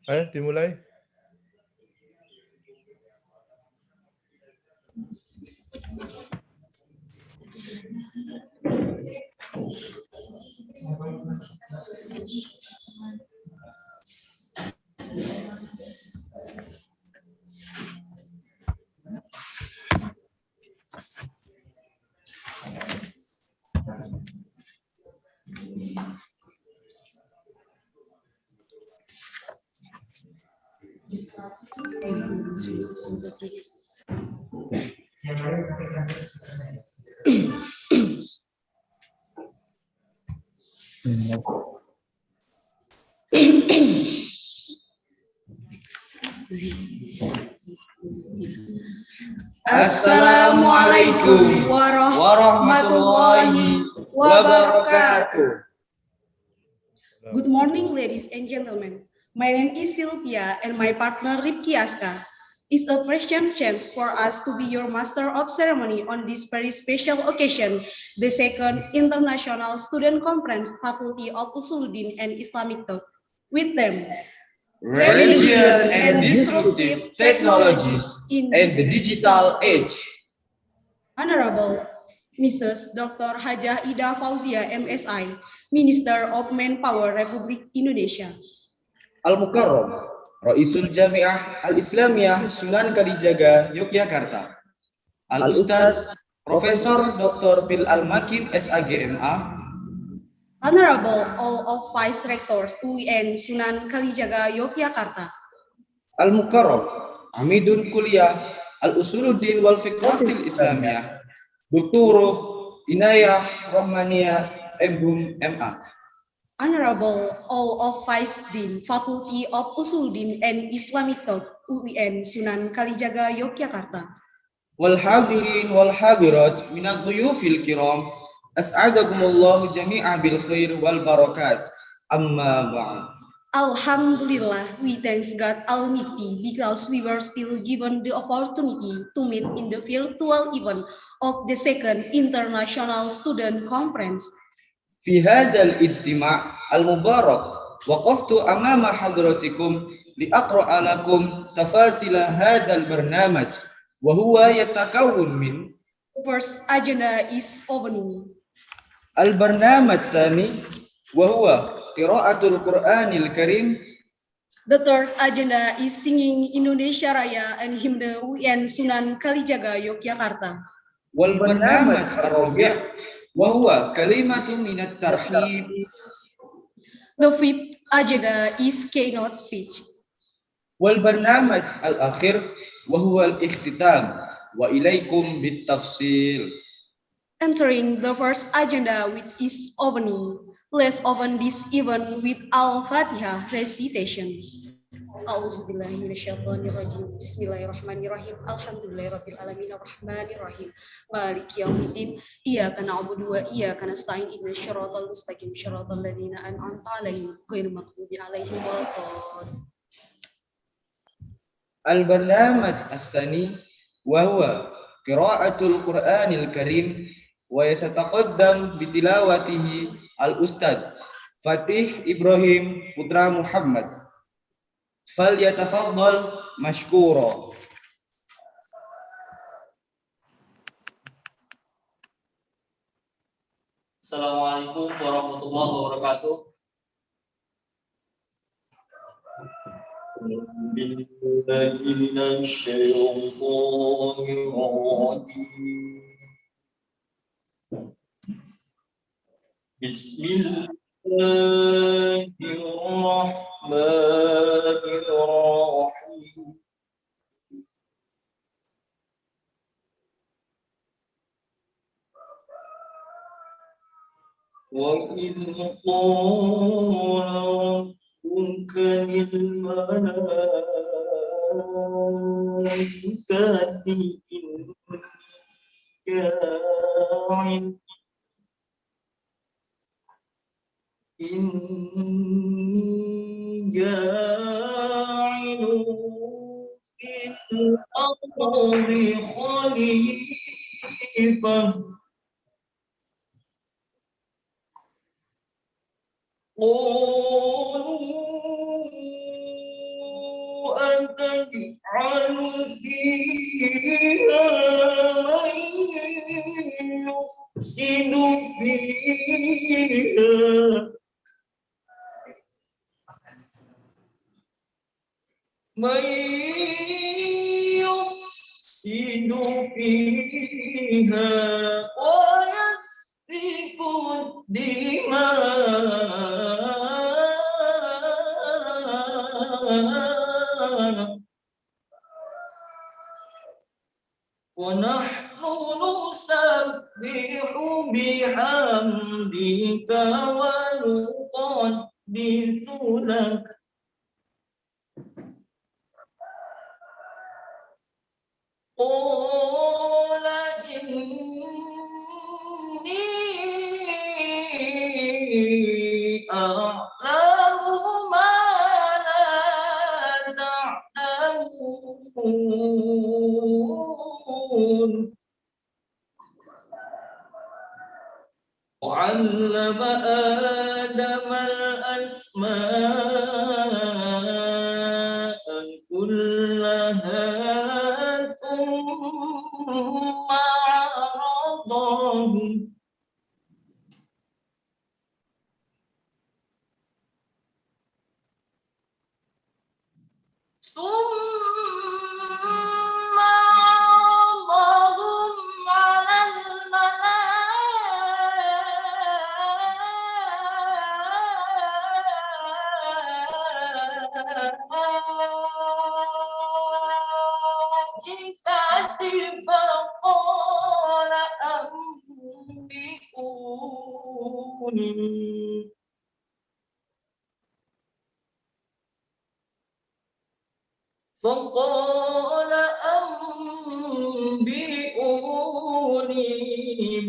Ayo dimulai. Assalamualaikum warahmatullahi wabarakatuh. Good morning, ladies and gentlemen. My name is Sylvia and my partner Ripki Aska. It's a precious chance for us to be your master of ceremony on this very special occasion, the second International Student Conference Faculty of Usuluddin and Islamic Thought. With them, Religion and disruptive technologies in the digital age. Honorable Mrs. Dr. Hajah Ida Fauzia, MSI, Minister of Manpower Republik Indonesia. Al-Mukarram, Raisul Jamiah Al-Islamiyah Sunan Kalijaga, Yogyakarta. Al-Ustadz Profesor Dr. Bil Al-Makin, SAGMA. Honorable all of Vice Rectors UIN Sunan Kalijaga, Yogyakarta. Al-Mukarram, Amidun Kuliah Al-Usuluddin wal Fiqhatil Islamiyah, Dr. Inayah Rahmaniyah MHum MA. Honorable all of Vice Dean Faculty of Usuluddin and Islamic Thought UIN Sunan Kalijaga, Yogyakarta. Wal hadirin wal hadirat minadh dhuyufil kiram, as'adakumullahu jami'a bil khair wal barakat. Amma ba'd. Alhamdulillah, we thank God Almighty because we were still given the opportunity to meet in the virtual event of the second International Student Conference. في هذا الاجتماع المبارك وقفت أمام حضراتكم لأقرأ لكم تفاصيل هذا البرنامج وهو يتكون من First agenda is opening. البرنامج الثاني وهو قراءة القرآن الكريم. The third agenda is singing Indonesia Raya and hymn UIN Sunan Kalijaga, Yogyakarta. والبرنامج الرابع وهو كلمة من الترحيب. The fifth agenda is keynote speech. والبرنامج الأخير وهو الاختتام وإليكم بالتفصيل. Entering the first agenda, which is opening, let's open this event with Al-Fatihah recitation. A'udzubillahiminasyaitonirrajim. Bismillahirrahmanirrahim. Alhamdulillahirabbil alamin arrahmanir rahim. Maliki yaumiddin. Iyyaka na'budu wa iyyaka nasta'in. Ihdinas siratal mustaqim. Shiratal ladzina an'amta 'alaihim ghairil maghdubi 'alaihim waladdallin. البرنامج الثاني وهو قراءة القرآن الكريم ويتقدم بتلاوته الأستاذ Fatih Ibrahim Putra Muhammad. فليتفضل مشكورا. Assalamualaikum warahmatullahi wabarakatuh. Bismillahirrahmanirrahim. وإذ قال ربك للملائكة إني جاعل في الأرض خليفة قالوا أتجعل فيها من يفسد فيها من يفسد فيها ويسفك الدماء ونحن نسبح بحمدك ونقدس لك قال إني أعلم ما لا تعلمون وعلم آدم الأسماء كلها ثم عرضهم على الملائكة فقال أنبئوني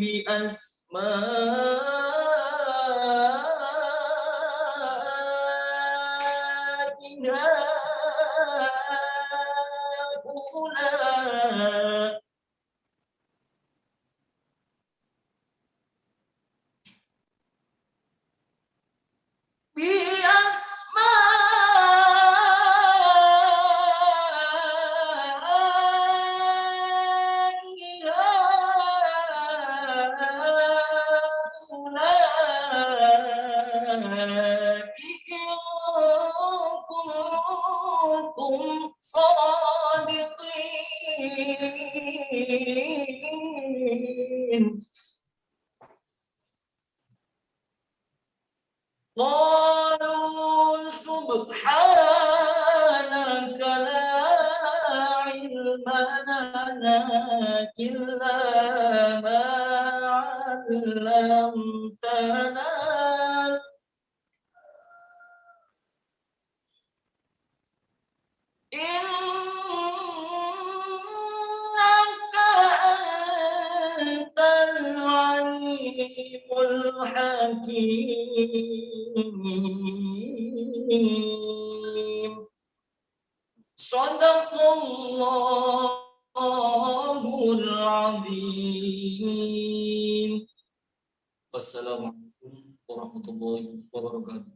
بأسماء هؤلاء كنتم صادقين قالوا سبحانك لا علم لنا إلا ما علمتنا إنك أنت العليم الحكيم صدق الله العظيم. Wassalamualaikum warahmatullahi wabarakatuh.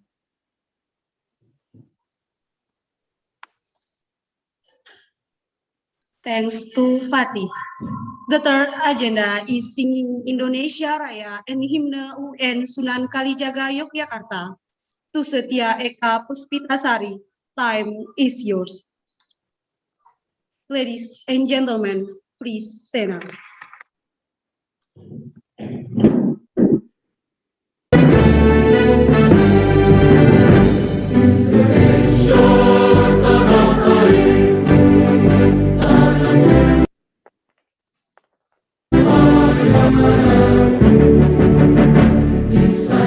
Thanks to Fatih. The third agenda is singing Indonesia Raya and Hymne UN Sunan Kalijaga Yogyakarta. To Setia Eka Puspitasari, time is yours. Ladies and gentlemen, please stand up. Bisa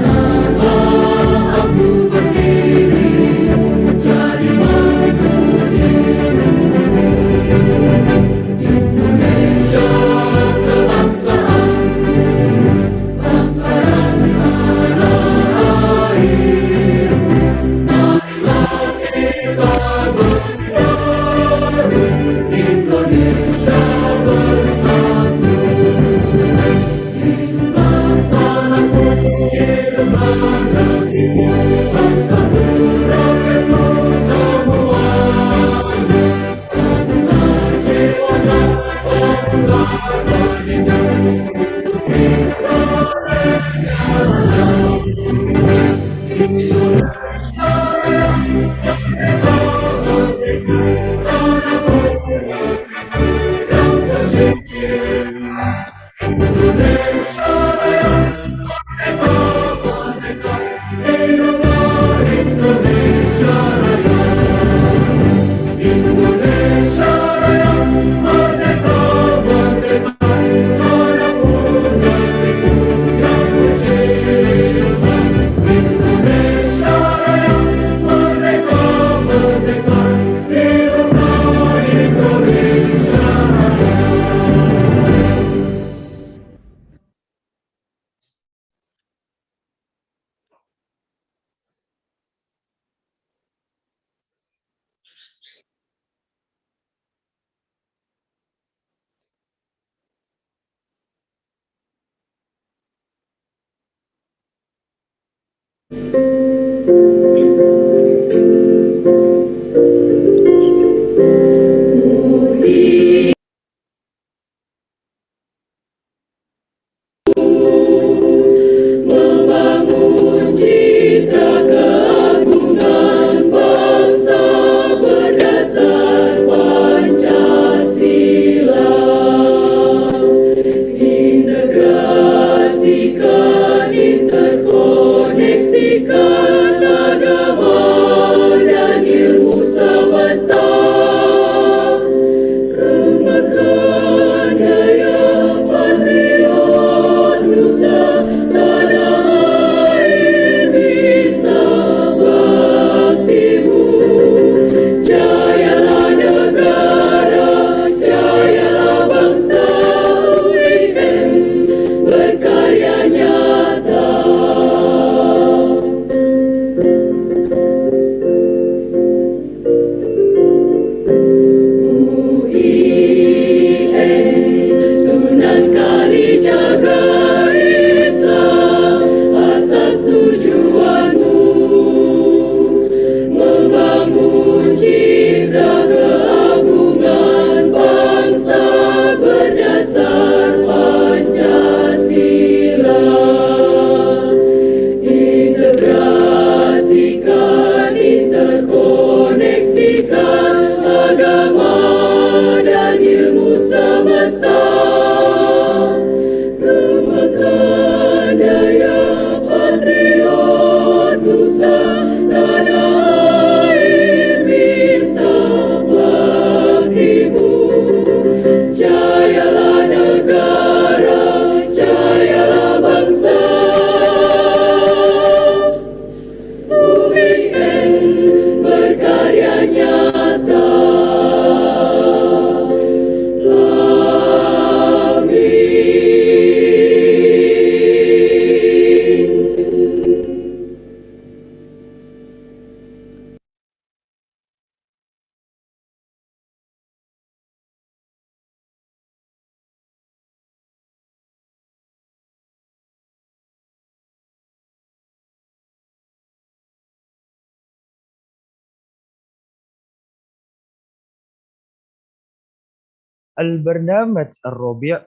البرنامج الرابع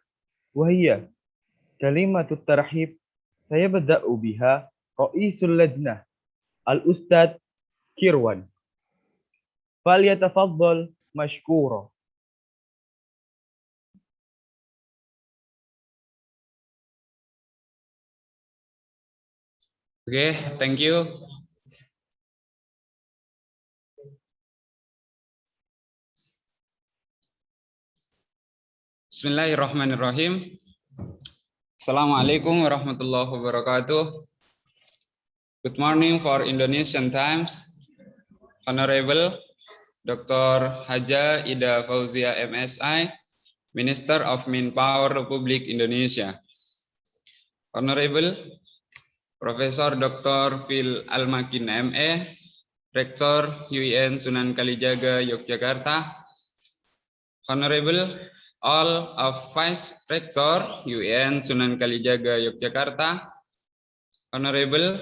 وهي كلمة الترحيب سيبدأ بها رئيس اللجنة الأستاذ كيروان فليتفضل مشكورا. Okay, thank you. Bismillahirrahmanirrahim. Assalamualaikum warahmatullahi wabarakatuh. Good morning for Indonesian times. Honorable Dr. Haja Ida Fauzia MSI, Minister of Manpower Republik Indonesia. Honorable Profesor Dr. Phil Almakin MA, Rektor UIN Sunan Kalijaga, Yogyakarta. Honorable all of Vice Rector UIN Sunan Kalijaga, Yogyakarta. Honorable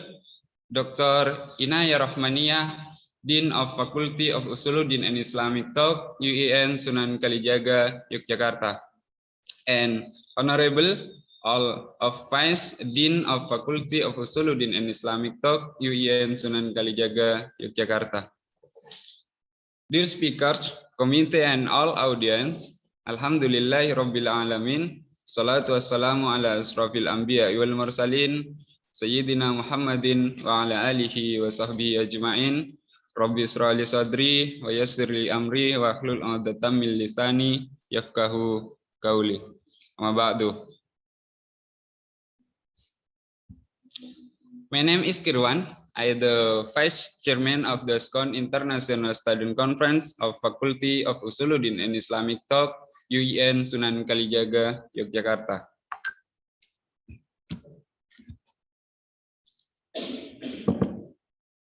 Dr. Inaya Rahmaniyah, Dean of Faculty of Usuluddin and Islamic Thought, UIN Sunan Kalijaga, Yogyakarta. And Honorable all of Vice Dean of Faculty of Usuluddin and Islamic Thought, UIN Sunan Kalijaga, Yogyakarta. Dear speakers, committee and all audience, Alhamdulillahi Rabbil Alamin, salatu wassalamu ala asrafil anbiya wal mursalin, Sayyidina Muhammadin wa ala alihi wa sahbihi ajma'in, Rabbi israh li sadri wa yassir li amri wa hlul 'uqdatam min lisani yafqahu qawli. Amma ba'du. My name is Kirwan. I am the Vice Chairman of the SCON International Student Conference of Faculty of Usuluddin and Islamic Thought, UIN Sunan Kalijaga, Yogyakarta.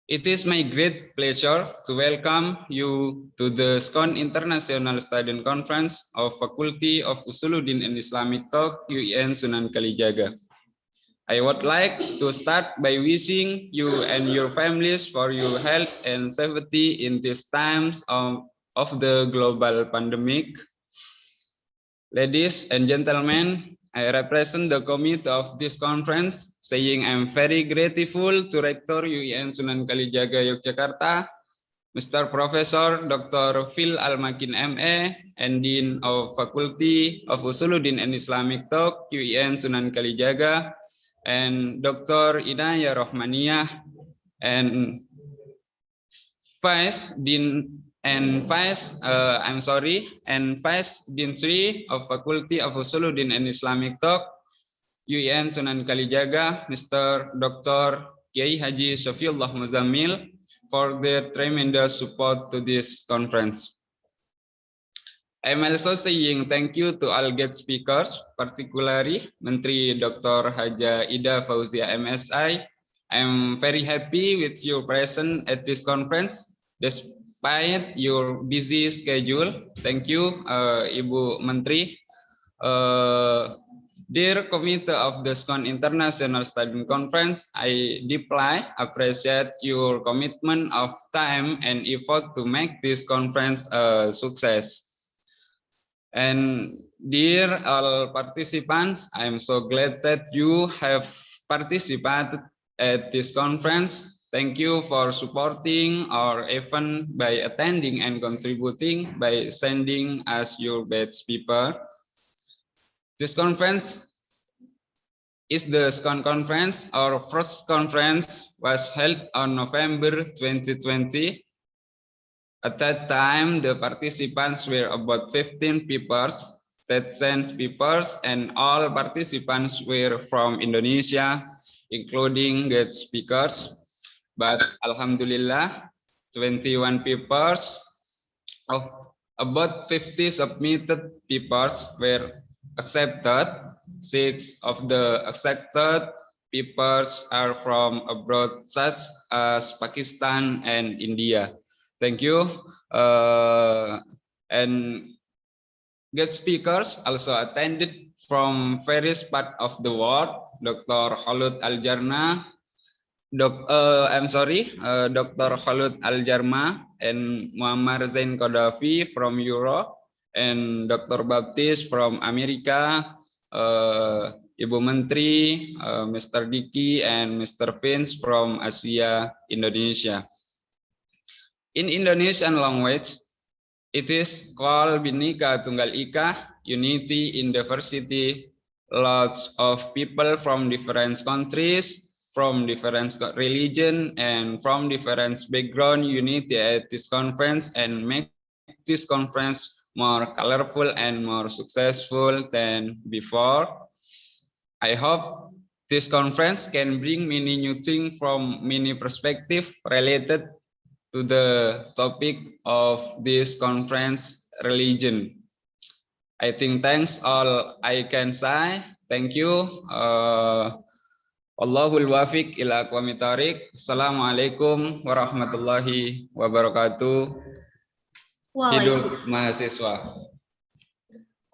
It is my great pleasure to welcome you to the SCON International Student Conference of Faculty of Usuluddin and Islamic Thought, UIN Sunan Kalijaga. I would like to start by wishing you and your families for your health and safety in these times of the global pandemic. Ladies and gentlemen, I represent the committee of this conference, saying I'm very grateful to Rector UIN Sunan Kalijaga Yogyakarta, Mr. Professor Dr. Phil Al-Makin MA, and Dean of Faculty of Usuluddin and Islamic Thought, UIN Sunan Kalijaga, and Dr. Inaya Rohmaniyah, and Vice Dean Vice Dean 3 of Faculty of Usuluddin and Islamic Thought, UIN Sunan Kalijaga, Mr. Dr. Kiai Haji Syafiullah Muzammil, for their tremendous support to this conference. I'm also saying thank you to all guest speakers, particularly Menteri Dr. Haja Ida Fauzia MSI. I'm very happy with your presence at this conference despite your busy schedule. Thank you, Ibu Menteri. Dear committee of the SCON International Student Conference, I deeply appreciate your commitment of time and effort to make this conference a success. And dear all participants, I'm so glad that you have participated at this conference. Thank you for supporting our event by attending and contributing by sending us your best people. This conference is the SCON conference. Our first conference was held on November 2020. At that time, the participants were about 15 people, that speakers, and all participants were from Indonesia, including guest speakers. But Alhamdulillah, 21 papers of about 50 submitted papers were accepted. 6 of the accepted papers are from abroad, such as Pakistan and India. Thank you. And guest speakers also attended from various parts of the world. Dr. Khalud Al-Jarna, Dr. Khalud Al-Jarma and Muammar Zain Qaddafi from Europe, and Dr. Baptiste from America, Ibu Menteri, Mr. Diki, and Mr. Vince from Asia, Indonesia. In Indonesian language, it is called Bhinneka Tunggal Ika, unity in diversity. Lots of people from different countries, from different religion, and from different background unity at this conference and make this conference more colorful and more successful than before. I hope this conference can bring many new things from many perspectives related to the topic of this conference, religion. I think thanks all I can say. Thank you. Allahul wafiq ila aqwamit thariq. Assalamualaikum warahmatullahi wabarakatuh. Hidup mahasiswa.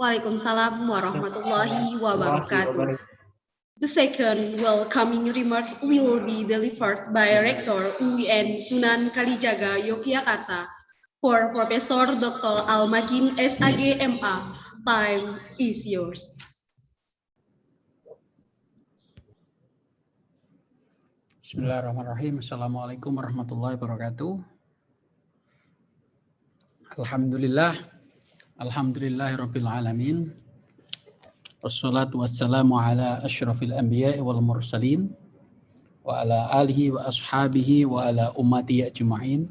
Waalaikumsalam warahmatullahi wabarakatuh. The second welcoming remark will be delivered by Rector UIN Sunan Kalijaga Yogyakarta for Professor Dr. Al-Makin SAG MA. Time is yours. Bismillahirrahmanirrahim. Assalamualaikum warahmatullahi wabarakatuh. Alhamdulillahirabbil alamin. Wassalatu wassalamu ala asyrafil anbiya'i wal mursalin wa ala alihi wa ashabihi wa ala ummati ajma'in.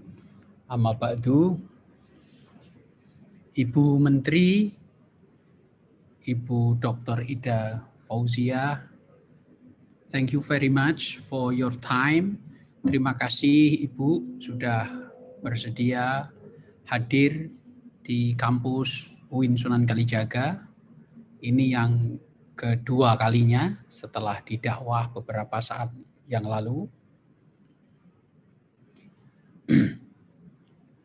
Amma ba'du. Ibu Menteri, Ibu Dr. Ida Fauzia, thank you very much for your time. Terima kasih Ibu sudah bersedia hadir di kampus UIN Sunan Kalijaga. Ini yang kedua kalinya setelah didakwah beberapa saat yang lalu.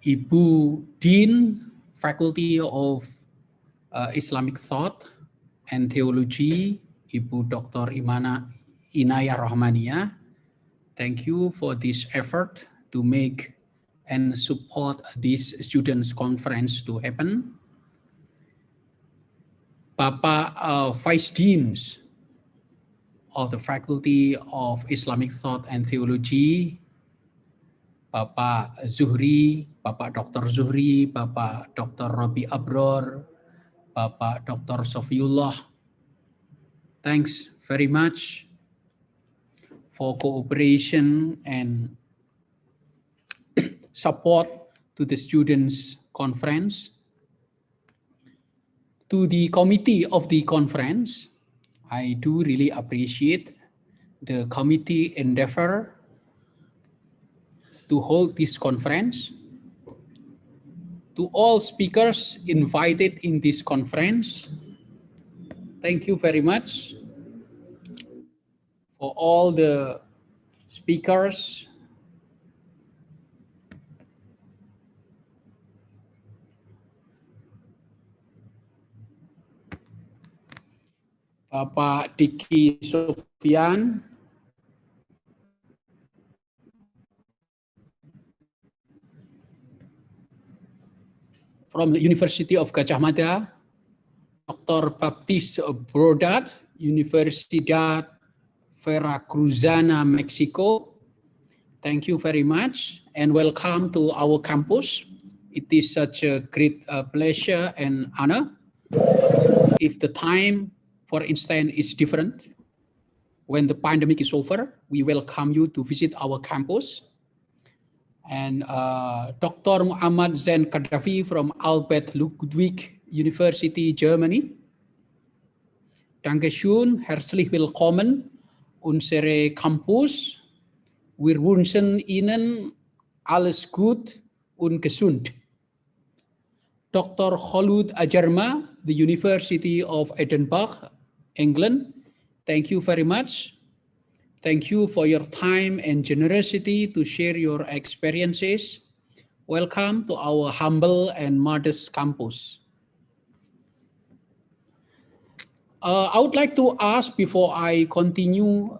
Ibu Dean Faculty of Islamic Thought and Theology, Ibu Dr. Inayah Rahmania, thank you for this effort to make and support this students conference to happen. Bapak Vice Deans of the Faculty of Islamic Thought and Theology, Bapak Zuhri, Bapak Dr. Zuhri, Bapak Dr. Robi Abror, Bapak Dr. Sofiullah, thanks very much for cooperation and support to the students' conference. To the committee of the conference, I do really appreciate the committee endeavor to hold this conference. To all speakers invited in this conference, thank you very much. For all the speakers, Bapak Diki Sofian, from the University of Gajah Mada, Dr. Baptiste Brodat, Universidad Veracruzana, Mexico. Thank you very much and welcome to our campus. It is such a great pleasure and honor. If the time, for instance, is different, when the pandemic is over, we welcome you to visit our campus. And Dr. Muhammad Zain Gaddafi from Albert Ludwig University, Germany. Dankeschön, herzlich willkommen, unsere Campus. Wir wünschen Ihnen alles gut und gesund. Dr. Khalud Ajarma, the University of Edinburgh, England. Thank you very much. Thank you for your time and generosity to share your experiences. Welcome to our humble and modest campus. I would like to ask before I continue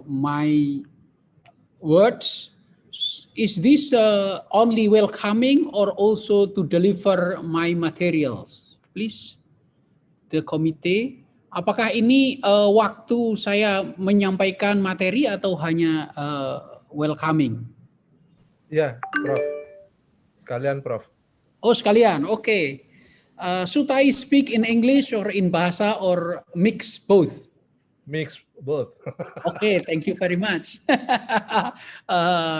my words, is this only welcoming or also to deliver my materials? Please, the committee. Apakah ini waktu saya menyampaikan materi atau hanya welcoming? Ya, Prof. Sekalian, Prof. Oh, sekalian. Oke. Okay. Should I speak in English or in bahasa or mix both? Mix both. Okay, thank you very much.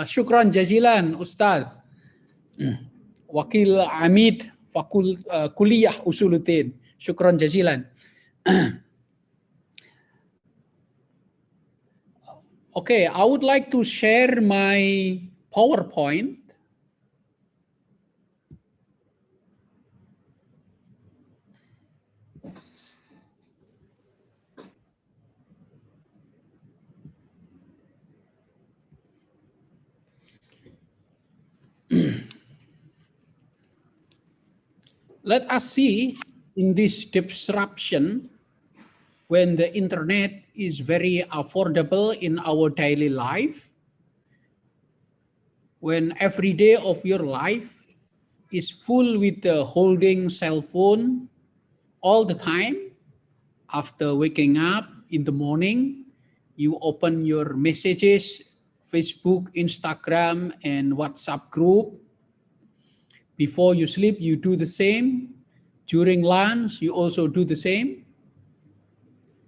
Syukran jazilan, Ustaz. Wakil Amid Kuliah Usuluddin. Syukran jazilan. Okay, I would like to share my PowerPoint. Let us see in this disruption when the internet is very affordable in our daily life, when every day of your life is full with holding cell phone all the time. After waking up in the morning, you open your messages Facebook, Instagram, and WhatsApp group. Before you sleep, you do the same. During lunch, you also do the same.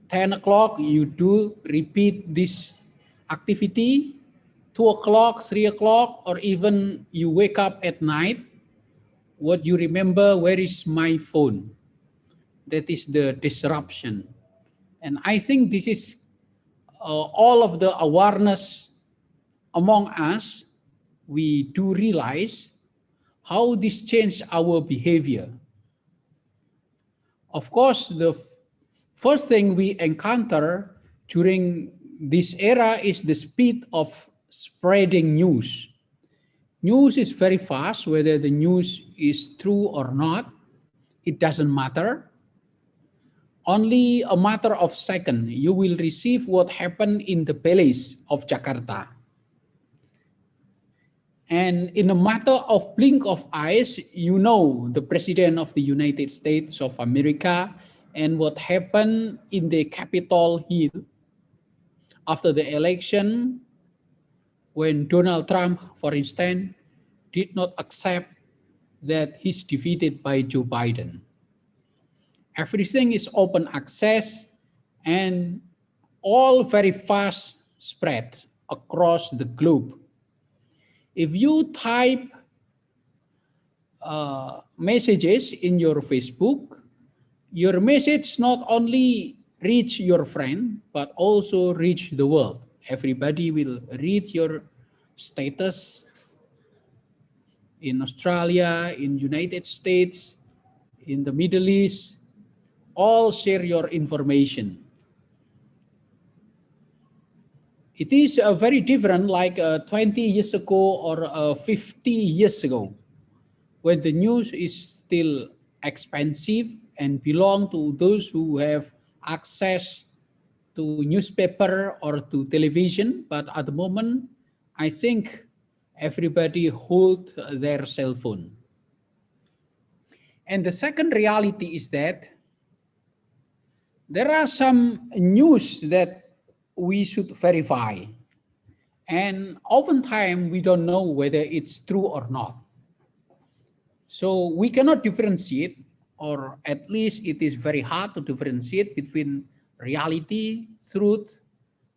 10 o'clock, you do repeat this activity. 2 o'clock, 3 o'clock, or even you wake up at night. What you remember, where is my phone? That is the disruption. And I think this is all of the awareness among us. We do realize how this changed our behavior. Of course, the first thing we encounter during this era is the speed of spreading news. News is very fast, whether the news is true or not, it doesn't matter. Only a matter of seconds, you will receive what happened in the palace of Jakarta. And in a matter of blink of eyes, you know the President of the United States of America and what happened in the Capitol Hill after the election when Donald Trump, for instance, did not accept that he's defeated by Joe Biden. Everything is open access and all very fast spread across the globe. If you type messages in your Facebook, your message not only reach your friend, but also reach the world. Everybody will read your status in Australia, in United States, in the Middle East, all share your information. It is very different like 20 years ago or 50 years ago, when the news is still expensive and belong to those who have access to newspaper or to television. But at the moment, I think everybody hold their cell phone. And the second reality is that there are some news that we should verify. And oftentimes we don't know whether it's true or not. So we cannot differentiate, or at least it is very hard to differentiate between reality, truth,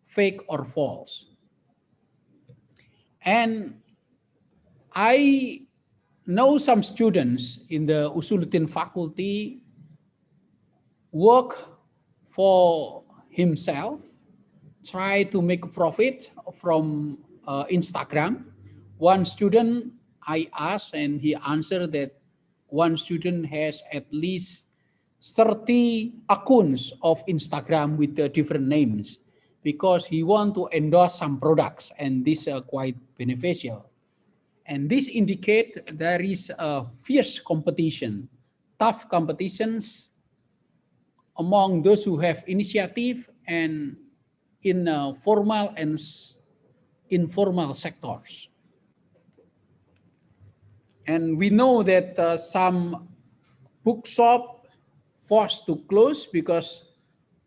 fake or false. And I know some students in the Usuluddin faculty work for himself, try to make a profit from Instagram. One student I asked and he answered that one student has at least 30 accounts of Instagram with different names because he wants to endorse some products, and these are quite beneficial. And this indicates there is a fierce competition, tough competitions among those who have initiative and in formal and informal sectors. And we know that some bookshop forced to close because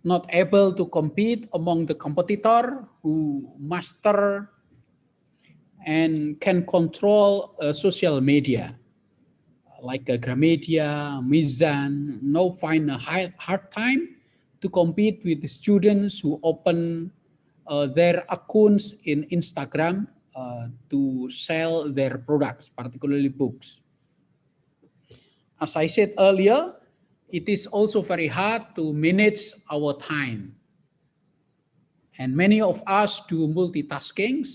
not able to compete among the competitor who master and can control social media like Gramedia, Mizan. Now find a hard time to compete with the students who open their accounts in Instagram to sell their products, particularly books. As I said earlier, it is also very hard to manage our time. And many of us do multitasking.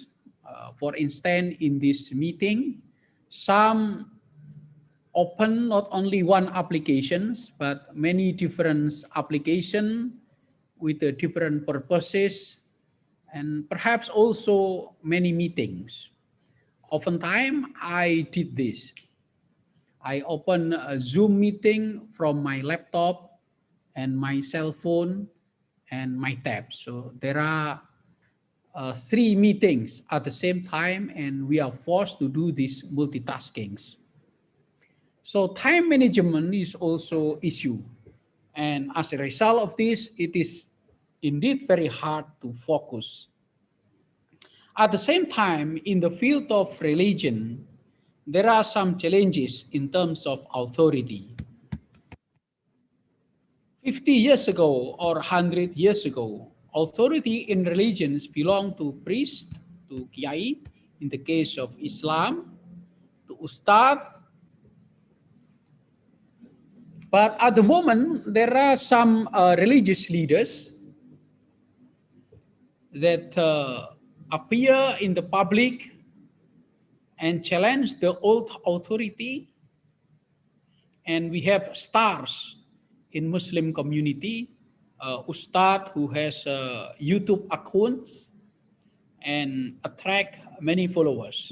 For instance, in this meeting, some open not only one applications, but many different applications with different purposes, and perhaps also many meetings. Oftentimes, I did this. I open a Zoom meeting from my laptop and my cell phone and my tab. So there are 3 meetings at the same time, and we are forced to do these multitaskings. So time management is also issue. And as a result of this, it is indeed very hard to focus. At the same time, in the field of religion, there are some challenges in terms of authority. 50 years ago or 100 years ago, authority in religions belonged to priests, to kiai, in the case of Islam, to ustad. But at the moment, there are some religious leaders that appear in the public and challenge the old authority. And we have stars in Muslim community, ustad who has YouTube accounts and attract many followers.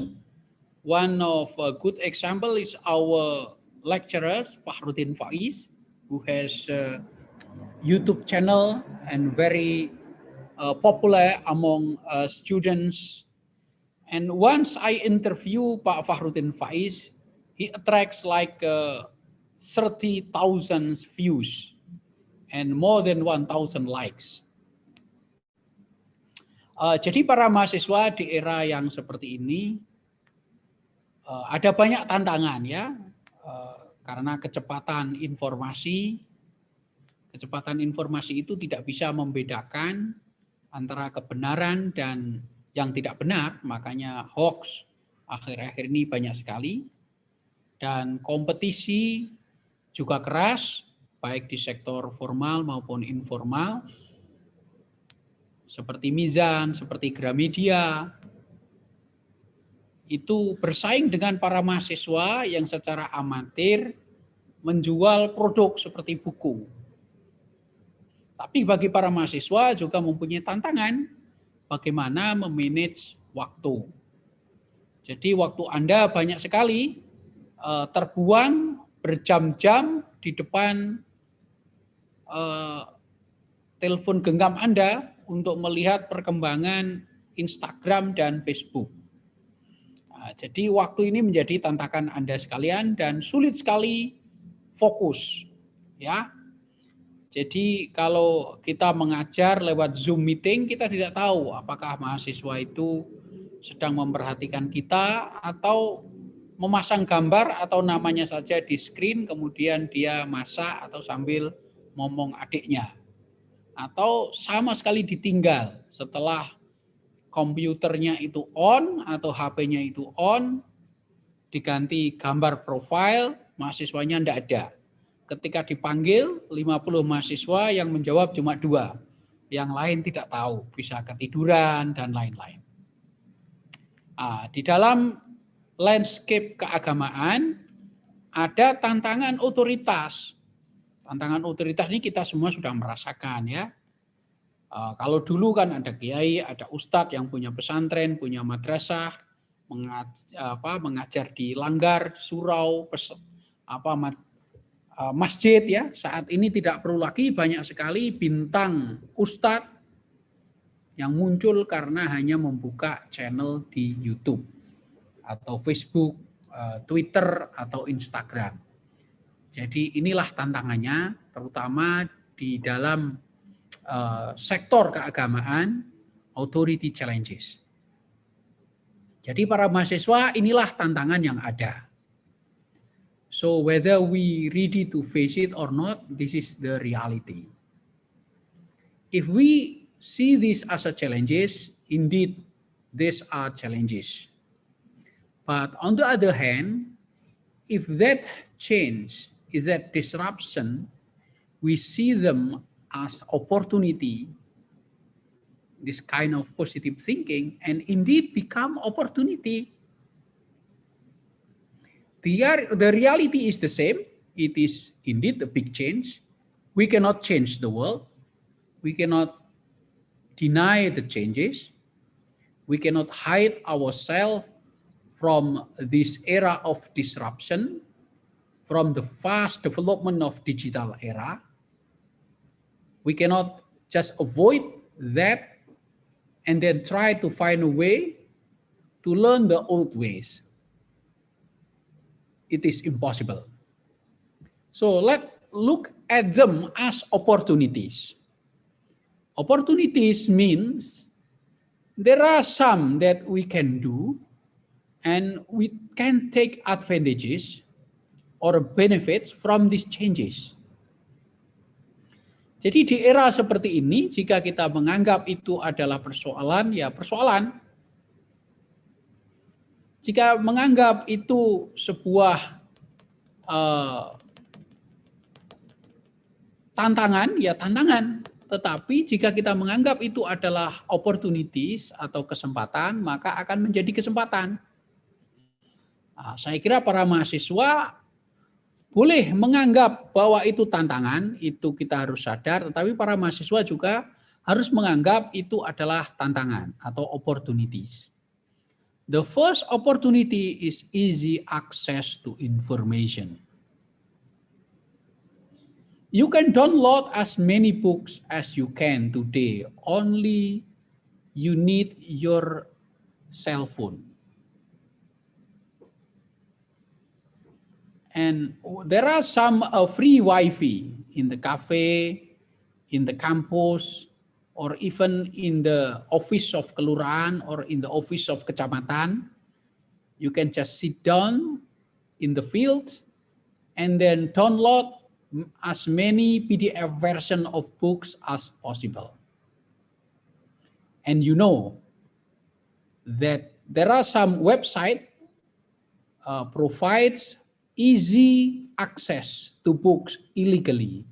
One of a good example is our lecturer, Fahrudin Faiz, who has a YouTube channel and very popular among students. And once I interview Pak Fahrudin Faiz, he attracts like 30,000 views and more than 1,000 likes. Jadi para mahasiswa di era yang seperti ini ada banyak tantangan ya, karena kecepatan informasi itu tidak bisa membedakan antara kebenaran dan yang tidak benar, makanya hoax akhir-akhir ini banyak sekali, dan kompetisi juga keras baik di sektor formal maupun informal, seperti Mizan, seperti Gramedia, itu bersaing dengan para mahasiswa yang secara amatir menjual produk seperti buku. Tapi bagi para mahasiswa juga mempunyai tantangan bagaimana memanage waktu. Jadi waktu Anda banyak sekali terbuang berjam-jam di depan telepon genggam Anda untuk melihat perkembangan Instagram dan Facebook. Jadi waktu ini menjadi tantangan Anda sekalian dan sulit sekali fokus, ya. Jadi kalau kita mengajar lewat Zoom meeting, kita tidak tahu apakah mahasiswa itu sedang memperhatikan kita atau memasang gambar atau namanya saja di screen, kemudian dia masak atau sambil ngomong adiknya. Atau sama sekali ditinggal setelah komputernya itu on atau HP-nya itu on, diganti gambar profile, mahasiswanya tidak ada. Ketika dipanggil 50 mahasiswa yang menjawab cuma 2, yang lain tidak tahu, bisa ketiduran dan lain-lain. Di dalam landscape keagamaan ada tantangan otoritas. Tantangan otoritas ini kita semua sudah merasakan ya. Kalau dulu kan ada kiai, ada ustadz yang punya pesantren, punya madrasah, mengajar di langgar, surau, masjid ya. Saat ini tidak perlu lagi, banyak sekali bintang ustadz yang muncul karena hanya membuka channel di YouTube atau Facebook, Twitter atau Instagram. Jadi inilah tantangannya, terutama di dalam sektor keagamaan, authority challenges. Jadi para mahasiswa, inilah tantangan yang ada. So whether we ready to face it or not, this is the reality. If we see this as a challenges, indeed these are challenges. But on the other hand, if that change is that disruption, we see them as opportunity, this kind of positive thinking, and indeed become opportunity. The reality is the same. It is indeed a big change. We cannot change the world. We cannot deny the changes. We cannot hide ourselves from this era of disruption, from the fast development of digital era. We cannot just avoid that and then try to find a way to learn the old ways. It is impossible. So let's look at them as opportunities. Opportunities means there are some that we can do and we can take advantages or benefits from these changes. Jadi di era seperti ini, jika kita menganggap itu adalah persoalan, ya persoalan. Jika menganggap itu sebuah tantangan, ya tantangan. Tetapi jika kita menganggap itu adalah opportunities atau kesempatan, maka akan menjadi kesempatan. Nah, saya kira para mahasiswa boleh menganggap bahwa itu tantangan, itu kita harus sadar, tetapi para mahasiswa juga harus menganggap itu adalah tantangan atau opportunities. The first opportunity is easy access to information. You can download as many books as you can today, only you need your cell phone. And there are some free Wi-Fi in the cafe, in the campus, or even in the office of kelurahan or in the office of kecamatan. You can just sit down in the field and then download as many PDF version of books as possible. And you know that there are some website provides easy access to books illegally.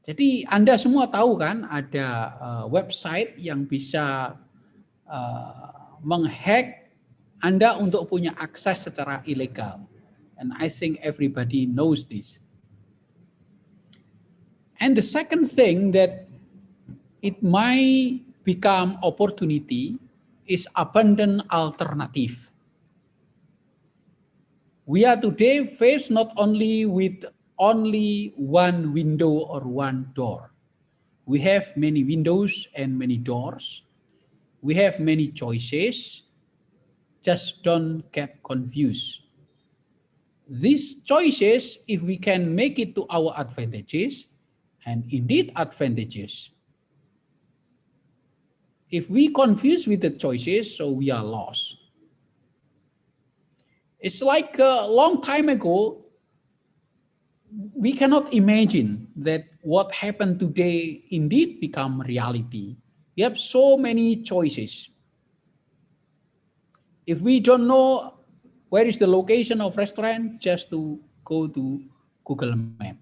Jadi Anda semua tahu kan ada website yang bisa menghack Anda untuk punya akses secara ilegal. And I think everybody knows this. And the second thing that it might become opportunity is abundant alternative. We are today faced not only with only one window or one door. We have many windows and many doors. We have many choices. Just don't get confused. These choices, if we can make it to our advantages, and indeed advantages. If we confuse with the choices, so we are lost. It's like a long time ago, we cannot imagine that what happened today indeed become reality. We have so many choices. If we don't know where is the location of restaurant, just to go to Google Map.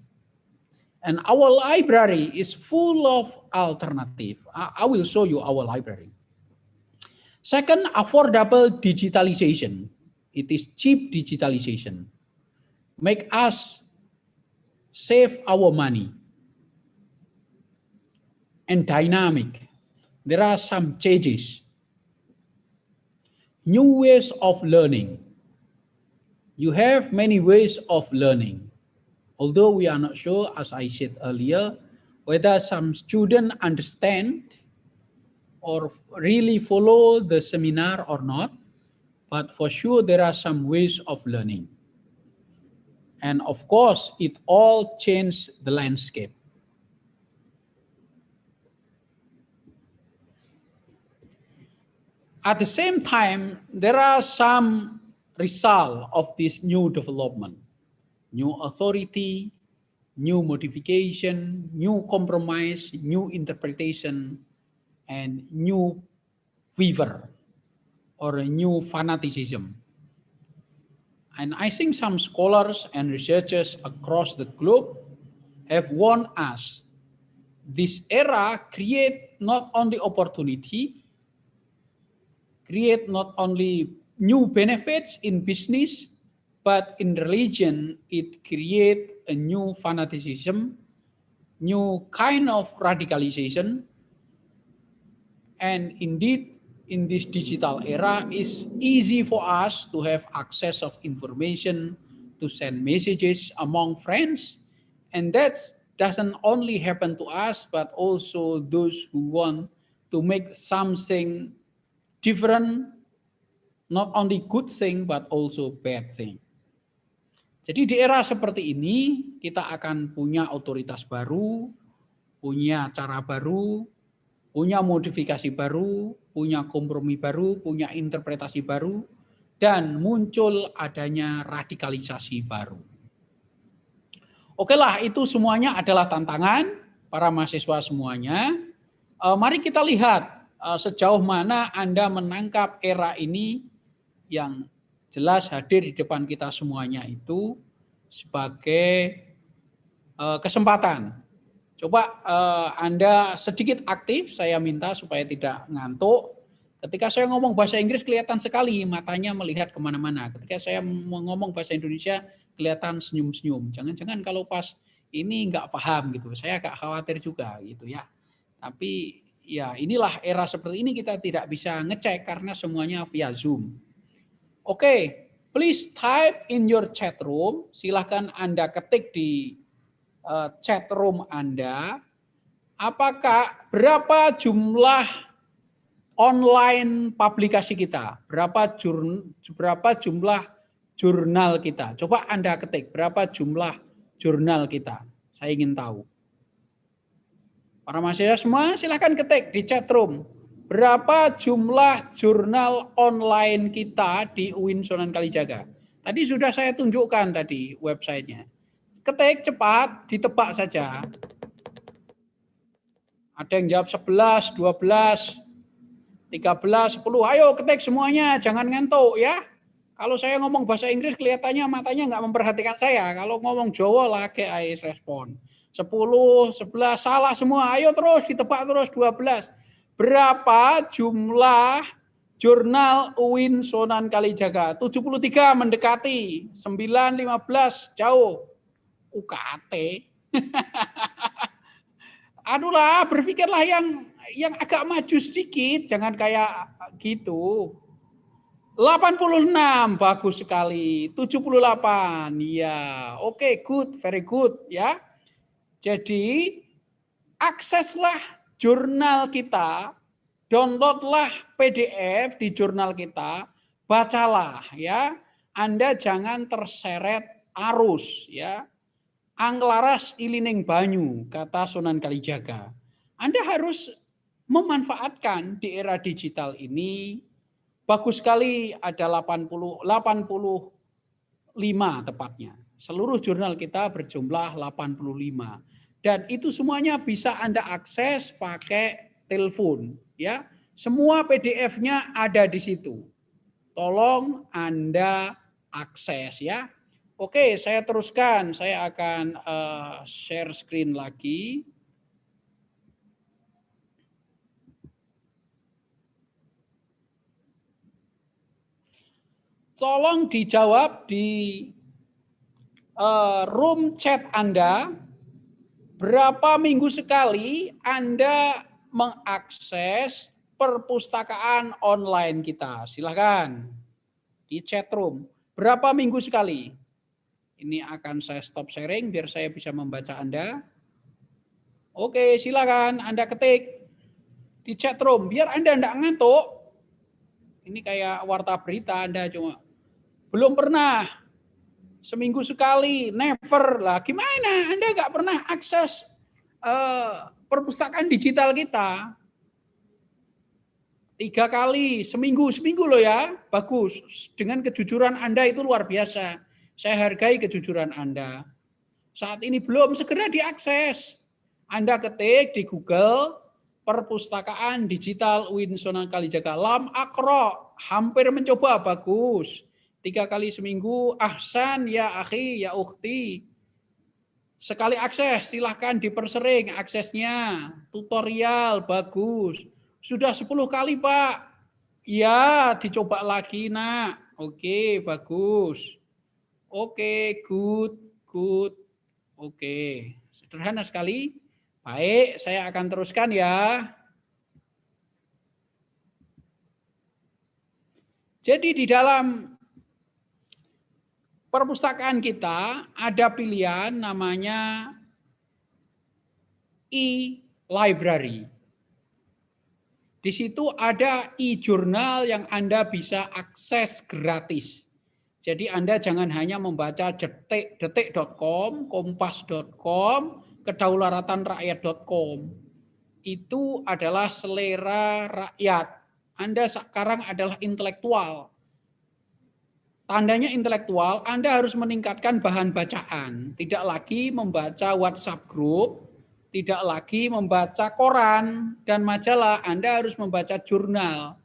And our library is full of alternative. I will show you our library. Second, affordable digitalization. It is cheap digitalization. Make us save our money. And dynamic. There are some changes. New ways of learning. You have many ways of learning. Although we are not sure, as I said earlier, whether some students understand or really follow the seminar or not, but for sure there are some ways of learning. And of course, it all changed the landscape. At the same time, there are some results of this new development. New authority, new modification, new compromise, new interpretation, and new fever or a new fanaticism. And I think some scholars and researchers across the globe have warned us this era create not only opportunity, create not only new benefits in business, but in religion, it creates a new fanaticism, new kind of radicalization. And indeed, in this digital era, it's easy for us to have access of information, to send messages among friends. And that doesn't only happen to us, but also those who want to make something different, not only good thing, but also bad thing. Jadi di era seperti ini, kita akan punya otoritas baru, punya cara baru, punya modifikasi baru, punya kompromi baru, punya interpretasi baru, dan muncul adanya radikalisasi baru. Oke lah, itu semuanya adalah tantangan para mahasiswa semuanya. Mari kita lihat sejauh mana Anda menangkap era ini yang jelas hadir di depan kita semuanya itu sebagai kesempatan. Coba Anda sedikit aktif, saya minta supaya tidak ngantuk. Ketika saya ngomong bahasa Inggris kelihatan sekali matanya melihat kemana-mana. Ketika saya ngomong bahasa Indonesia kelihatan senyum-senyum. Jangan-jangan kalau pas ini nggak paham gitu. Saya agak khawatir juga gitu ya. Tapi ya inilah era seperti ini kita tidak bisa ngecek karena semuanya via Zoom. Oke, please type in your chat room. Silahkan Anda ketik di chat room Anda. Apakah berapa jumlah online publikasi kita? Berapa jumlah jurnal kita? Coba Anda ketik berapa jumlah jurnal kita. Saya ingin tahu. Para mahasiswa semua silahkan ketik di chat room. Berapa jumlah jurnal online kita di UIN Sunan Kalijaga? Tadi sudah saya tunjukkan tadi websitenya. Ketik cepat, ditebak saja. Ada yang jawab 11, 12, 13, 10. Ayo ketik semuanya, jangan ngantuk ya. Kalau saya ngomong bahasa Inggris kelihatannya matanya nggak memperhatikan saya. Kalau ngomong Jawa lagi ais respon. 10, 11, salah semua. Ayo terus, ditebak terus 12. Berapa jumlah jurnal UIN Sunan Kalijaga? 73 mendekati, 9, 15 jauh. UKT. Aduh lah, berpikirlah yang agak maju sedikit, jangan kayak gitu. 86, bagus sekali. 78, ya. Oke, good, very good, ya. Jadi, akseslah jurnal kita, downloadlah PDF di jurnal kita, bacalah, ya. Anda jangan terseret arus, ya. Anglaras ilining banyu, kata Sunan Kalijaga. Anda harus memanfaatkan di era digital ini. Bagus sekali ada 85 tepatnya. Seluruh jurnal kita berjumlah 85. Dan itu semuanya bisa Anda akses pakai telepon, ya. Semua PDF-nya ada di situ. Tolong Anda akses, ya. Oke, saya teruskan. Saya akan share screen lagi. Tolong dijawab di room chat Anda. Berapa minggu sekali Anda mengakses perpustakaan online kita? Silahkan di chat room. Berapa minggu sekali? Ini akan saya stop sharing biar saya bisa membaca Anda. Oke, silakan Anda ketik di chat room biar Anda enggak ngantuk. Ini kayak warta berita Anda cuma belum pernah. Seminggu sekali, never lah. Gimana? Anda enggak pernah akses perpustakaan digital kita. 3 kali seminggu loh ya. Bagus. Dengan kejujuran Anda itu luar biasa. Saya hargai kejujuran Anda. Saat ini belum, segera diakses. Anda ketik di Google, perpustakaan digital UIN Sunan Kalijaga. Lam Akro, hampir mencoba, bagus. 3 kali seminggu, ahsan ya akhi, ya ukhti. Sekali akses, silahkan dipersering aksesnya. Tutorial, bagus. Sudah 10 kali Pak. Ya, dicoba lagi nak. Oke, bagus. Oke, good. Oke, sederhana sekali. Baik, saya akan teruskan ya. Jadi di dalam perpustakaan kita ada pilihan namanya e-library. Di situ ada e-jurnal yang Anda bisa akses gratis. Jadi Anda jangan hanya membaca detik.com, kompas.com, kedaularatanrakyat.com. itu adalah selera rakyat. Anda sekarang adalah intelektual. Tandanya intelektual, Anda harus meningkatkan bahan bacaan. Tidak lagi membaca WhatsApp group, tidak lagi membaca koran dan majalah. Anda harus membaca jurnal.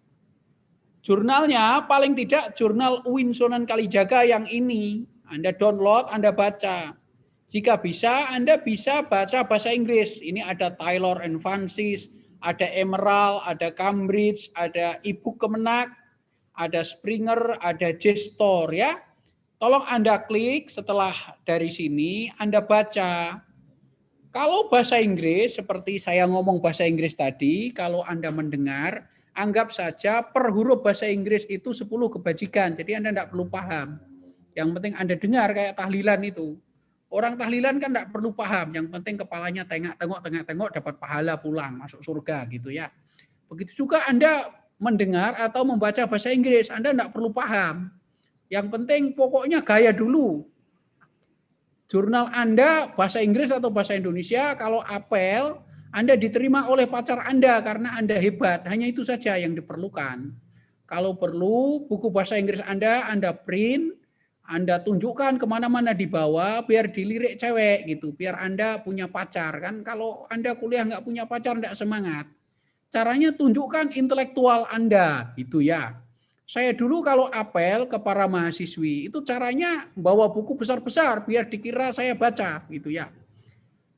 Jurnalnya paling tidak jurnal UIN Sunan Kalijaga yang ini. Anda download, Anda baca. Jika bisa, Anda bisa baca bahasa Inggris. Ini ada Taylor and Francis, ada Emerald, ada Cambridge, ada e-book Kemenak, ada Springer, ada JSTOR ya. Tolong Anda klik setelah dari sini, Anda baca. Kalau bahasa Inggris, seperti saya ngomong bahasa Inggris tadi, kalau Anda mendengar, anggap saja per huruf bahasa Inggris itu 10 kebajikan. Jadi Anda tidak perlu paham. Yang penting Anda dengar kayak tahlilan itu. Orang tahlilan kan tidak perlu paham. Yang penting kepalanya tengok dapat pahala pulang, masuk surga gitu ya. Begitu juga Anda mendengar atau membaca bahasa Inggris. Anda tidak perlu paham. Yang penting pokoknya gaya dulu. Jurnal Anda bahasa Inggris atau bahasa Indonesia, kalau apel, Anda diterima oleh pacar Anda karena Anda hebat. Hanya itu saja yang diperlukan. Kalau perlu, buku bahasa Inggris Anda print, Anda tunjukkan kemana-mana dibawa, biar dilirik cewek gitu. Biar Anda punya pacar. Kan kalau Anda kuliah nggak punya pacar, nggak semangat. Caranya tunjukkan intelektual Anda, gitu ya. Saya dulu kalau apel ke para mahasiswi, itu caranya bawa buku besar-besar biar dikira saya baca gitu ya.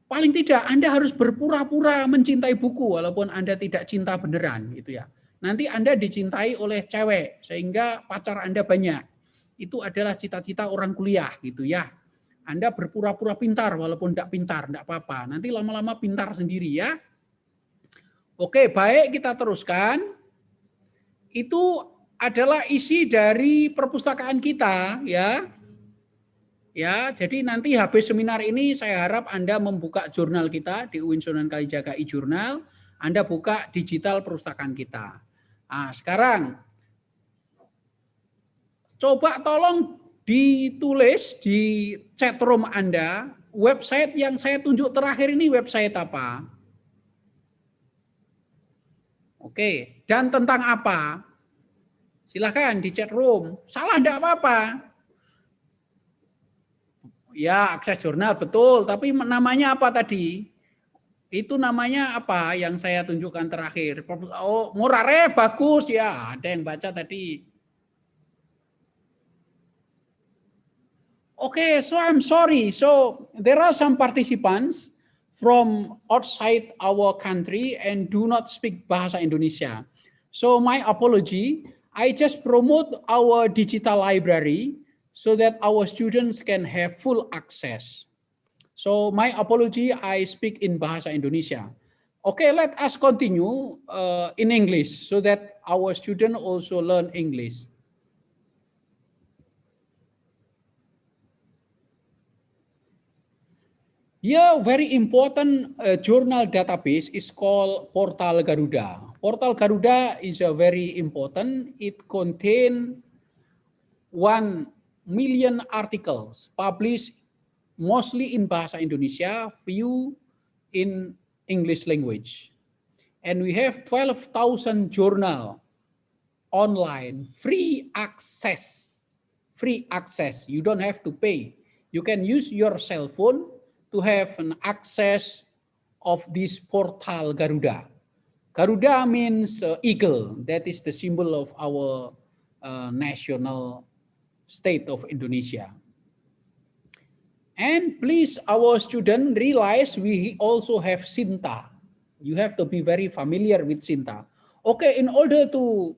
Paling tidak Anda harus berpura-pura mencintai buku walaupun Anda tidak cinta beneran gitu ya. Nanti Anda dicintai oleh cewek sehingga pacar Anda banyak. Itu adalah cita-cita orang kuliah gitu ya. Anda berpura-pura pintar walaupun tidak pintar, tidak apa-apa. Nanti lama-lama pintar sendiri ya. Oke, baik kita teruskan. Itu adalah isi dari perpustakaan kita ya. Ya, jadi nanti habis seminar ini saya harap Anda membuka jurnal kita di UIN Sunan Kalijaga e-Jurnal, Anda buka digital perpustakaan kita. Nah, sekarang coba tolong ditulis di chat room Anda, website yang saya tunjuk terakhir ini website apa? Oke, dan tentang apa? Silahkan di chat room. Salah enggak apa-apa. Ya, akses jurnal betul. Tapi namanya apa tadi? Itu namanya apa yang saya tunjukkan terakhir? Oh, Murare bagus ya. Ada yang baca tadi. Okay, so I'm sorry. So there are some participants from outside our country and do not speak bahasa Indonesia. So my apology. I just promote our digital library so that our students can have full access. So my apology, I speak in Bahasa Indonesia. Okay, let us continue in English so that our students also learn English. Here, very important journal database is called Portal Garuda. Portal Garuda is a very important. It contains 1 million articles published mostly in Bahasa Indonesia, few in English language. And we have 12,000 journal online, free access. Free access, you don't have to pay. You can use your cell phone to have an access of this Portal Garuda. Garuda means eagle. That is the symbol of our national state of Indonesia. And please, our student realize we also have Sinta. You have to be very familiar with Sinta. Okay, in order to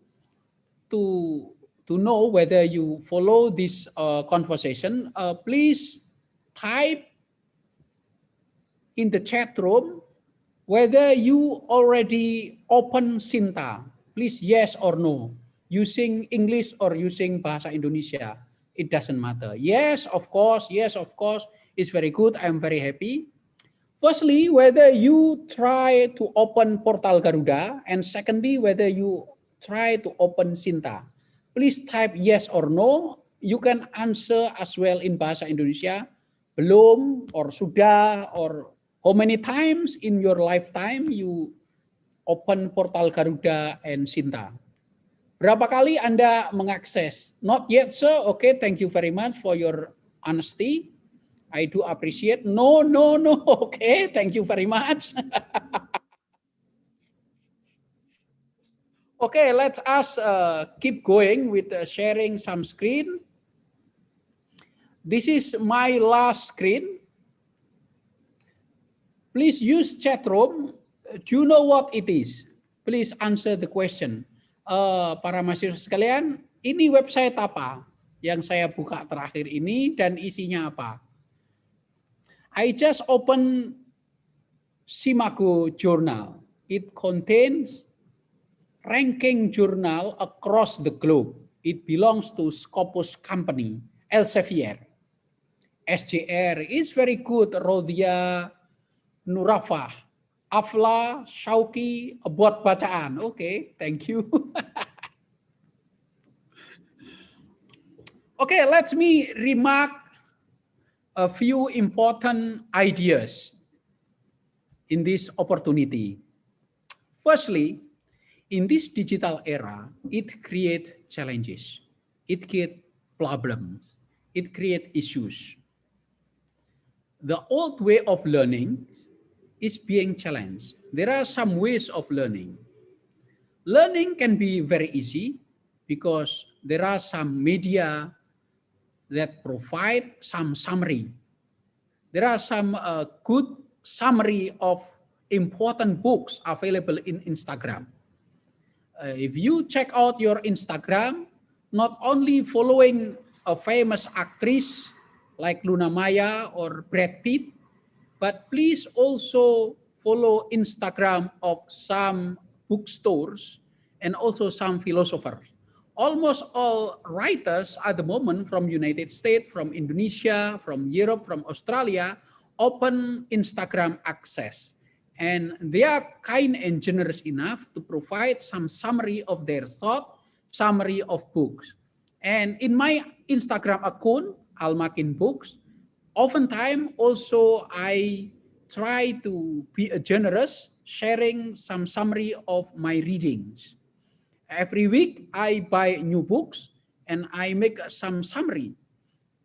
know whether you follow this conversation, please type in the chat room whether you already open Sinta. Please yes or no. Using English or using Bahasa Indonesia. It doesn't matter. Yes, of course. Yes, of course. It's very good. I'm very happy. Firstly, whether you try to open Portal Garuda. And secondly, whether you try to open Sinta. Please type yes or no. You can answer as well in Bahasa Indonesia. Belum, or sudah, or how many times in your lifetime you open portal Garuda and Sinta. Berapa kali Anda mengakses? Not yet, sir. Okay, thank you very much for your honesty. I do appreciate. No. Okay, thank you very much. Okay, let us keep going with sharing some screen. This is my last screen. Please use chat room. Do you know what it is? Please answer the question. Para mahasiswa sekalian, ini website apa yang saya buka terakhir ini dan isinya apa? I just open Simago Journal. It contains ranking journal across the globe. It belongs to Scopus company, Elsevier. SJR is very good, Rodia, Nurafah, Afla, Shauki, buat bacaan. Okay, thank you. Okay, let me remark a few important ideas in this opportunity. Firstly, in this digital era, it creates challenges, it creates problems, it creates issues. The old way of learning is being challenged. There are some ways of learning. Learning can be very easy because there are some media that provide some summary. There are some good summary of important books available in Instagram. If you check out your Instagram, not only following a famous actress like Luna Maya or Brad Pitt, but please also follow Instagram of some bookstores and also some philosophers. Almost all writers at the moment from United States, from Indonesia, from Europe, from Australia, open Instagram access. And they are kind and generous enough to provide some summary of their thought, summary of books. And in my Instagram account, Almakin Books, oftentimes also I try to be generous, sharing some summary of my readings. Every week I buy new books and I make some summary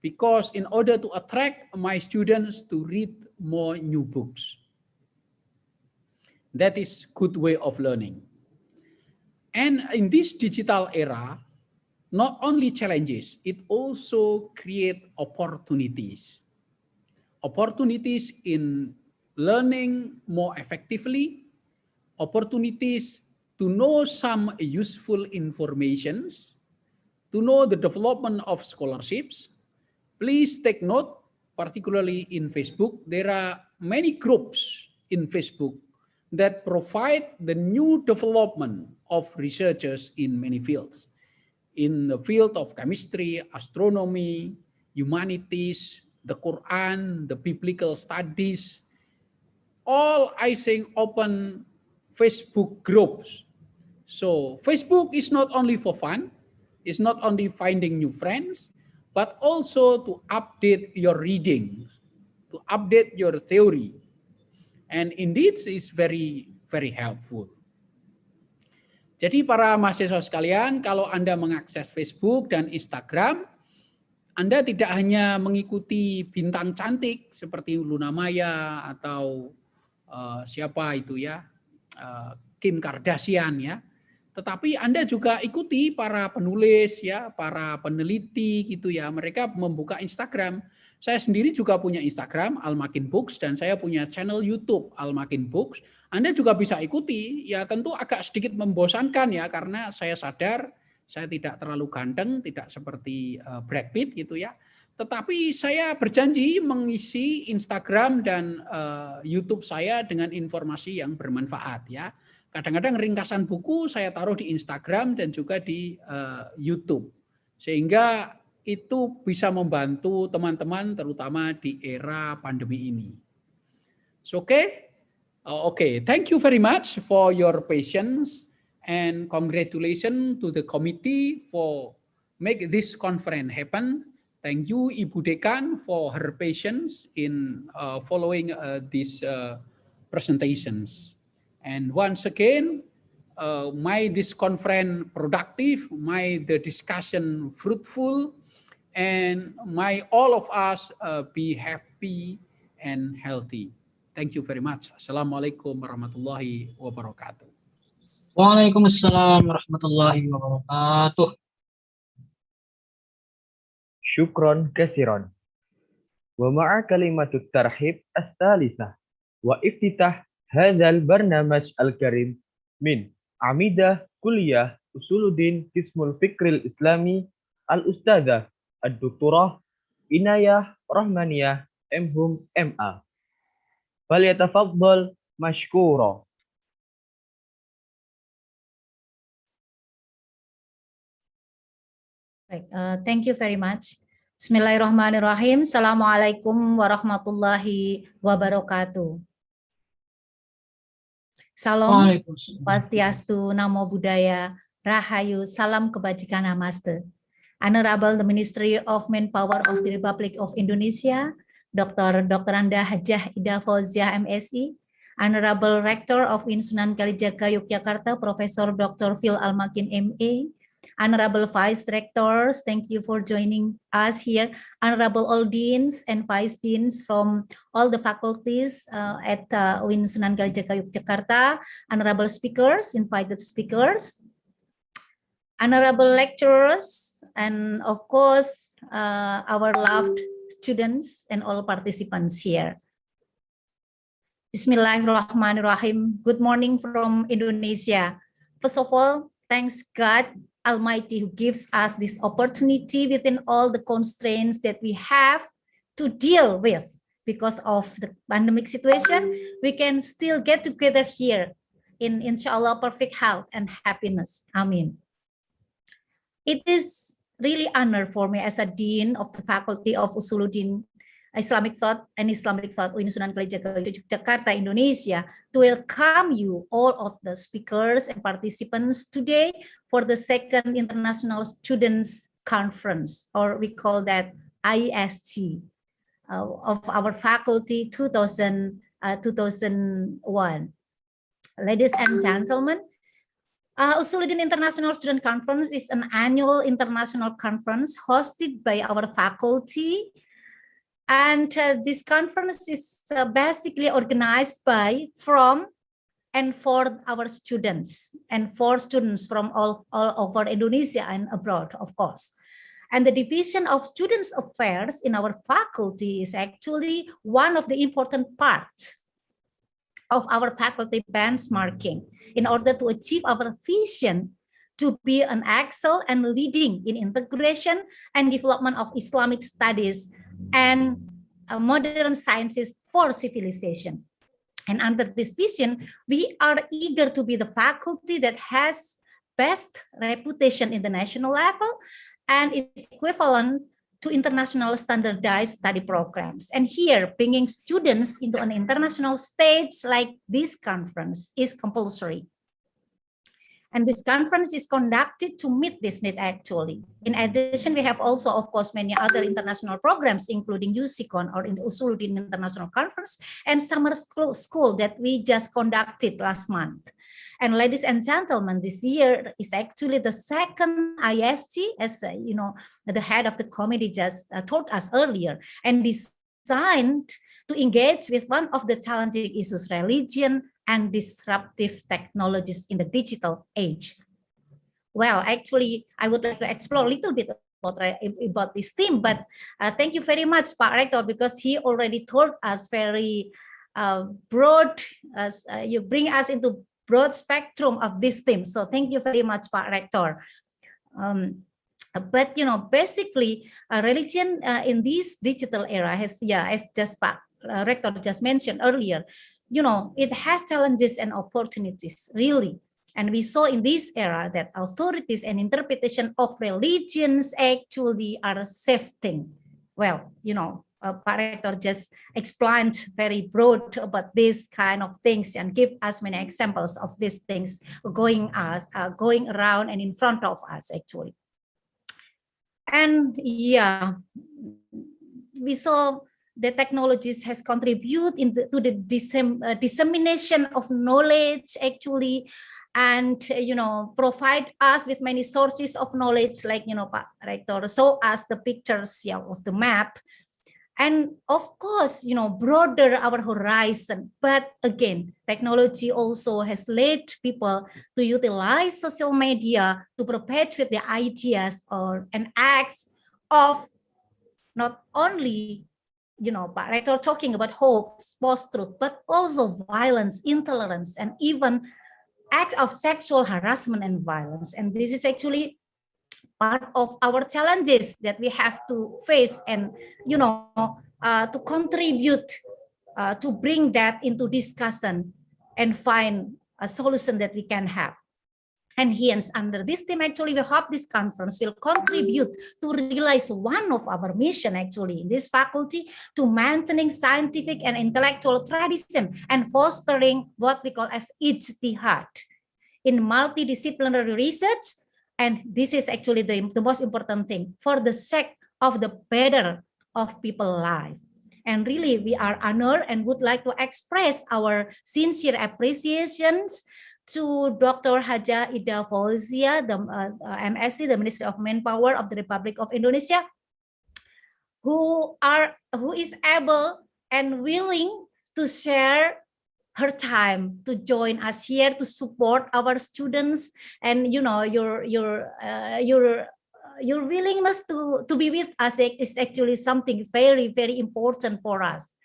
because in order to attract my students to read more new books. That is good way of learning. And in this digital era, not only challenges, it also creates opportunities. Opportunities in learning more effectively, opportunities to know some useful informations, to know the development of scholarships. Please take note, particularly in Facebook, there are many groups in Facebook that provide the new development of researchers in many fields. In the field of chemistry, astronomy, humanities, the Quran, the biblical studies, all I think open Facebook groups. So Facebook is not only for fun, it's not only finding new friends, but also to update your readings, to update your theory. And indeed it's very, very helpful. Jadi para mahasiswa sekalian, kalau Anda mengakses Facebook dan Instagram, Anda tidak hanya mengikuti bintang cantik seperti Luna Maya atau siapa itu ya, Kim Kardashian ya, tetapi Anda juga ikuti para penulis ya, para peneliti gitu ya, mereka membuka Instagram. Saya sendiri juga punya Instagram Almakin Books dan saya punya channel YouTube Almakin Books. Anda juga bisa ikuti, ya tentu agak sedikit membosankan ya karena saya sadar saya tidak terlalu ganteng, tidak seperti Brad Pitt gitu ya. Tetapi saya berjanji mengisi Instagram dan YouTube saya dengan informasi yang bermanfaat ya. Kadang-kadang ringkasan buku saya taruh di Instagram dan juga di YouTube. Sehingga itu bisa membantu teman-teman terutama di era pandemi ini. So, okay, thank you very much for your patience and congratulations to the committee for make this conference happen. Thank you Ibu Dekan for her patience in following these presentations. And once again, may this conference productive, may the discussion fruitful, and may all of us be happy and healthy. Thank you very much. Assalamualaikum warahmatullahi wabarakatuh. Waalaikumsalam warahmatullahi wabarakatuh. Syukron kasiron. Wa ma'a kalimatut tarhib as-salisah wa iftitah hadzal barnamaj al-karim min Amidah Kuliah Usuluddin Qismul Fikril Islami Al-Ustadzah Ad-Doktorah Inayah Rahmaniyah M.Hum M.A. Falyatafaddal mashkura. Baik, thank you very much. Bismillahirrahmanirrahim. Assalamualaikum warahmatullahi wabarakatuh. Salam, Swastiastu, Namo Buddhaya, Rahayu, Salam Kebajikan, Namaste. Honorable the Ministry of Manpower of the Republic of Indonesia, Dr. Anda Hajah Ida Fauziah MSI, Honorable Rector of UIN Sunan Kalijaga Yogyakarta, Professor Dr. Phil Almakin MA, Honorable Vice Rectors, thank you for joining us here. Honorable all deans and vice deans from all the faculties at UIN Sunan Kalijaga Yogyakarta, honorable speakers, invited speakers, honorable lecturers, and of course, our loved students and all participants here. Bismillahirrahmanirrahim. Good morning from Indonesia. First of all, thanks God Almighty who gives us this opportunity within all the constraints that we have to deal with because of the pandemic situation. We can still get together here in inshallah perfect health and happiness. Amen. It is really honor for me as a dean of the Faculty of Usuluddin Islamic Thought and Islamic Thought UIN Sunan Kalijaga Yogyakarta, Indonesia, to welcome you all of the speakers and participants today for the second International Students Conference, or we call that ISC, of our faculty 2001. Ladies and gentlemen, Usuluddin International Student Conference is an annual international conference hosted by our faculty. And this conference is basically organized by, from, and for our students, and for students from all over Indonesia and abroad, of course. And the Division of Students Affairs in our faculty is actually one of the important parts of our faculty benchmarking in order to achieve our vision to be an excel and leading in integration and development of Islamic studies and modern sciences for civilization. And under this vision, we are eager to be the faculty that has best reputation in the national level and is equivalent to international standardized study programs. And here, bringing students into an international stage like this conference is compulsory. And this conference is conducted to meet this need actually. In addition, we have also, of course, many other international programs, including USICON or in the Usuluddin International Conference and summer school that we just conducted last month. And ladies and gentlemen, this year is actually the second ISC, as you know, the head of the committee just told us earlier, and designed to engage with one of the challenging issues, religion and disruptive technologies in the digital age. Well, actually, I would like to explore a little bit about this theme, but thank you very much, Pak Rector, because he already told us very broad, you bring us into broad spectrum of this theme. So thank you very much, Pak Rector. But, you know, basically, religion in this digital era has, as just Pak Rector just mentioned earlier, you know, it has challenges and opportunities, really. And we saw in this era that authorities and interpretation of religions actually are shifting. Well, you know, Pak Rector just explained very broad about this kind of things and give us many examples of these things going around and in front of us, actually. And yeah, we saw the technologies has contributed to the dissemination of knowledge actually, and provide us with many sources of knowledge, like Pak Rector show us the pictures of the map, and of course broader our horizon. But again, technology also has led people to utilize social media to perpetuate their ideas and acts of not only Pak Rector talking about hope, post-truth, but also violence, intolerance, and even act of sexual harassment and violence. And this is actually part of our challenges that we have to face, and to contribute to bring that into discussion and find a solution that we can have. And hence, under this theme, actually, we hope this conference will contribute to realize one of our mission, actually, in this faculty, to maintaining scientific and intellectual tradition and fostering what we call as ijtihad in multidisciplinary research. And this is actually the most important thing for the sake of the better of people's life. And really, we are honored and would like to express our sincere appreciations to Dr. Haja Ida Fauzia, the MSc, the Ministry of Manpower of the Republic of Indonesia, who is able and willing to share her time to join us here to support our students, and your willingness to be with us is actually something very, very important for us.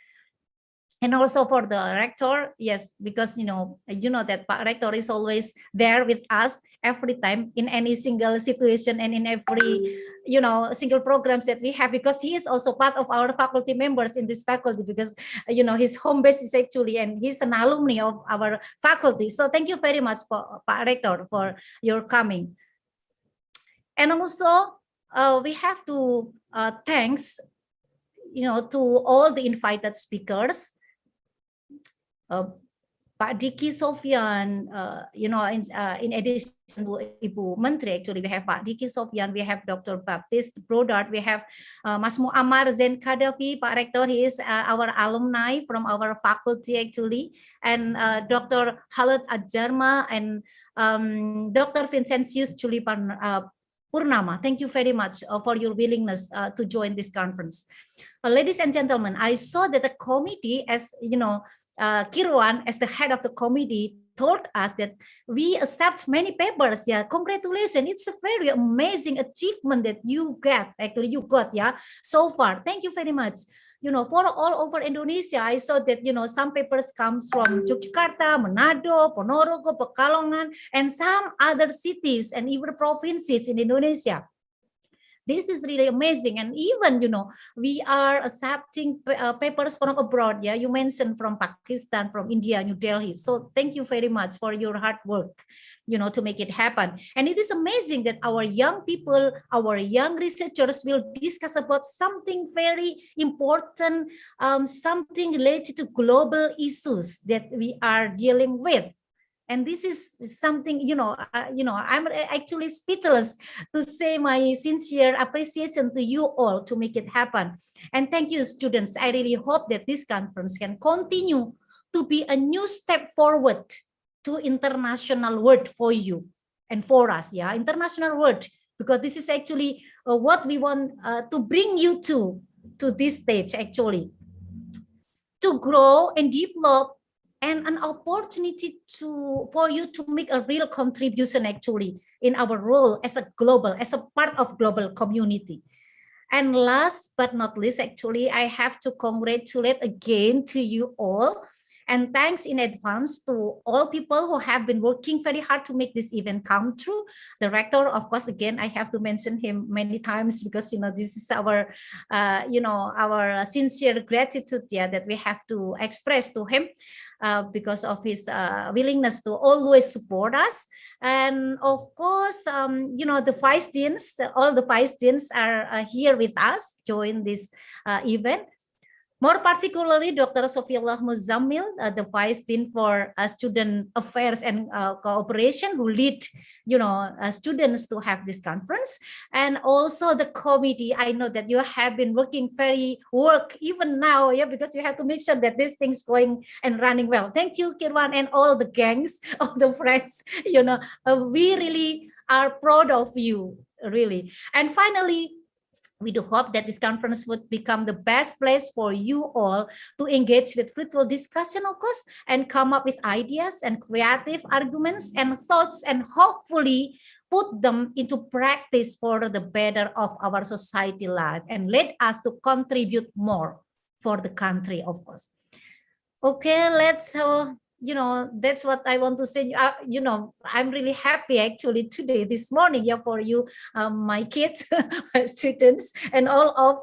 And also for the rector, yes, because that Pak Rector is always there with us every time in any single situation and in every single programs that we have, because he is also part of our faculty members in this faculty, because his home base is actually, and he's an alumni of our faculty. So thank you very much, Pak Rector, for your coming. And also we have to thanks to all the invited speakers. Pak Diki Sofyan, in addition to Ibu Menteri, actually we have Pak Diki Sofyan, we have Dr. Baptiste Brodart, we have Mas Muammar Zain Khadafi, Pak Rector, he is our alumni from our faculty actually, and Dr. Khaled Adjarma and Dr. Vincentius Julipan Purnama. Thank you very much for your willingness to join this conference. Ladies and gentlemen, I saw that the committee, as Kirwan, as the head of the committee, told us that we accept many papers. Yeah, congratulations! It's a very amazing achievement that you got. Actually, you got so far. Thank you very much. For all over Indonesia, I saw that some papers comes from Yogyakarta, Manado, Ponorogo, Pekalongan, and some other cities and even provinces in Indonesia. This is really amazing. And even, we are accepting papers from abroad. Yeah, you mentioned from Pakistan, from India, New Delhi. So thank you very much for your hard work, to make it happen. And it is amazing that our young people, our young researchers will discuss about something very important, something related to global issues that we are dealing with. And this is something, I'm actually speechless to say my sincere appreciation to you all to make it happen. And thank you, students. I really hope that this conference can continue to be a new step forward to international world for you and for us. Yeah, international world, because this is actually what we want to bring you to this stage, actually, to grow and develop, and an opportunity for you to make a real contribution actually in our role as a part of global community. And last but not least, actually, I have to congratulate again to you all, and thanks in advance to all people who have been working very hard to make this event come true. The rector, of course, again, I have to mention him many times, because this is our our sincere gratitude that we have to express to him. Because of his willingness to always support us. And of course, the vice deans, all the vice deans are here with us, join this event. More particularly, Dr. Sofiullah Muzammil, the Vice Dean for Student Affairs and Cooperation, who lead, students to have this conference, and also the committee. I know that you have been working even now, because you have to make sure that this thing's going and running well. Thank you, Kirwan, and all the gangs of the friends. We really are proud of you, really. And finally, we do hope that this conference would become the best place for you all to engage with fruitful discussion, of course, and come up with ideas and creative arguments and thoughts, and hopefully put them into practice for the better of our society life, and let us to contribute more for the country, of course. Okay, let's that's what I want to say. I'm really happy actually today, this morning, for you, my kids, my students, and all of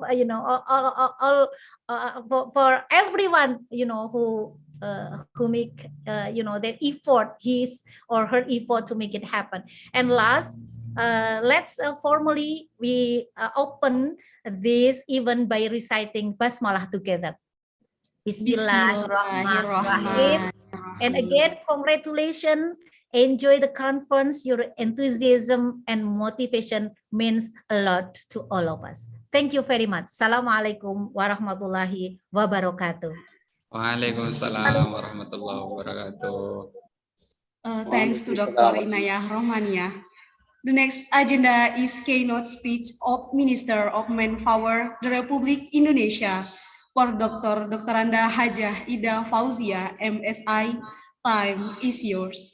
for everyone who make their effort, his or her effort to make it happen. And last, let's formally we open this event by reciting basmalah together. Bismillahirrahmanirrahim. And again, congratulations. Enjoy the conference. Your enthusiasm and motivation means a lot to all of us. Thank you very much. Assalamualaikum warahmatullahi wabarakatuh. Waalaikumsalam warahmatullahi wabarakatuh. Thanks to Dr. Inayah Rohmania. The next agenda is keynote speech of Minister of Manpower, the Republic Indonesia, for Dr. Anda Hajah Ida Fauzia, MSI. Time is yours.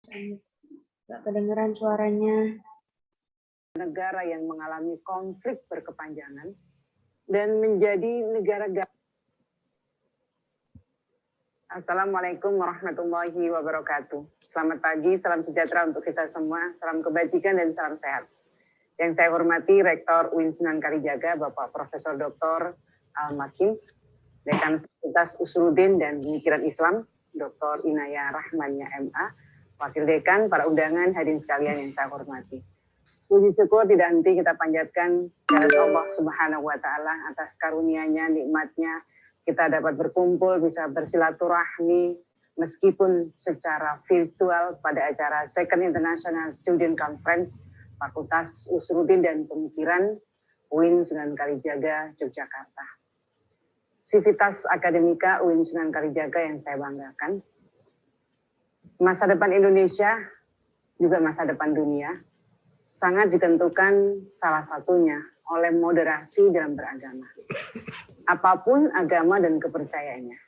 Nggak kedengeran suaranya. Negara yang mengalami konflik berkepanjangan dan menjadi negara Assalamualaikum warahmatullahi wabarakatuh. Selamat pagi, salam sejahtera untuk kita semua, salam kebajikan dan salam sehat. Yang saya hormati Rektor UIN Sunan Kalijaga, Bapak Profesor Dr. Al-Makin, Dekan Fakultas Usuluddin dan Pemikiran Islam, Dr. Inaya Rahmania MA, Wakil Dekan, para undangan, hadirin sekalian yang saya hormati. Puji syukur tidak henti kita panjatkan kepada Allah Subhanahu wa Ta'ala atas karunia-Nya, nikmat-Nya, kita dapat berkumpul, bisa bersilaturahmi meskipun secara virtual pada acara Second International Student Conference Fakultas Usuluddin dan Pemikiran UIN Sunan Kalijaga, Yogyakarta. Sivitas akademika UIN Sunan Kalijaga yang saya banggakan. Masa depan Indonesia, juga masa depan dunia, sangat ditentukan salah satunya oleh moderasi dalam beragama. Apapun agama dan kepercayaannya.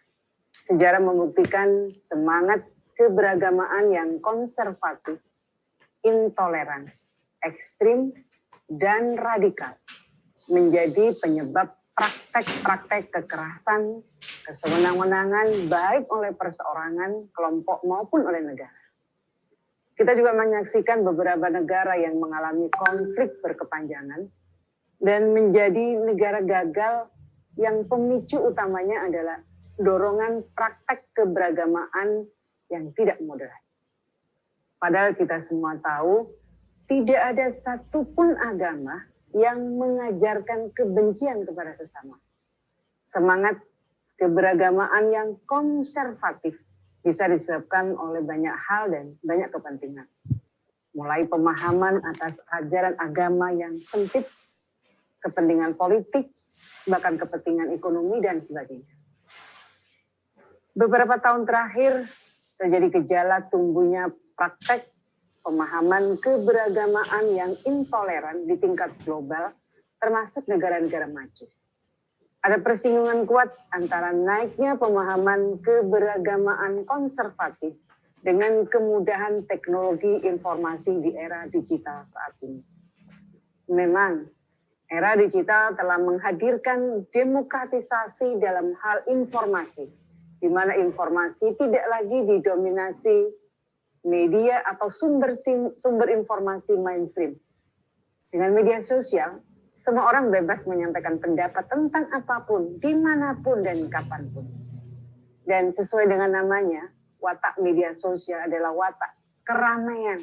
Sejarah membuktikan semangat keberagamaan yang konservatif, intoleran, ekstrim, dan radikal menjadi penyebab praktek-praktek kekerasan, kesewenang-wenangan baik oleh perseorangan, kelompok maupun oleh negara. Kita juga menyaksikan beberapa negara yang mengalami konflik berkepanjangan dan menjadi negara gagal yang pemicu utamanya adalah dorongan praktek keberagamaan yang tidak moderat. Padahal kita semua tahu tidak ada satupun agama yang mengajarkan kebencian kepada sesama. Semangat keberagamaan yang konservatif bisa disebabkan oleh banyak hal dan banyak kepentingan. Mulai pemahaman atas ajaran agama yang sempit, kepentingan politik, bahkan kepentingan ekonomi dan sebagainya. Beberapa tahun terakhir terjadi gejala tumbuhnya praktek pemahaman keberagamaan yang intoleran di tingkat global, termasuk negara-negara maju. Ada persinggungan kuat antara naiknya pemahaman keberagamaan konservatif dengan kemudahan teknologi informasi di era digital saat ini. Memang, era digital telah menghadirkan demokratisasi dalam hal informasi, di mana informasi tidak lagi didominasi media atau sumber informasi mainstream. Dengan media sosial, semua orang bebas menyampaikan pendapat tentang apapun, dimanapun dan kapanpun. Dan sesuai dengan namanya, watak media sosial adalah watak keramaian.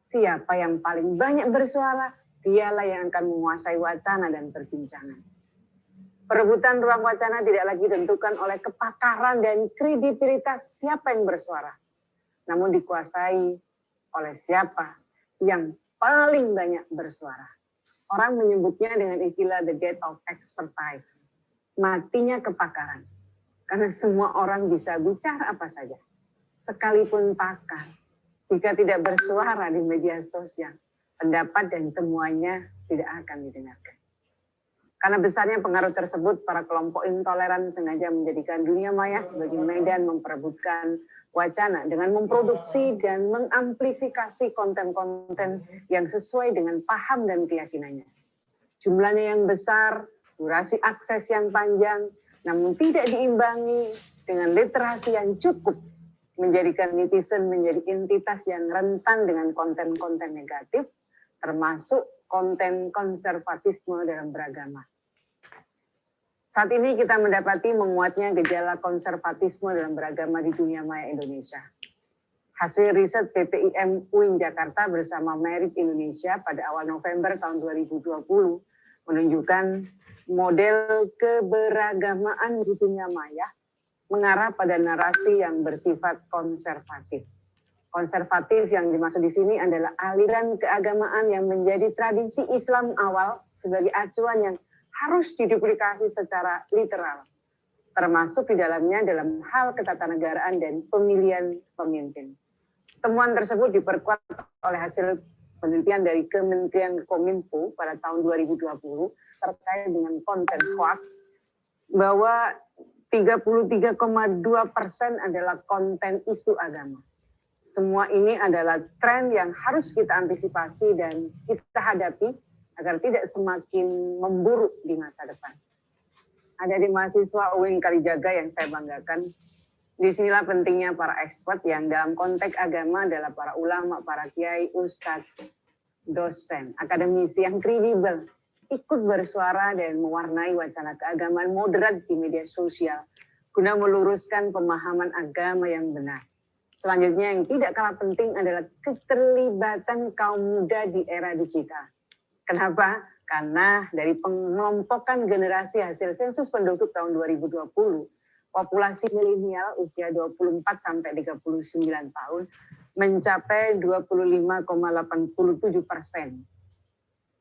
Siapa yang paling banyak bersuara, dialah yang akan menguasai wacana dan perbincangan. Perebutan ruang wacana tidak lagi ditentukan oleh kepakaran dan kredibilitas siapa yang bersuara, namun dikuasai oleh siapa yang paling banyak bersuara. Orang menyebutnya dengan istilah the death of expertise, matinya kepakaran. Karena semua orang bisa bicara apa saja, sekalipun pakar. Jika tidak bersuara di media sosial, pendapat dan temuannya tidak akan didengarkan. Karena besarnya pengaruh tersebut, para kelompok intoleran sengaja menjadikan dunia maya sebagai medan memperebutkan wacana dengan memproduksi dan mengamplifikasi konten-konten yang sesuai dengan paham dan keyakinannya. Jumlahnya yang besar, durasi akses yang panjang, namun tidak diimbangi dengan literasi yang cukup, menjadikan netizen menjadi entitas yang rentan dengan konten-konten negatif, termasuk konten konservatisme dalam beragama. Saat ini kita mendapati menguatnya gejala konservatisme dalam beragama di dunia maya Indonesia. Hasil riset PPIM UIN Jakarta bersama Merit Indonesia pada awal November tahun 2020 menunjukkan model keberagamaan di dunia maya mengarah pada narasi yang bersifat konservatif. Konservatif yang dimaksud di sini adalah aliran keagamaan yang menjadi tradisi Islam awal sebagai acuan yang harus diduplikasi secara literal, termasuk di dalamnya dalam hal ketatanegaraan dan pemilihan pemimpin. Temuan tersebut diperkuat oleh hasil penelitian dari Kementerian Kominfo pada tahun 2020 terkait dengan konten hoax, bahwa 33,2% adalah konten isu agama. Semua ini adalah tren yang harus kita antisipasi dan kita hadapi agar tidak semakin memburuk di masa depan. Ada di mahasiswa UIN Kalijaga yang saya banggakan. Disinilah pentingnya para expert yang dalam konteks agama adalah para ulama, para kiai, ustadz, dosen, akademisi yang kredibel, ikut bersuara dan mewarnai wacana keagamaan moderat di media sosial guna meluruskan pemahaman agama yang benar. Selanjutnya yang tidak kalah penting adalah keterlibatan kaum muda di era digital. Kenapa? Karena dari pengelompokan generasi hasil sensus penduduk tahun 2020, populasi milenial usia 24 sampai 39 tahun mencapai 25,87%.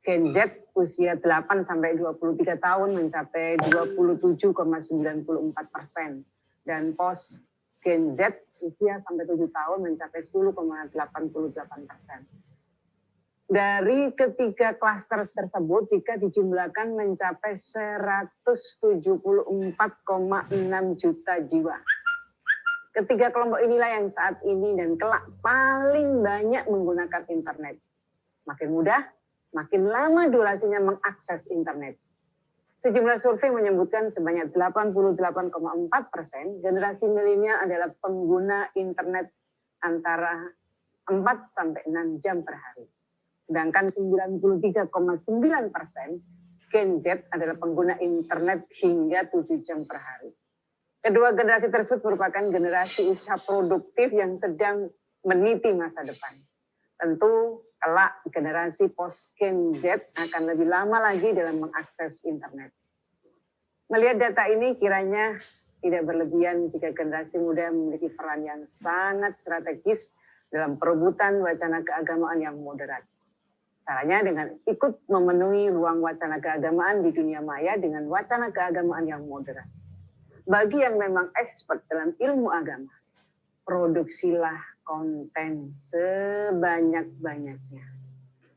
Gen Z usia 8 sampai 23 tahun mencapai 27,94%. Dan post Gen Z usia sampai 7 tahun mencapai 10,88%. Dari ketiga klaster tersebut, jika dijumlahkan mencapai 174,6 juta jiwa. Ketiga kelompok inilah yang saat ini dan kelak paling banyak menggunakan internet. Makin mudah, makin lama durasinya mengakses internet. Sejumlah survei menyebutkan sebanyak 88,4% generasi milenial adalah pengguna internet antara 4 sampai 6 jam per hari. Sedangkan 93,9% Gen Z adalah pengguna internet hingga 7 jam per hari. Kedua generasi tersebut merupakan generasi usia produktif yang sedang meniti masa depan. Tentu kelak generasi post Gen Z akan lebih lama lagi dalam mengakses internet. Melihat data ini kiranya tidak berlebihan jika generasi muda memiliki peran yang sangat strategis dalam perebutan wacana keagamaan yang moderat. Caranya dengan ikut memenuhi ruang wacana keagamaan di dunia maya dengan wacana keagamaan yang moderat. Bagi yang memang expert dalam ilmu agama, produksilah konten sebanyak-banyaknya.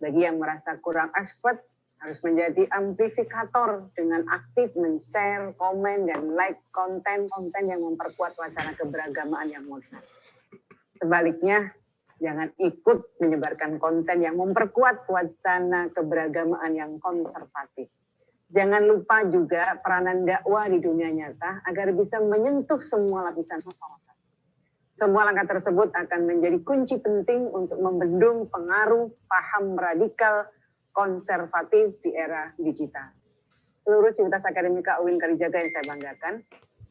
Bagi yang merasa kurang expert, harus menjadi amplifikator dengan aktif men-share, komen, dan like konten-konten yang memperkuat wacana keberagamaan yang moderat. Sebaliknya, jangan ikut menyebarkan konten yang memperkuat wacana keberagamaan yang konservatif. Jangan lupa juga peranan dakwah di dunia nyata agar bisa menyentuh semua lapisan masyarakat. Semua langkah tersebut akan menjadi kunci penting untuk membendung pengaruh paham radikal konservatif di era digital. Seluruh civitas akademika UIN Kalijaga yang saya banggakan.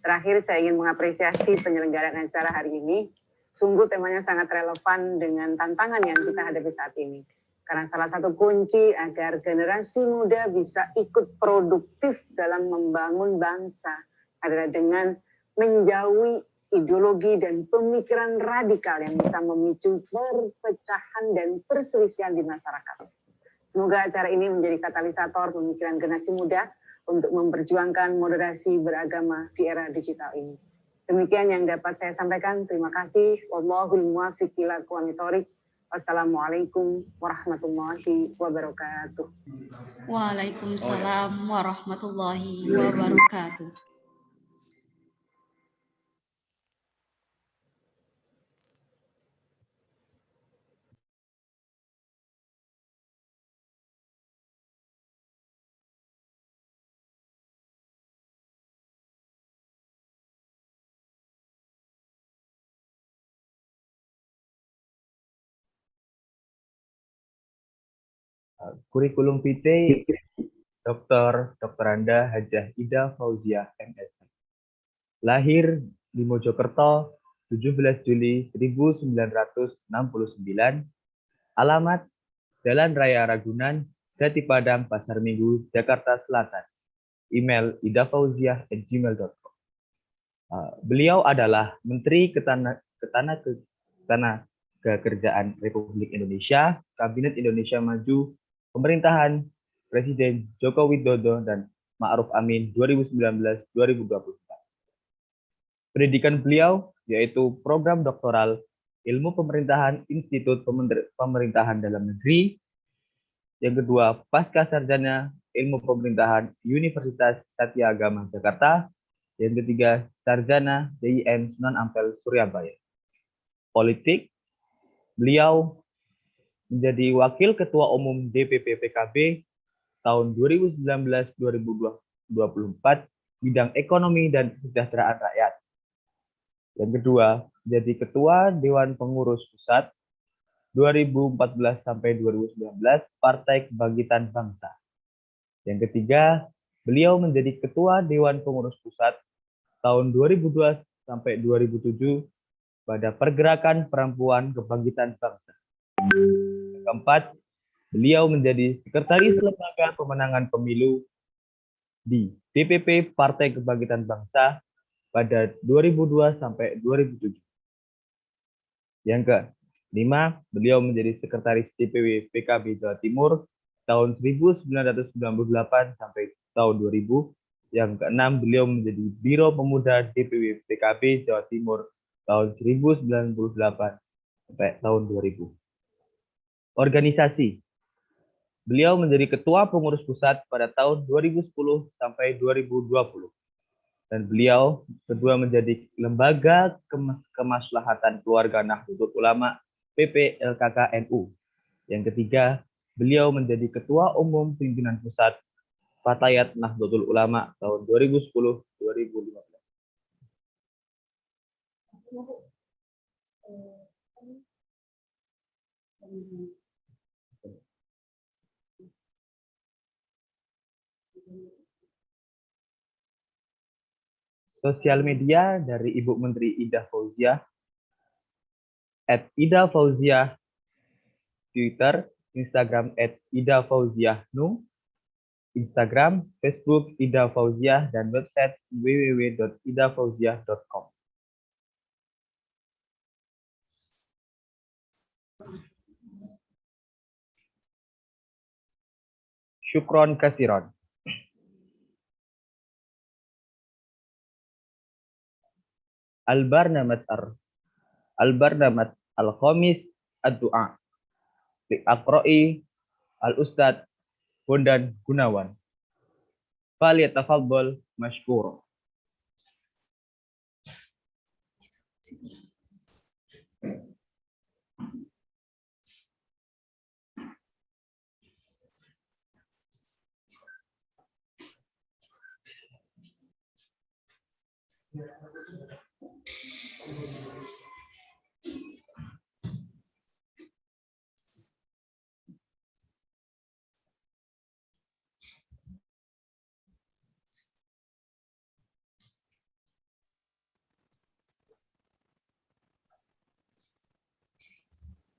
Terakhir saya ingin mengapresiasi penyelenggaraan acara hari ini. Sungguh temanya sangat relevan dengan tantangan yang kita hadapi saat ini. Karena salah satu kunci agar generasi muda bisa ikut produktif dalam membangun bangsa adalah dengan menjauhi ideologi dan pemikiran radikal yang bisa memicu perpecahan dan perselisihan di masyarakat. Semoga acara ini menjadi katalisator pemikiran generasi muda untuk memperjuangkan moderasi beragama di era digital ini. Demikian yang dapat saya sampaikan. Terima kasih. Wallahul muwaffiq ila aqwamit thoriq. Wassalamualaikum warahmatullahi wabarakatuh. Waalaikumsalam warahmatullahi wabarakatuh. Kurikulum vitae Dr. Anda Hajah Ida Fauziah MS. Lahir di Mojokerto 17 Juli 1969. Alamat Jalan Raya Ragunan, Jati Padang, Pasar Minggu, Jakarta Selatan. Email idafauziah@gmail.com. Beliau adalah Menteri Ketenagakerjaan Republik Indonesia, Kabinet Indonesia Maju, Pemerintahan Presiden Joko Widodo dan Ma'ruf Amin 2019-2024. Pendidikan beliau yaitu program doktoral Ilmu Pemerintahan Institut Pemerintahan Dalam Negeri. Yang kedua, Pasca Sarjana Ilmu Pemerintahan Universitas Satya Agama Jakarta. Yang ketiga, Sarjana DIN Sunan Ampel Surabaya. Politik, Beliau menjadi Wakil Ketua Umum DPP PKB tahun 2019-2024 bidang ekonomi dan kesejahteraan rakyat. Yang kedua, menjadi Ketua Dewan Pengurus Pusat 2014 sampai 2019 Partai Kebangkitan Bangsa. Yang ketiga, beliau menjadi Ketua Dewan Pengurus Pusat tahun 2002 sampai 2007 pada Pergerakan Perempuan Kebangkitan Bangsa. Yang keempat, beliau menjadi Sekretaris Lembaga Pemenangan Pemilu di DPP Partai Kebangkitan Bangsa pada 2002 sampai 2007. Yang kelima, beliau menjadi Sekretaris DPW PKB Jawa Timur tahun 1998 sampai tahun 2000. Yang keenam, beliau menjadi Biro Pemuda DPW PKB Jawa Timur tahun 1998 sampai tahun 2000. Organisasi. Beliau menjadi Ketua Pengurus Pusat pada tahun 2010 sampai 2020. Dan beliau kedua menjadi Lembaga Kemaslahatan Keluarga Nahdlatul Ulama PP LKK NU. Yang ketiga, beliau menjadi Ketua Umum Pimpinan Pusat Fatayat Nahdlatul Ulama tahun 2010-2015. Sosial media dari Ibu Menteri Ida Fauziah, @Ida-Fauziah, Twitter, Instagram @Ida-Fauziah-Nu, Instagram, Facebook Ida Fauziah, dan website www.idafauziah.com. Syukron kasiron. Al-Barnamat Al-Khamis Ad-Du'a li Aqra'i Al-Ustadz Bondan Gunawan. Falyatafaddal mashkura.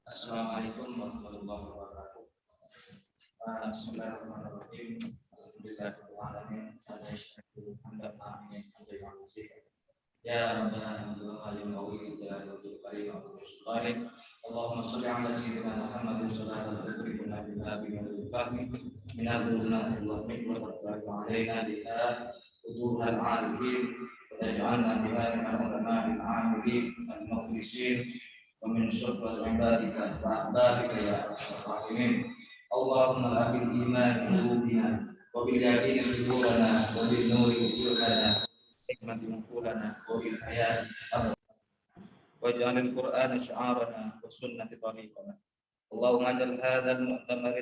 Assalamualaikum warahmatullahi wabarakatuh. Bismillahirrahmanirrahim. Alhamdulillahirrahmanirrahim. Ya Rabbana alim jalal karim Allahumma shalli ala sayyidina Muhammadin sallallahu alaihi wa sallam minaduna wa barik alaina biha fuduhal arifin wa taj'alna biha min al-ulama'i al-'amilin al-mukhlisin wa min syurfat ibadika wa ahbabika ya arhamar Allahumma abil iman qulubina wa bil yaqini sudurana wa bil nuri wujuhana hikmati maqulana wa bil hayati waj'alil qur'ana sya'arana wa sunnati tariqana Allahumma aj'al hadzal mu'tamar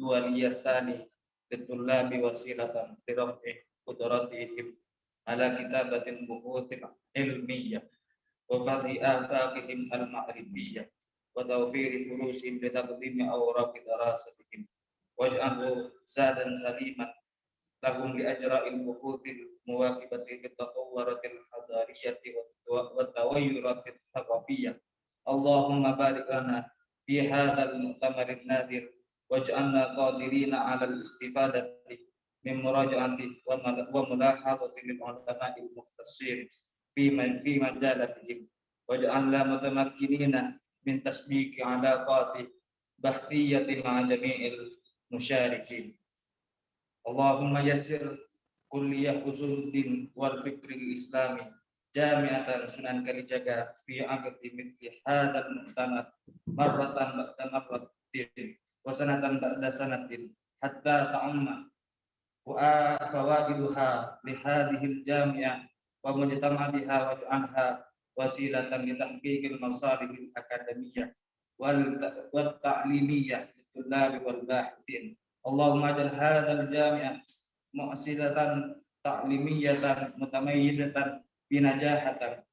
duwaliyya tsani litullabi wasilatan li raf'i qudratihim ala kitabatin buhuthil ilmiyyah wa fadhi afaqihim al-ma'rifiyyah wa tawfiri furusihim bi taqdimi awraqi darasatihim waj'alhu zadan saliman lahum li ajra'il buhuthil muwaqibati bi tatawwuratil hadariyati wa tawayyuratil thaqafiyyah Allahumma barik lana fi hadzal mu'tamarin nadir waj'alna qadirina 'ala al-istifadati min muraja'ati wa mulahadati lil ulama'il mukhtassin fi majalatihim waj'alna mutamakkinina min tasbiqi 'alaqati bahthiyati ma'a jami'il musyarikin Allahumma yassir kulliyah usuluddin wal fikril islami jami'atan sunan kalijaga fi aqdi mithli hadzal mu'tamar marratan ba'da marratin wa sanatan ba'da sanatin hatta ta'amma wa fawaiduha li hadhihi al-jami'ah wa mujtama'atiha waj'alha wasilatan li tahqiqil masalihil akademiyah والتعليمية للطلاب والباحثين. اللهم اجعل هذا الجامع مؤسسة تعليمية متميزة بنجاحة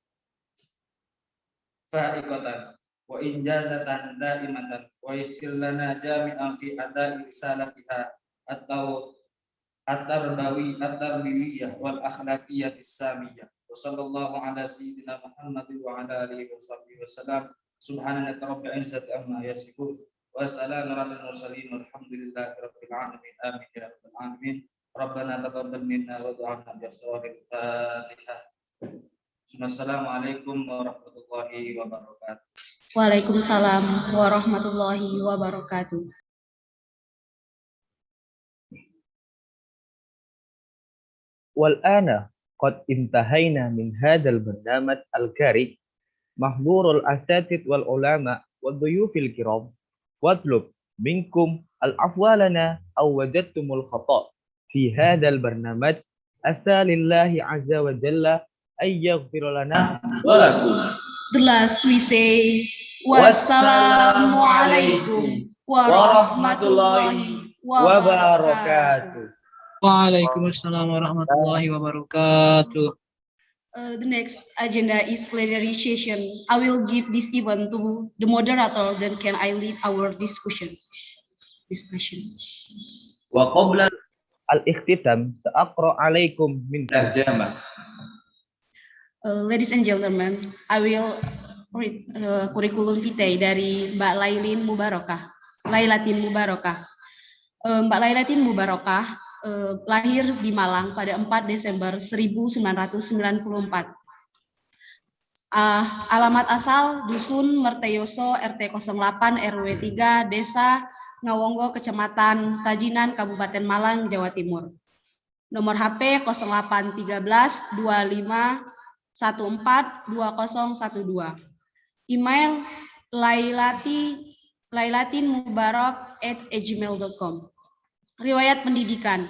فائقة وإنجازة دائمة ويسر لنا جامعا في أداء رسالتها التربوية والأخلاقية السامية. وصلى الله على سيدنا محمد وعلى آله وصحبه وسلم. سبحانك رب العزة عما يصفون وسلام على المرسلين والحمد لله رب العالمين. آمين يا رب العالمين. ربنا تقبل منا ودعانا بأسرار الفاتحة. Assalamualaikum warahmatullahi wabarakatuh. Waalaikumsalam warahmatullahi wabarakatuh. والآن قد انتهينا من هذا البرنامج الكريم. محظور الأساتذة والعلماء والضيوف الكرام، واطلب منكم العفو لنا أو وجدتم الخطأ في هذا البرنامج. أسأل الله عز وجل أن يغفر لنا ولكم. The last we say, Wassalamualaikum warahmatullahi wabarakatuh. Waalaikumsalam warahmatullahi wabarakatuh. The next agenda is plenary session. I will give this event to the moderator, then can I lead our discussion. وقبل الاختتام سأقرأ عليكم من ترجمة. Ladies and gentlemen, I will read curriculum vitae dari Mbak Lailatin Mubarakah. Mbak Lailatin Mubarakah lahir di Malang pada 4 Desember 1994. Alamat asal Dusun Merteyoso RT 08 RW 3 Desa Ngawonggo Kecamatan Tajinan Kabupaten Malang Jawa Timur. Nomor HP 0813 25 14 2012. Email lailatinmubarak@gmail.com. Riwayat pendidikan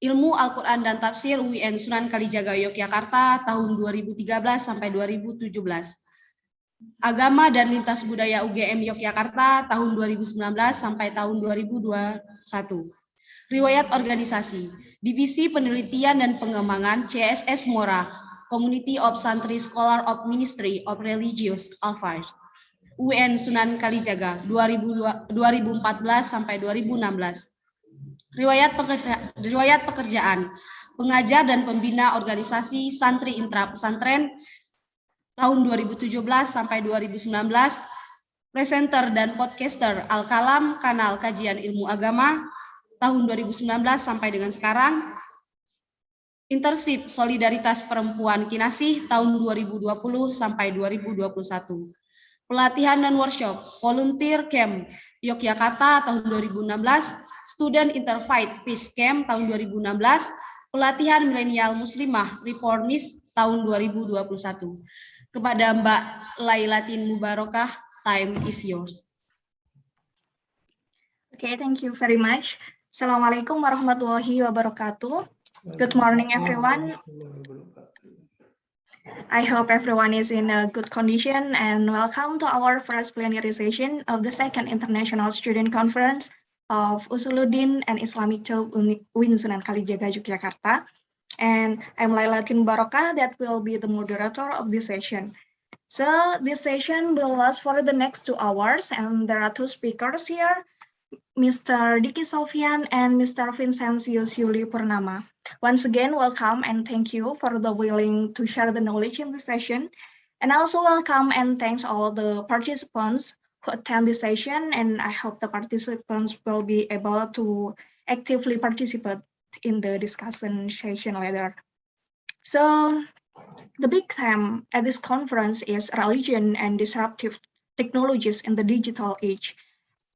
Ilmu Al-Quran dan Tafsir UIN Sunan Kalijaga Yogyakarta tahun 2013 sampai 2017. Agama dan Lintas Budaya UGM Yogyakarta tahun 2019 sampai tahun 2021. Riwayat organisasi Divisi Penelitian dan Pengembangan CSS Mora, Community of Santri Scholar of Ministry of Religious Affairs, UIN Sunan Kalijaga 2014 sampai 2016. Riwayat pekerjaan pengajar dan pembina organisasi Santri Intra Pesantren tahun 2017 sampai 2019. Presenter dan podcaster Al-Kalam Kanal Kajian Ilmu Agama tahun 2019 sampai dengan sekarang. Internship Solidaritas Perempuan Kinasih tahun 2020 sampai 2021. Pelatihan dan workshop Volunteer Camp Yogyakarta tahun 2016, Student Interfaith Peace Camp tahun 2016, pelatihan milenial muslimah reformis tahun 2021. Kepada Mbak Lailatin Mubarakah, time is yours. Okay, thank you very much. Assalamualaikum warahmatullahi wabarakatuh. Good morning, everyone. I hope everyone is in a good condition and welcome to our first plenary session of the second International Student Conference of Usuluddin and Islamic Thought UIN Sunan Kalijaga Yogyakarta. And I'm Lailatin Mubarakah that will be the moderator of this session. So this session will last for the next 2 hours and there are 2 speakers here, Mr. Diki Sofyan and Mr. Vincentius Yuli Purnama. Once again, welcome and thank you for the willing to share the knowledge in this session. And also welcome and thanks all the participants who attend this session, and I hope the participants will be able to actively participate in the discussion session later. So the big theme at this conference is religion and disruptive technologies in the digital age.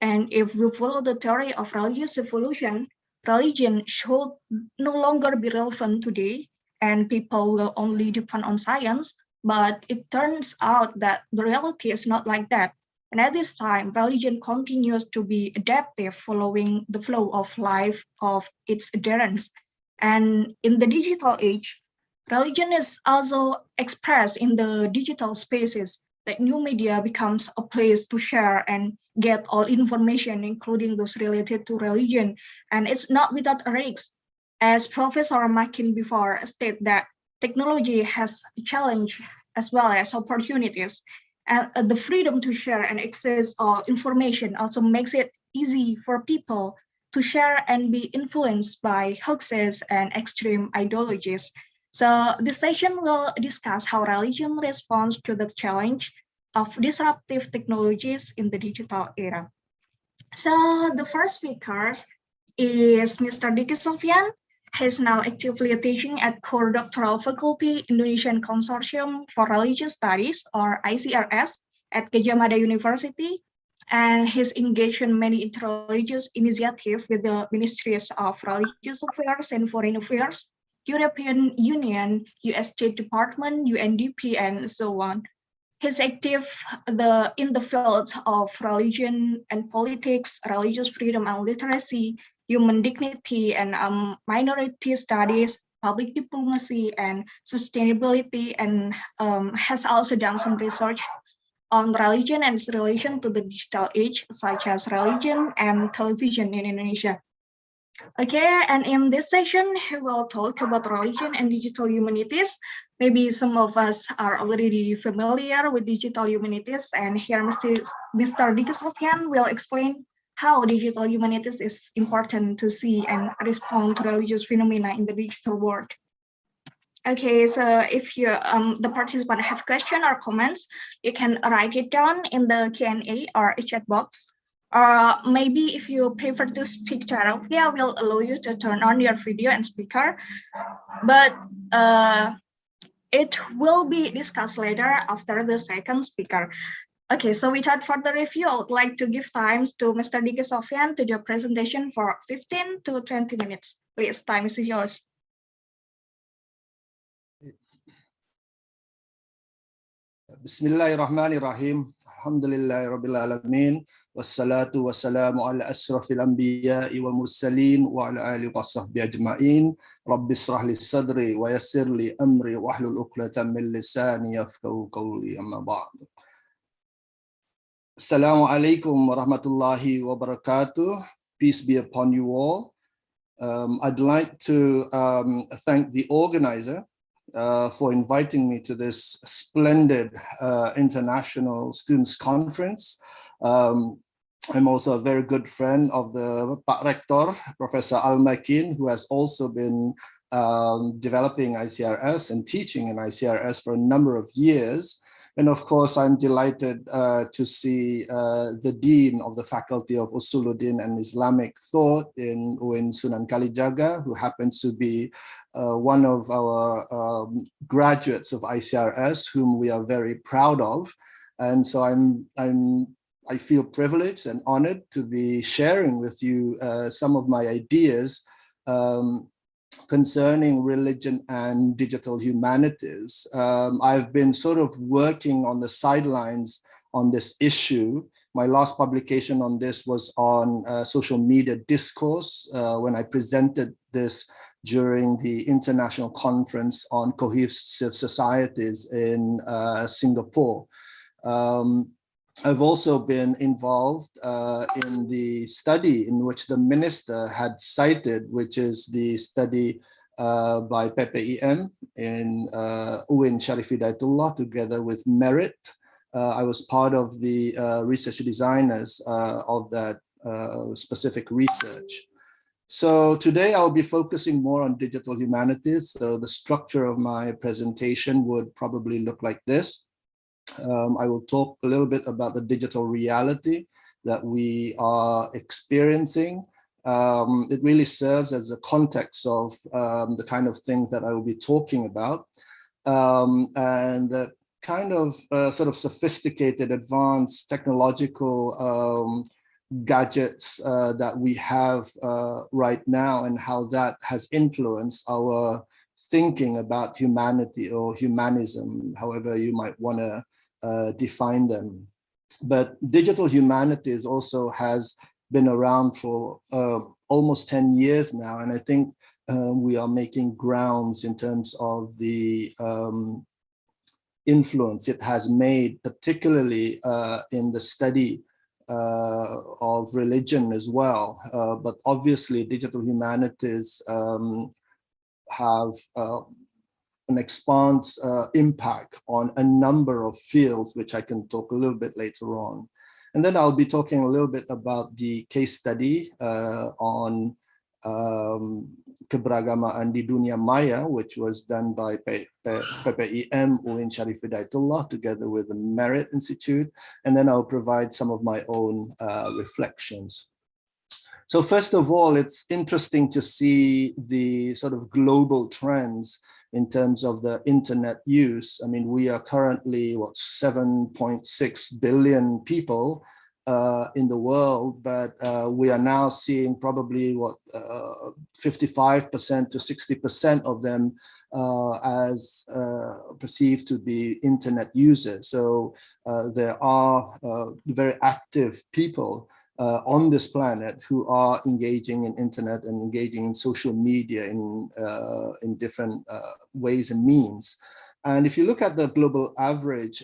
And if we follow the theory of religious evolution, religion should no longer be relevant today and people will only depend on science, but it turns out that the reality is not like that. And at this time, religion continues to be adaptive following the flow of life of its adherents. And in the digital age, religion is also expressed in the digital spaces like new media becomes a place to share and get all information, including those related to religion. And it's not without risks. As Professor Makin before stated that technology has challenge as well as opportunities. And the freedom to share and access information also makes it easy for people to share and be influenced by hoaxes and extreme ideologies. So this session will discuss how religion responds to the challenge of disruptive technologies in the digital era. So the first speaker is Mr. Diki Sofyan. He's now actively teaching at core doctoral faculty Indonesian Consortium for Religious Studies, or ICRS, at Gadjah Mada University. And he's engaged in many interreligious initiatives with the Ministries of Religious Affairs and Foreign Affairs, European Union, US State Department, UNDP, and so on. He's active in the fields of religion and politics, religious freedom and literacy, human dignity and minority studies, public diplomacy and sustainability, and has also done some research on religion and its relation to the digital age, such as religion and television in Indonesia. Okay, and in this session, we will talk about religion and digital humanities. Maybe some of us are already familiar with digital humanities, and here Mr. Diki Sofyan will explain how digital humanities is important to see and respond to religious phenomena in the digital world. Okay, so if you the participant have question or comments, you can write it down in the Q&A or chat box. Or maybe if you prefer to speak directly, I will allow you to turn on your video and speaker. But it will be discussed later after the second speaker. Okay, so without further review, I would like to give time to Mr. Diki Sofyan to do a presentation for 15 to 20 minutes. Please, time is yours. Bismillahirrahmanirrahim. Alhamdulillahirabbil alamin. Wassalatu wassalamu ala asrafil anbiya'i wal mursalin wa ala alihi washabbihi ajma'in. Rabbi shrah li sadri wa yassir li amri wa hlul 'uqdatam min lisani yafqahu qawli, amma ba'd. Assalamu alaikum warahmatullahi wabarakatuh. Peace be upon you all. I'd like to thank the organizer for inviting me to this splendid international students conference. I'm also a very good friend of the Pak Rector, Professor Al-Makin, who has also been developing ICRS and teaching in ICRS for a number of years. And of course, I'm delighted to see the Dean of the Faculty of Usuluddin and Islamic Thought in UIN Sunan Kalijaga, who happens to be one of our graduates of ICRS, whom we are very proud of. And so I feel privileged and honored to be sharing with you some of my ideas concerning religion and digital humanities. I've been sort of working on the sidelines on this issue. My last publication on this was on social media discourse when I presented this during the International Conference on Cohesive Societies in Singapore. I've also been involved in the study in which the minister had cited, which is the study by PPIM in UIN Syarif Hidayatullah together with Merit. I was part of the research designers of that specific research. So today I'll be focusing more on digital humanities. So the structure of my presentation would probably look like this. I will talk a little bit about the digital reality that we are experiencing. It really serves as a context of the kind of things that I will be talking about, and the kind of sort of sophisticated, advanced technological gadgets that we have right now, and how that has influenced our thinking about humanity or humanism, however you might want to define them. But digital humanities also has been around for almost 10 years now, and I think we are making grounds in terms of the influence it has made, particularly in the study of religion as well. But obviously digital humanities have an expanse impact on a number of fields, which I can talk a little bit later on. And then I'll be talking a little bit about the case study on Keberagamaan di Dunia Maya, which was done by PPIM UIN Syarif Hidayatullah together with the Merit Institute. And then I'll provide some of my own reflections. So first of all, it's interesting to see the sort of global trends in terms of the internet use. I mean, we are currently, what, 7.6 billion people in the world, but we are now seeing probably what 55% to 60% of them as perceived to be internet users. So there are very active people on this planet who are engaging in internet and engaging in social media in different ways and means. And if you look at the global average,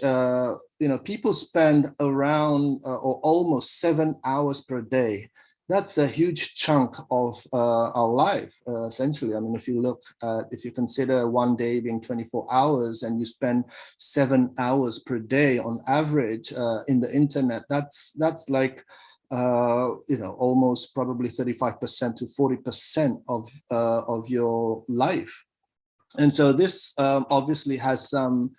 people spend around or almost 7 hours per day. That's a huge chunk of our life, essentially. I mean, if you look at, if you consider one day being 24 hours and you spend 7 hours per day on average in the internet, that's like almost probably 35% to 40% of your life. And so this obviously has some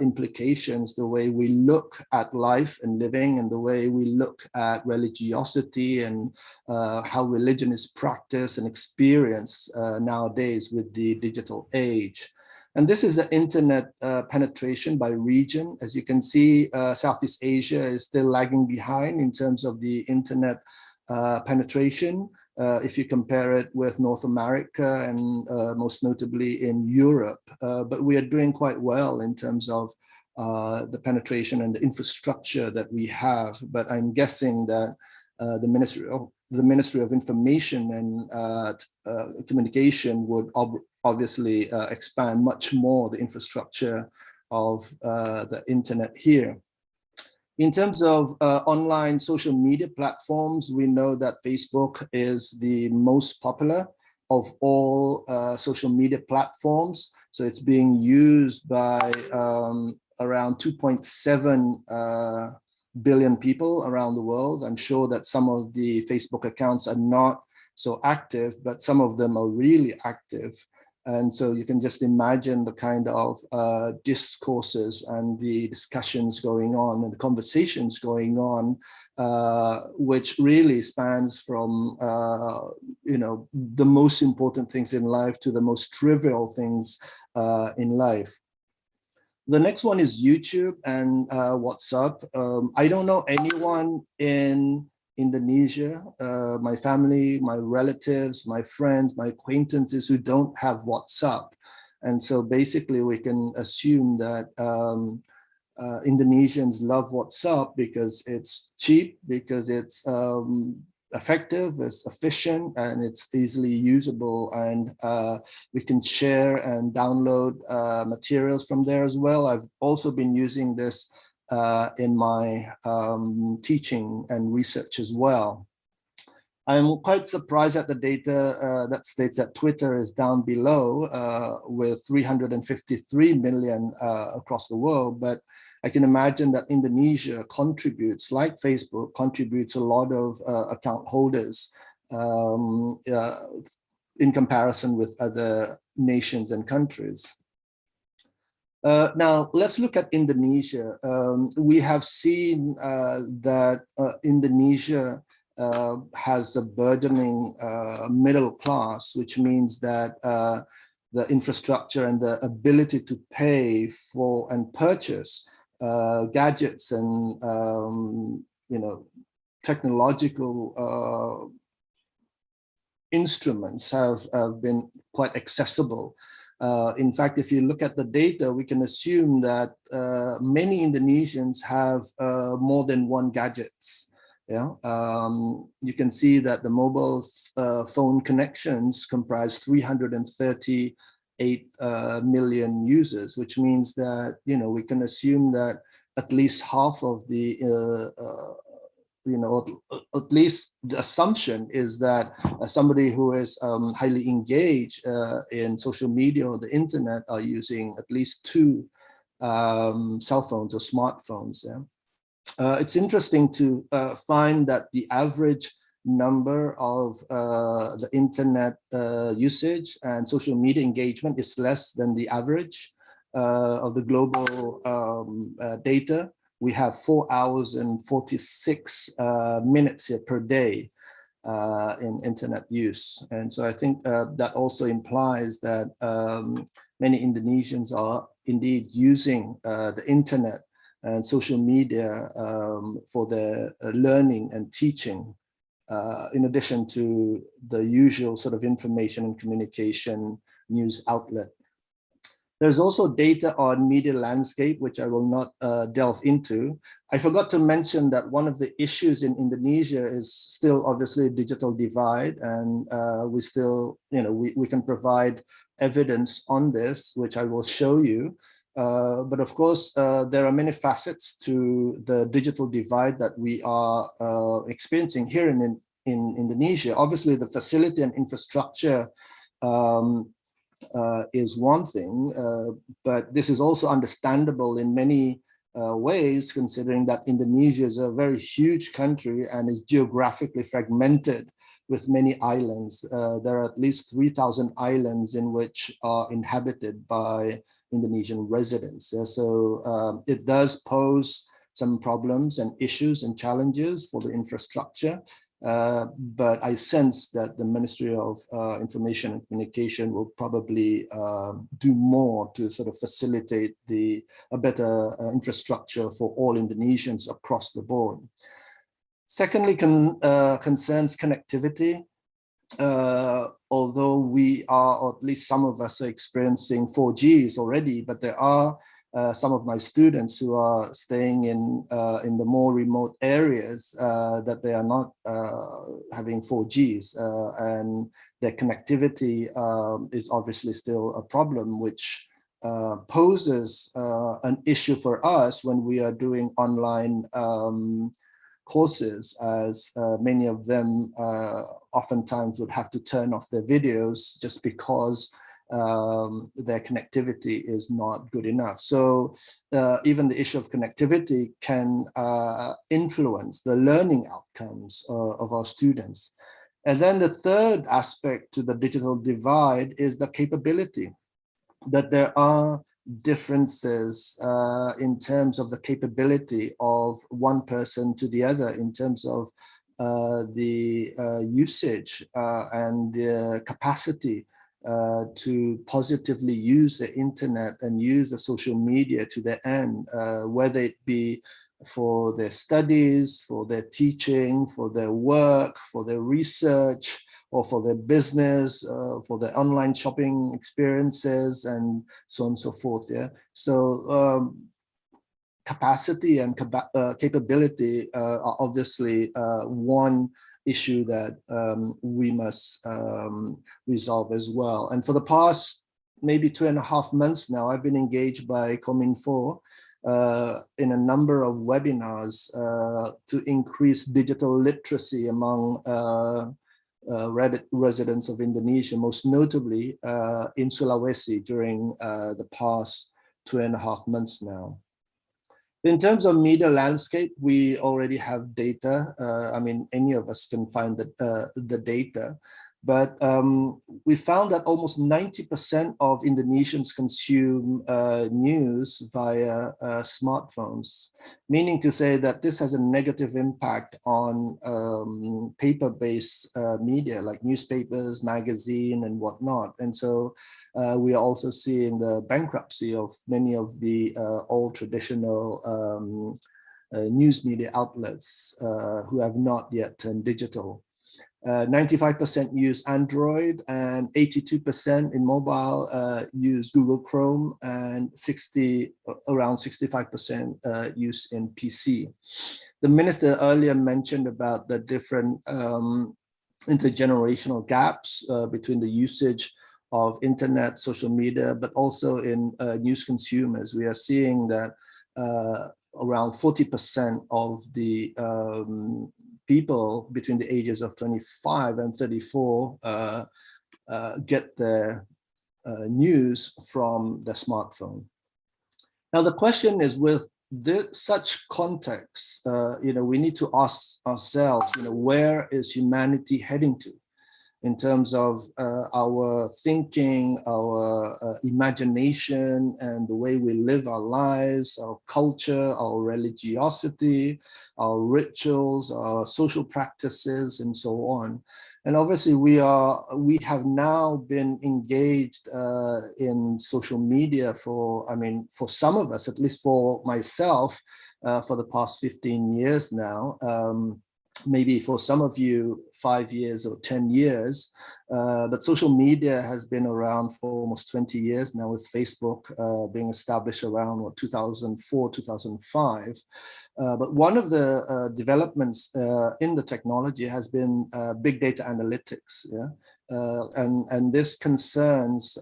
implications, the way we look at life and living, and the way we look at religiosity and how religion is practiced and experienced nowadays with the digital age. And this is the internet penetration by region. As you can see, Southeast Asia is still lagging behind in terms of the internet penetration. If you compare it with North America and most notably in Europe. But we are doing quite well in terms of the penetration and the infrastructure that we have. But I'm guessing that the Ministry of Information and Communication would obviously expand much more the infrastructure of the internet here. In terms of online social media platforms, we know that Facebook is the most popular of all social media platforms. So it's being used by around 2.7 billion people around the world. I'm sure that some of the Facebook accounts are not so active, but some of them are really active. And so you can just imagine the kind of discourses and the discussions going on and the conversations going on, which really spans from, the most important things in life to the most trivial things in life. The next one is YouTube and WhatsApp. I don't know anyone in Indonesia, my family, my relatives, my friends, my acquaintances who don't have WhatsApp. And so basically we can assume that Indonesians love WhatsApp because it's cheap, because it's effective, it's efficient, and it's easily usable. And we can share and download materials from there as well. I've also been using this in my teaching and research as well. I'm quite surprised at the data that states that Twitter is down below with 353 million across the world, but I can imagine that Indonesia contributes, like Facebook, contributes a lot of account holders in comparison with other nations and countries. Now, let's look at Indonesia. We have seen that Indonesia has a burgeoning middle class, which means that the infrastructure and the ability to pay for and purchase gadgets and technological instruments have been quite accessible. In fact, if you look at the data, we can assume that many Indonesians have more than one gadgets. Yeah, you can see that the mobile phone connections comprise 330 million users, which means that, you know, we can assume that at least half of the, you know, at least the assumption is that somebody who is highly engaged in social media or the internet are using at least 2 cell phones or smartphones. Yeah? It's interesting to find that the average number of the internet usage and social media engagement is less than the average of the global data. We have 4 hours and 46 minutes here per day in internet use. And so I think that also implies that many Indonesians are indeed using the internet and social media for their learning and teaching, in addition to the usual sort of information and communication news outlet. There's also data on media landscape, which I will not delve into. I forgot to mention that one of the issues in Indonesia is still obviously digital divide, and we still, you know, we can provide evidence on this, which I will show you. But of course, there are many facets to the digital divide that we are experiencing here in Indonesia. Obviously, the facility and infrastructure is one thing, but this is also understandable in many ways, considering that Indonesia is a very huge country and is geographically fragmented with many islands. There are at least 3,000 islands in which are inhabited by Indonesian residents. So it does pose some problems and issues and challenges for the infrastructure. But I sense that the Ministry of Information and Communication will probably do more to sort of facilitate a better infrastructure for all Indonesians across the board. Secondly, concerns connectivity. Although we are, or at least some of us are experiencing 4Gs already, but there are some of my students who are staying in the more remote areas that they are not having 4Gs, and their connectivity is obviously still a problem, which poses an issue for us when we are doing online courses, as many of them oftentimes would have to turn off their videos just because their connectivity is not good enough. So even the issue of connectivity can influence the learning outcomes of our students. And then the third aspect to the digital divide is the capability, that there are differences in terms of the capability of one person to the other, in terms of the usage and the capacity to positively use the internet and use the social media to their end, whether it be for their studies, for their teaching, for their work, for their research, or for their business, for their online shopping experiences, and so on and so forth. Yeah. So capacity and capability are obviously one issue that we must resolve as well. And for the past maybe 2.5 months now, I've been engaged by Kominfo in a number of webinars to increase digital literacy among residents of Indonesia, most notably in Sulawesi during the past 2.5 months now. In terms of media landscape, we already have data. I mean, any of us can find the data, but we found that almost 90% of Indonesians consume news via smartphones, meaning to say that this has a negative impact on paper-based media like newspapers, magazine, and whatnot. And so we are also seeing the bankruptcy of many of the old traditional news media outlets who have not yet turned digital. 95% use Android, and 82% in mobile use Google Chrome, and around 65% use in PC. The minister earlier mentioned about the different intergenerational gaps between the usage of internet, social media, but also in news consumers. We are seeing that around 40% of the people between the ages of 25 and 34 get their news from the smartphone. Now the question is, with such context, we need to ask ourselves, where is humanity heading to in terms of our thinking, our imagination, and the way we live our lives, our culture, our religiosity, our rituals, our social practices, and so on. And obviously we have now been engaged in social media for some of us, at least for myself, for the past 15 years now. Maybe for some of you 5 years or 10 years, but social media has been around for almost 20 years now, with Facebook being established around 2004, 2005. But one of the developments in the technology has been big data analytics, and this concerns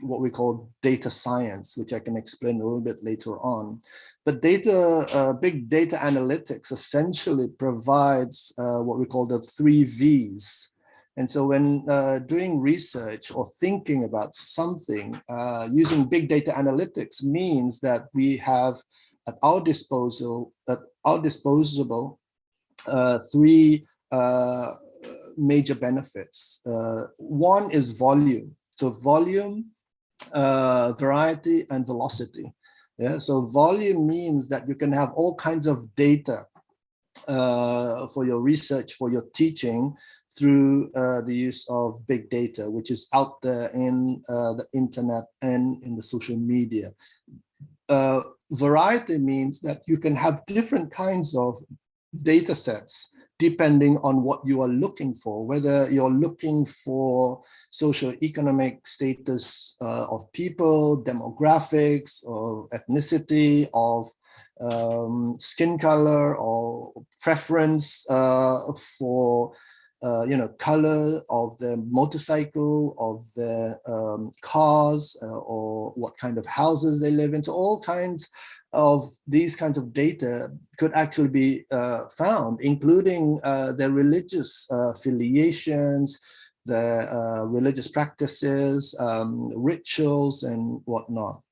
what we call data science, which I can explain a little bit later on. But big data analytics essentially provides what we call the 3 V's. And so when doing research or thinking about something, using big data analytics means that we have at our disposal 3 major benefits. One is volume. So volume, variety, and velocity. So volume means that you can have all kinds of data for your research, for your teaching, through the use of big data, which is out there in the internet and in the social media. Variety means that you can have different kinds of data sets depending on what you are looking for, whether you're looking for socioeconomic status of people, demographics, or ethnicity, of skin color, or preference for color of the motorcycle, of the cars, or what kind of houses they live in. So all kinds of these kinds of data could actually be found, including their religious affiliations, their religious practices, rituals, and whatnot.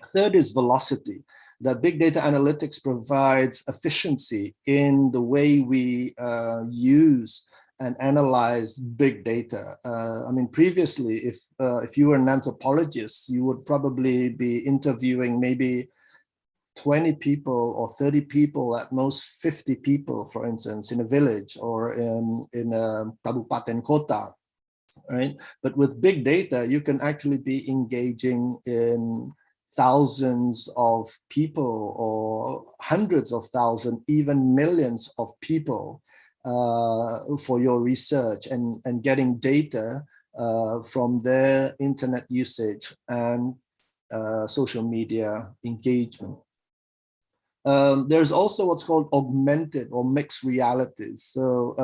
Third is velocity. That big data analytics provides efficiency in the way we use and analyze big data. Previously, if you were an anthropologist, you would probably be interviewing maybe 20 people or 30 people, at most 50 people, for instance, in a village or in a kabupaten kota, right? But with big data, you can actually be engaging in thousands of people, or hundreds of thousands, even millions of people for your research, and getting data from their internet usage and social media engagement. There's also what's called augmented or mixed realities. So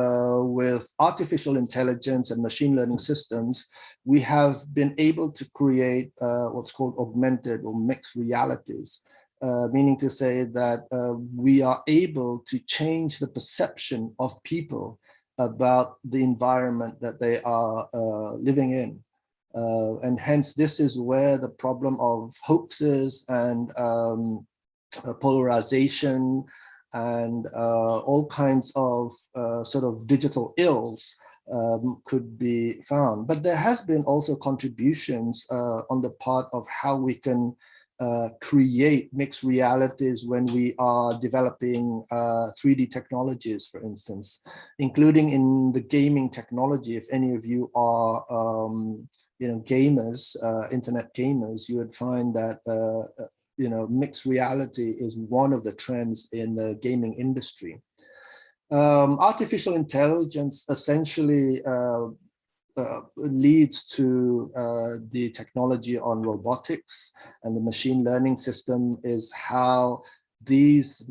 with artificial intelligence and machine learning systems, we have been able to create what's called augmented or mixed realities, meaning to say that we are able to change the perception of people about the environment that they are living in. And hence, this is where the problem of hoaxes and polarization and all kinds of sort of digital ills could be found. But there has been also contributions on the part of how we can create mixed realities when we are developing 3D technologies, for instance, including in the gaming technology. If any of you are gamers, internet gamers, you would find that mixed reality is one of the trends in the gaming industry. Artificial intelligence essentially leads to the technology on robotics, and the machine learning system is how these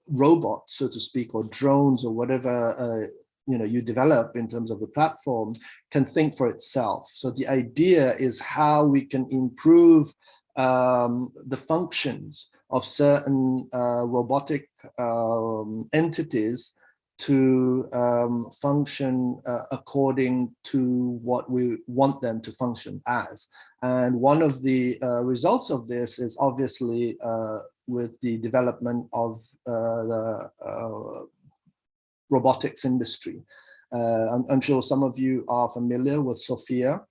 robots, so to speak, or drones, or whatever you develop in terms of the platform can think for itself. So the idea is how we can improve the functions of certain robotic entities to function according to what we want them to function as. And one of the results of this is obviously with the development of the robotics industry. I'm sure some of you are familiar with Sophia,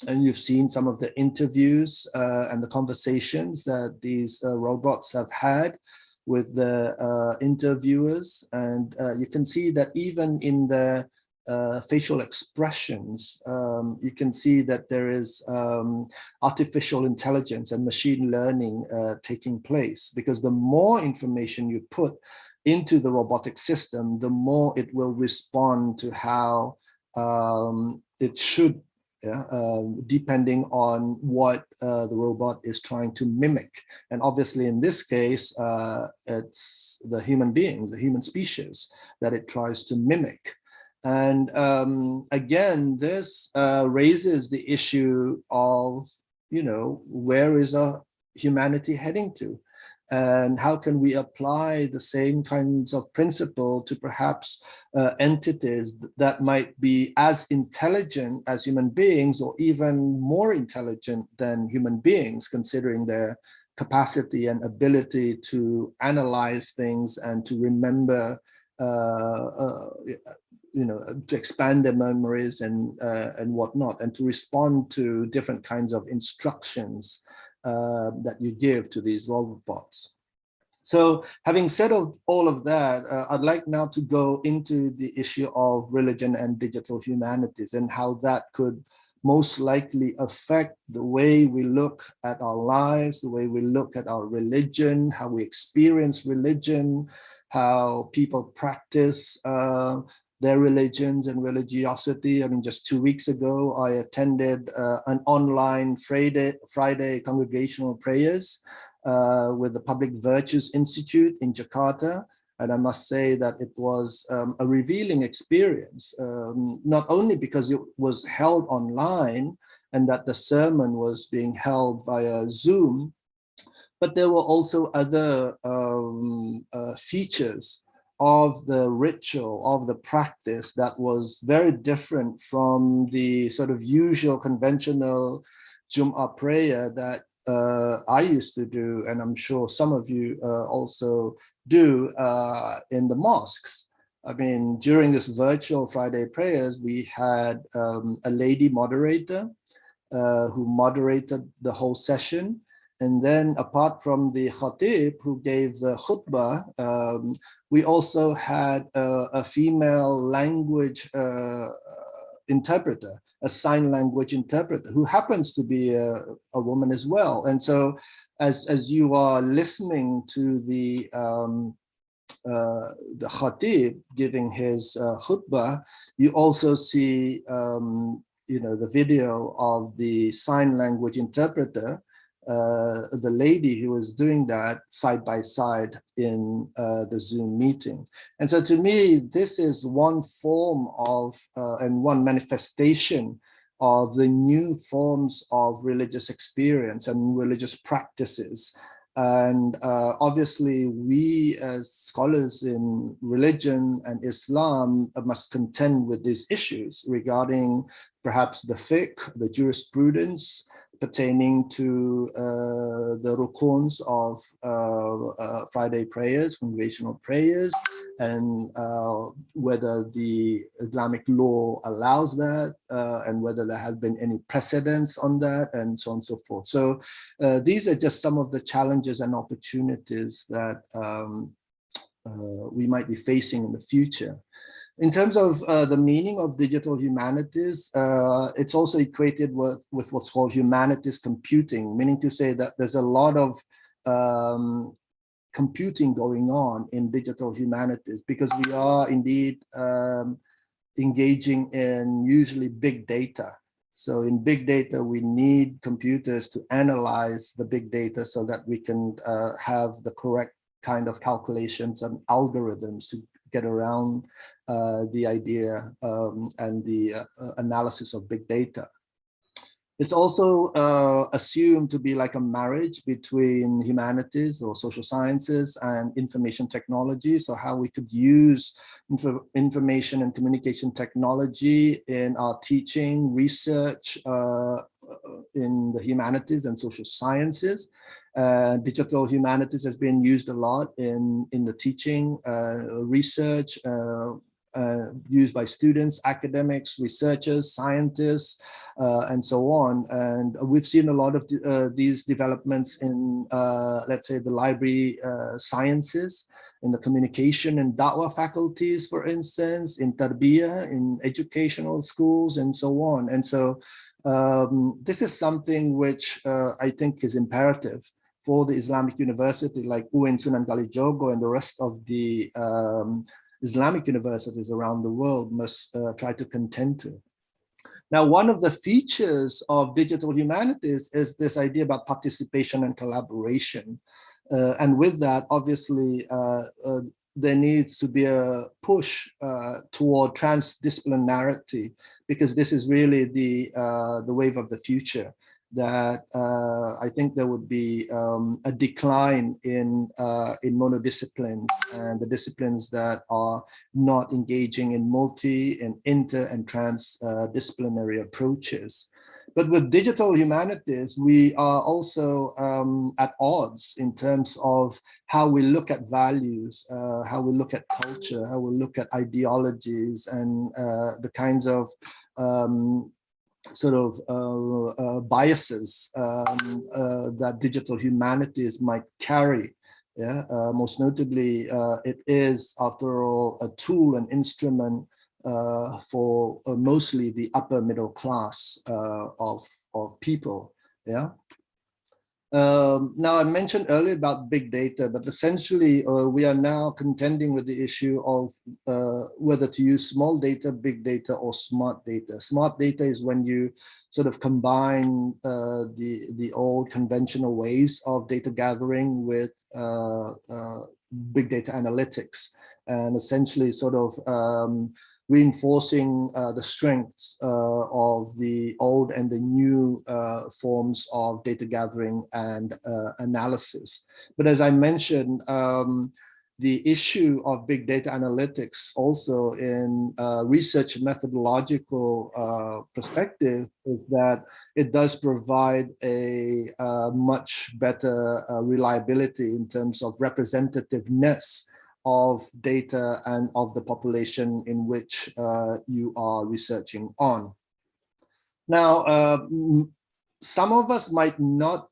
and you've seen some of the interviews and the conversations that these robots have had with the interviewers. And you can see that even in the facial expressions, you can see that there is artificial intelligence and machine learning taking place, because the more information you put into the robotic system, the more it will respond to how it should, depending on what the robot is trying to mimic. And obviously in this case, it's the human being, the human species that it tries to mimic. And again, this raises the issue of, where is our humanity heading to? And how can we apply the same kinds of principle to perhaps entities that might be as intelligent as human beings, or even more intelligent than human beings, considering their capacity and ability to analyze things and to remember, to expand their memories and whatnot, and to respond to different kinds of instructions that you give to these robots. So having said all of that, I'd like now to go into the issue of religion and digital humanities, and how that could most likely affect the way we look at our lives, the way we look at our religion, how we experience religion, how people practice their religions and religiosity. I mean, just 2 weeks ago, I attended an online Friday congregational prayers with the Public Virtues Institute in Jakarta. And I must say that it was a revealing experience, not only because it was held online and that the sermon was being held via Zoom, but there were also other features of the ritual, of the practice, that was very different from the sort of usual conventional Jum'ah prayer that I used to do, and I'm sure some of you also do in the mosques. I mean, during this virtual Friday prayers, we had a lady moderator who moderated the whole session. And then apart from the khatib who gave the khutbah, we also had a female language interpreter, a sign language interpreter, who happens to be a woman as well. And so as you are listening to the khatib giving his khutbah, you also see the video of the sign language interpreter, the lady who was doing that side by side in the Zoom meeting. And so to me, this is one form of and one manifestation of the new forms of religious experience and religious practices. And obviously, we as scholars in religion and Islam must contend with these issues regarding perhaps the fiqh, the jurisprudence pertaining to the rukuns of Friday prayers, congregational prayers, and whether the Islamic law allows that, and whether there have been any precedents on that, and so on and so forth. So these are just some of the challenges and opportunities that we might be facing in the future. In terms of the meaning of digital humanities, it's also equated with what's called humanities computing, meaning to say that there's a lot of computing going on in digital humanities, because we are indeed engaging in usually big data. So in big data, we need computers to analyze the big data so that we can have the correct kind of calculations and algorithms to get around the idea and the analysis of big data. It's also assumed to be like a marriage between humanities or social sciences and information technology. So how we could use information and communication technology in our teaching, research, in the humanities and social sciences. Digital humanities has been used a lot in the teaching, research, used by students, academics, researchers, scientists, and so on. And we've seen a lot of these developments in, let's say, the library sciences, in the communication and da'wah faculties, for instance, in tarbiyah, in educational schools, and so on. And so this is something which I think is imperative for the Islamic University like UIN Sunan Kalijogo and the rest of the Islamic universities around the world must try to contend to. Now, one of the features of digital humanities is this idea about participation and collaboration. And with that, obviously, there needs to be a push toward transdisciplinarity, because this is really the wave of the future. That I think there would be a decline in monodisciplines and the disciplines that are not engaging in multi and inter and transdisciplinary approaches. But with digital humanities, we are also at odds in terms of how we look at values, how we look at culture, how we look at ideologies, and the kinds of biases that digital humanities might carry. Yeah, most notably, it is, after all, a tool, an instrument for mostly the upper middle class of people. Yeah. Now, I mentioned earlier about big data, but essentially we are now contending with the issue of whether to use small data, big data, or smart data. Smart data is when you sort of combine the old conventional ways of data gathering with big data analytics, and essentially sort of reinforcing the strengths of the old and the new forms of data gathering and analysis. But as I mentioned, the issue of big data analytics also in research methodological perspective is that it does provide a much better reliability in terms of representativeness of data and of the population in which you are researching on. Now, some of us might not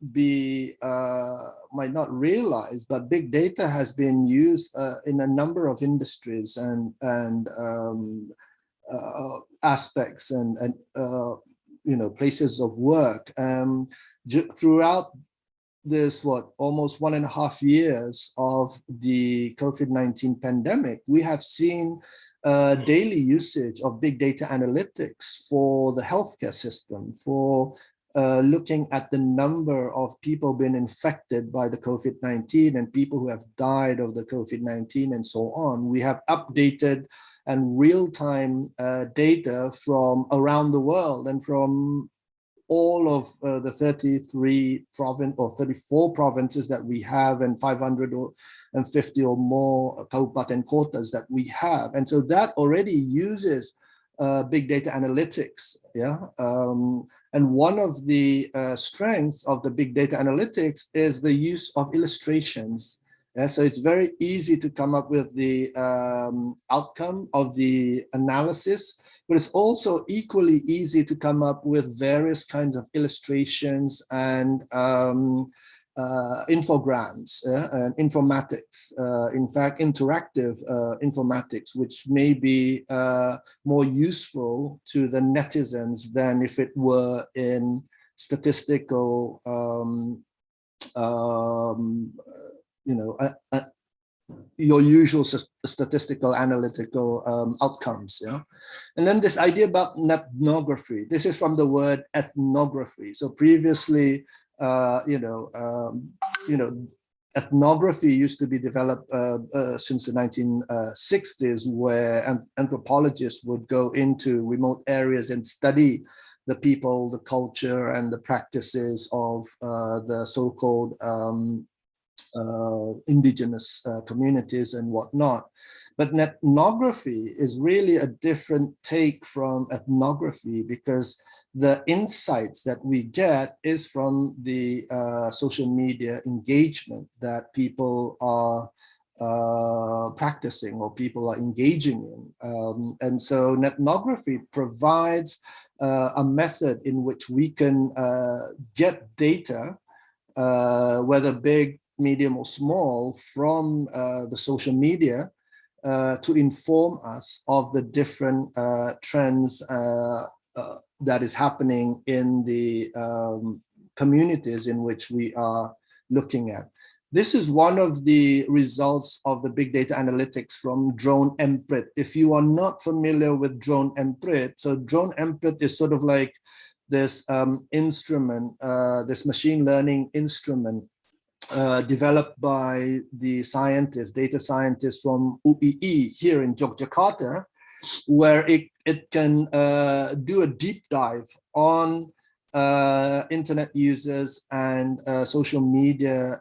realize, but big data has been used in a number of industries and aspects and places of work. Throughout this, almost 1.5 years of the COVID-19 pandemic, we have seen daily usage of big data analytics for the healthcare system, for looking at the number of people being infected by the COVID-19 and people who have died of the COVID-19 and so on. We have updated and real-time data from around the world and from all of the 33 or 34 provinces that we have, and 550 or more kabupaten kotas that we have. And so that already uses big data analytics. Yeah. And one of the strengths of the big data analytics is the use of illustrations. Yeah, so it's very easy to come up with the outcome of the analysis, but it's also equally easy to come up with various kinds of illustrations and infograms and informatics. In fact, interactive informatics, which may be more useful to the netizens than if it were in statistical your usual statistical analytical outcomes. Yeah, and then this idea about ethnography. This is from the word ethnography. So previously, ethnography used to be developed since the 1960s, where anthropologists would go into remote areas and study the people, the culture, and the practices of the so-called indigenous communities and whatnot. But ethnography is really a different take from ethnography, because the insights that we get is from the social media engagement that people are practicing or people are engaging in. And so ethnography provides a method in which we can get data, whether big, medium, or small, from the social media to inform us of the different trends that is happening in the communities in which we are looking at. This is one of the results of the big data analytics from Drone Emprit. If you are not familiar with Drone Emprit, so Drone Emprit is sort of like this instrument, this machine learning instrument developed by the scientists, data scientists from UII here in Yogyakarta, where it can do a deep dive on internet users and social media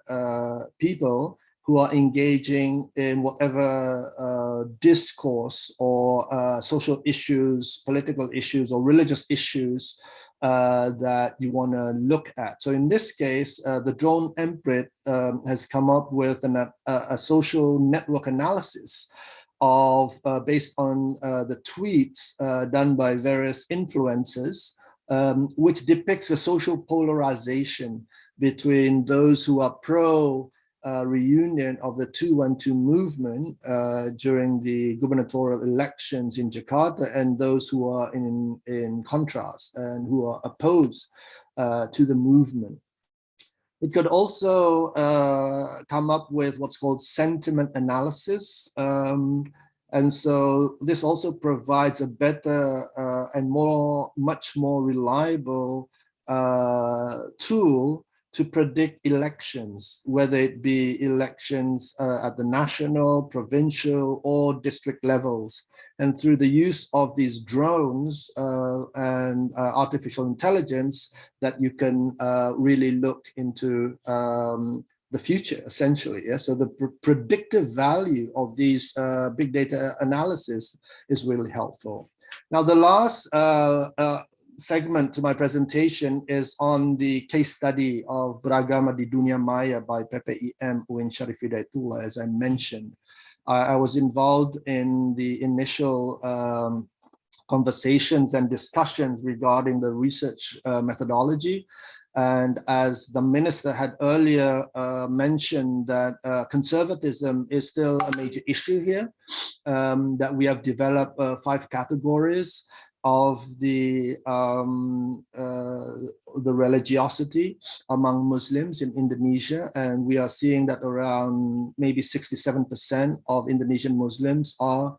people who are engaging in whatever discourse or social issues, political issues, or religious issues that you want to look at. So in this case, the Drone Emprit has come up with a social network analysis of based on the tweets done by various influencers, which depicts a social polarization between those who are pro reunion of the 212 movement during the gubernatorial elections in Jakarta, and those who are in contrast and who are opposed to the movement. It could also come up with what's called sentiment analysis. And so this also provides a better and much more reliable tool to predict elections, whether it be elections at the national, provincial, or district levels. And through the use of these drones and artificial intelligence, that you can really look into the future, essentially. Yeah? So the predictive value of these big data analysis is really helpful. Now, the last segment to my presentation is on the case study of Beragama di Dunia Maya by PPIM UIN Syarif Hidayatullah, as I mentioned. I was involved in the initial conversations and discussions regarding the research methodology. And as the minister had earlier mentioned, that conservatism is still a major issue here, that we have developed 5 categories of the religiosity among Muslims in Indonesia, and we are seeing that around maybe 67% of Indonesian Muslims are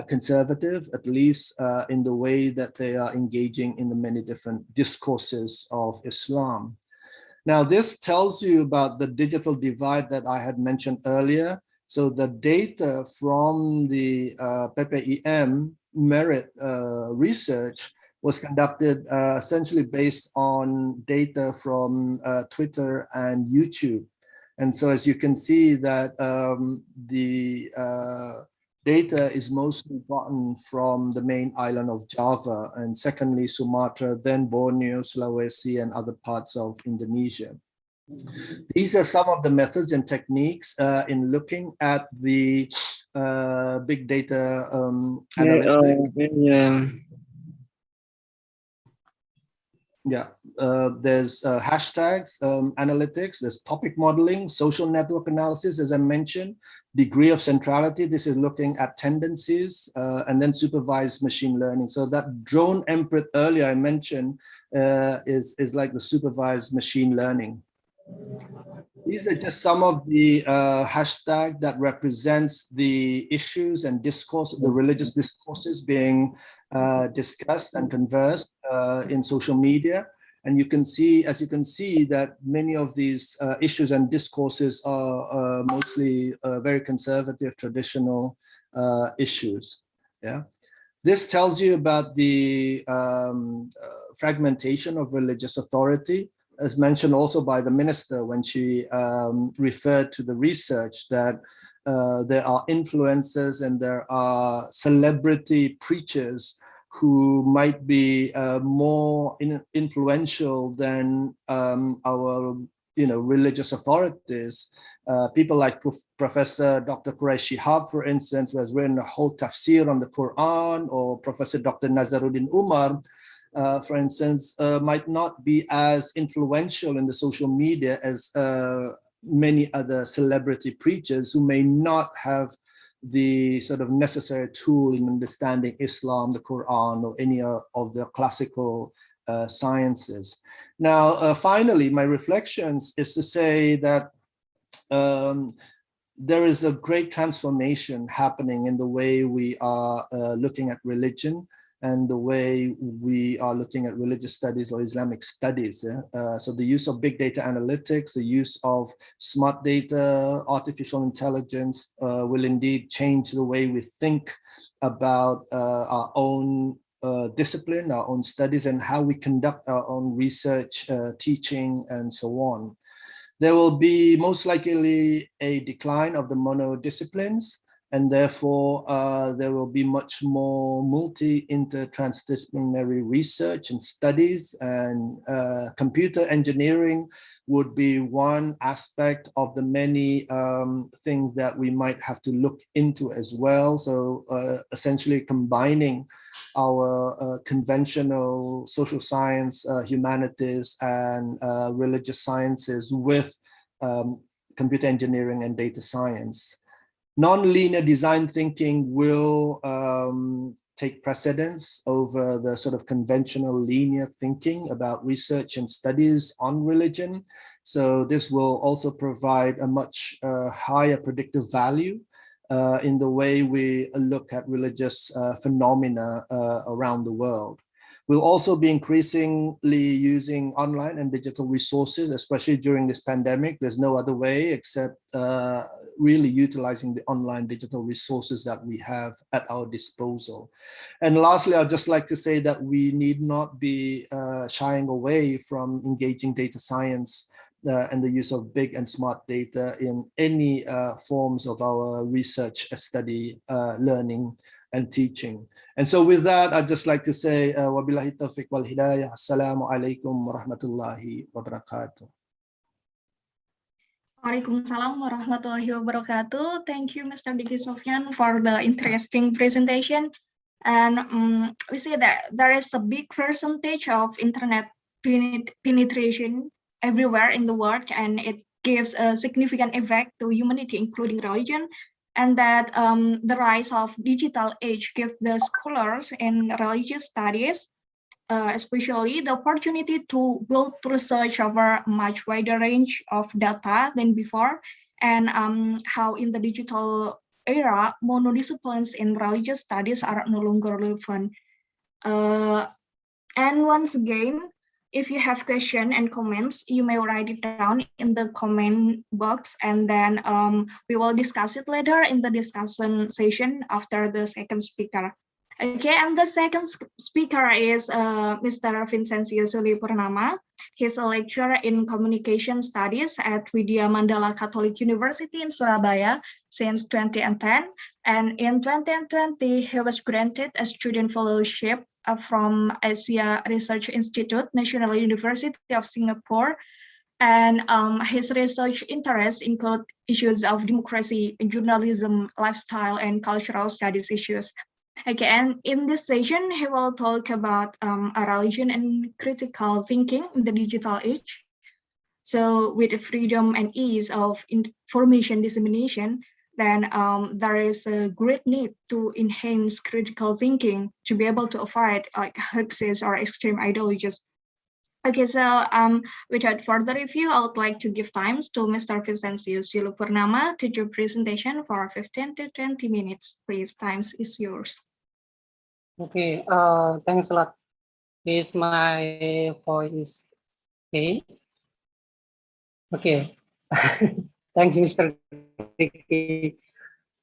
conservative, at least in the way that they are engaging in the many different discourses of Islam. Now, this tells you about the digital divide that I had mentioned earlier. So the data from the PPIM merit research was conducted essentially based on data from Twitter and YouTube. And so as you can see that the data is mostly gotten from the main island of Java, and secondly Sumatra, then Borneo, Sulawesi, and other parts of Indonesia. These are some of the methods and techniques in looking at the big data analytics. Yeah, there's hashtags, analytics, there's topic modeling, social network analysis, as I mentioned, degree of centrality. This is looking at tendencies, and then supervised machine learning. So that Drone Emprit earlier I mentioned is like the supervised machine learning. These are just some of the hashtag that represents the issues and discourse, the religious discourses being discussed and conversed in social media. And you can see, as you can see, that many of these issues and discourses are mostly very conservative, traditional issues. Yeah. This tells you about the fragmentation of religious authority, as mentioned also by the minister when she referred to the research that there are influencers and there are celebrity preachers who might be more influential than our religious authorities. People like Professor Dr. Quraish Shihab, for instance, who has written a whole tafsir on the Quran, or Professor Dr. Nazaruddin Umar, for instance, might not be as influential in the social media as many other celebrity preachers who may not have the sort of necessary tool in understanding Islam, the Quran, or any of the classical sciences. Now, finally, my reflections is to say that there is a great transformation happening in the way we are looking at religion and the way we are looking at religious studies or Islamic studies. So the use of big data analytics, the use of smart data, artificial intelligence will indeed change the way we think about our own discipline, our own studies, and how we conduct our own research, teaching, and so on. There will be most likely a decline of the monodisciplines, and therefore there will be much more interdisciplinary research and studies, and computer engineering would be one aspect of the many things that we might have to look into as well. So essentially combining our conventional social science, humanities, and religious sciences with computer engineering and data science. Non-linear design thinking will take precedence over the sort of conventional linear thinking about research and studies on religion. So this will also provide a much higher predictive value in the way we look at religious phenomena around the world. We'll also be increasingly using online and digital resources, especially during this pandemic. There's no other way except really utilizing the online digital resources that we have at our disposal. And lastly, I'd just like to say that we need not be shying away from engaging data science and the use of big and smart data in any forms of our research, study, learning, and teaching. And so with that, I'd just like to say, wabillahi taufiq wal hidayah, assalamu alaikum warahmatullahi wabarakatuh. Waalaikumsalam warahmatullahi wabarakatuh. Thank you, Mr. Diki Sofyan, for the interesting presentation. And we see that there is a big percentage of internet penetration everywhere in the world, and it gives a significant effect to humanity, including religion. And that the rise of digital age gives the scholars in religious studies, especially the opportunity to build research over a much wider range of data than before, and how in the digital era, monodisciplines in religious studies are no longer relevant. And once again, if you have questions and comments, you may write it down in the comment box, and then we will discuss it later in the discussion session after the second speaker. Okay, and the second speaker is Mr. Vincencio Sulipurnama. He's a lecturer in communication studies at Widya Mandala Catholic University in Surabaya since 2010. And in 2020, he was granted a student fellowship from Asia Research Institute, National University of Singapore. And his research interests include issues of democracy, journalism, lifestyle, and cultural studies issues. Okay, and in this session, he will talk about religion and critical thinking in the digital age. So with the freedom and ease of information dissemination, then there is a great need to enhance critical thinking to be able to avoid like hoaxes or extreme ideologies. Okay, so without further review, I would like to give times to Mr. Vincencio Sulipurnama to do presentation for 15 to 20 minutes. Please, times is yours. Okay, thanks a lot. Is my voice Okay. Okay. Thanks, Mr. Ricky.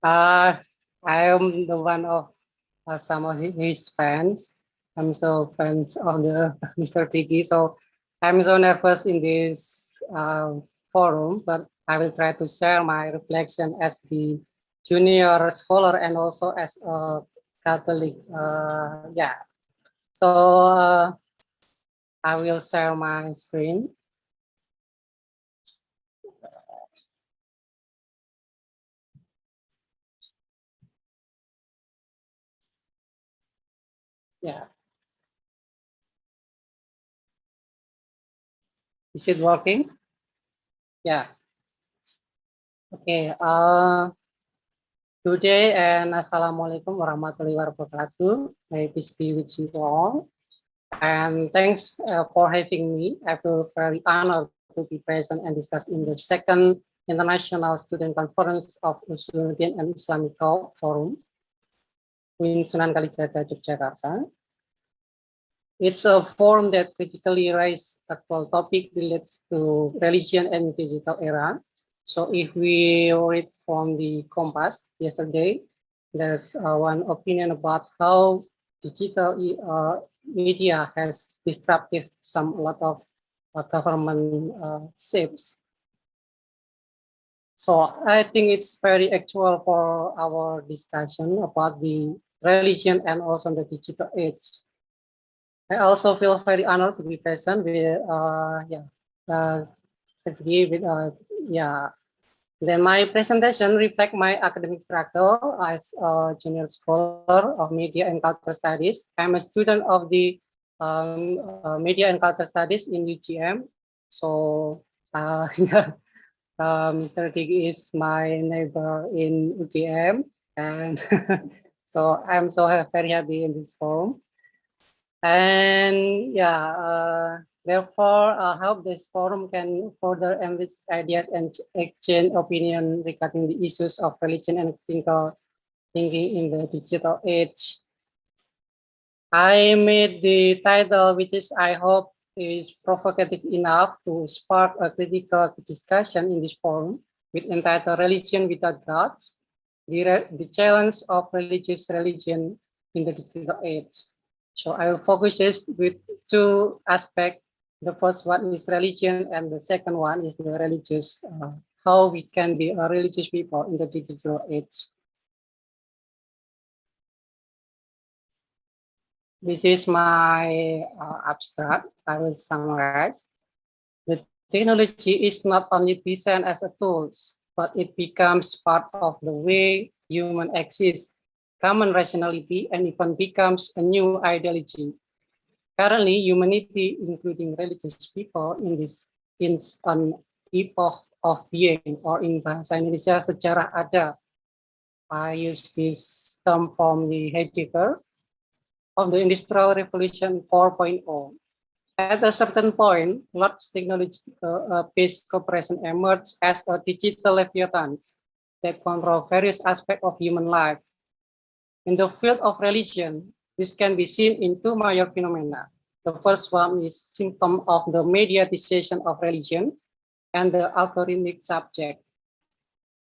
I am the one of some of his fans. I'm so fans of the Mr. Ricky. So I'm so nervous in this forum, but I will try to share my reflection as the junior scholar and also as a Catholic. Yeah. So I will share my screen. Yeah. Is it working? Yeah. Okay. Today and Assalamualaikum warahmatullahi wabarakatuh. May peace be with you all. And thanks for having me. I feel very honored to be present and discuss in the second International Student Conference of Usuluddin and Islamic Forum in Sunan Kalijaga, Yogyakarta. It's a forum that critically raises actual topic relates to religion and digital era. So if we read from the Compass yesterday, there's one opinion about how digital media has disrupted a lot of government shapes. So I think it's very actual for our discussion about the religion and also the digital age. I also feel very honored to be present with Then my presentation reflects my academic struggle as a junior scholar of media and culture studies. I'm a student of the media and culture studies in UGM. So Mr. Digi is my neighbor in UGM, and so I'm so very happy in this forum. And therefore, I hope this forum can further enrich ideas and exchange opinion regarding the issues of religion and critical thinking in the digital age. I made the title, which is, I hope, is provocative enough to spark a critical discussion in this forum, with entitled "Religion Without God: The Challenge of Religious Religion in the Digital Age." So I will focus with two aspects. The first one is religion, and the second one is the religious, how we can be a religious people in the digital age. This is my abstract. I will summarize. The technology is not only present as a tool, but it becomes part of the way human exist, common rationality, and even becomes a new ideology. Currently, humanity, including religious people, in an epoch of being, or in bahasa Indonesia, sejarah ada. I use this term from the Heidegger of the Industrial Revolution 4.0. At a certain point, large technology-based corporations emerged as a digital leviathans that control various aspects of human life. In the field of religion, this can be seen in two major phenomena. The first one is symptom of the mediatization of religion and the algorithmic subject.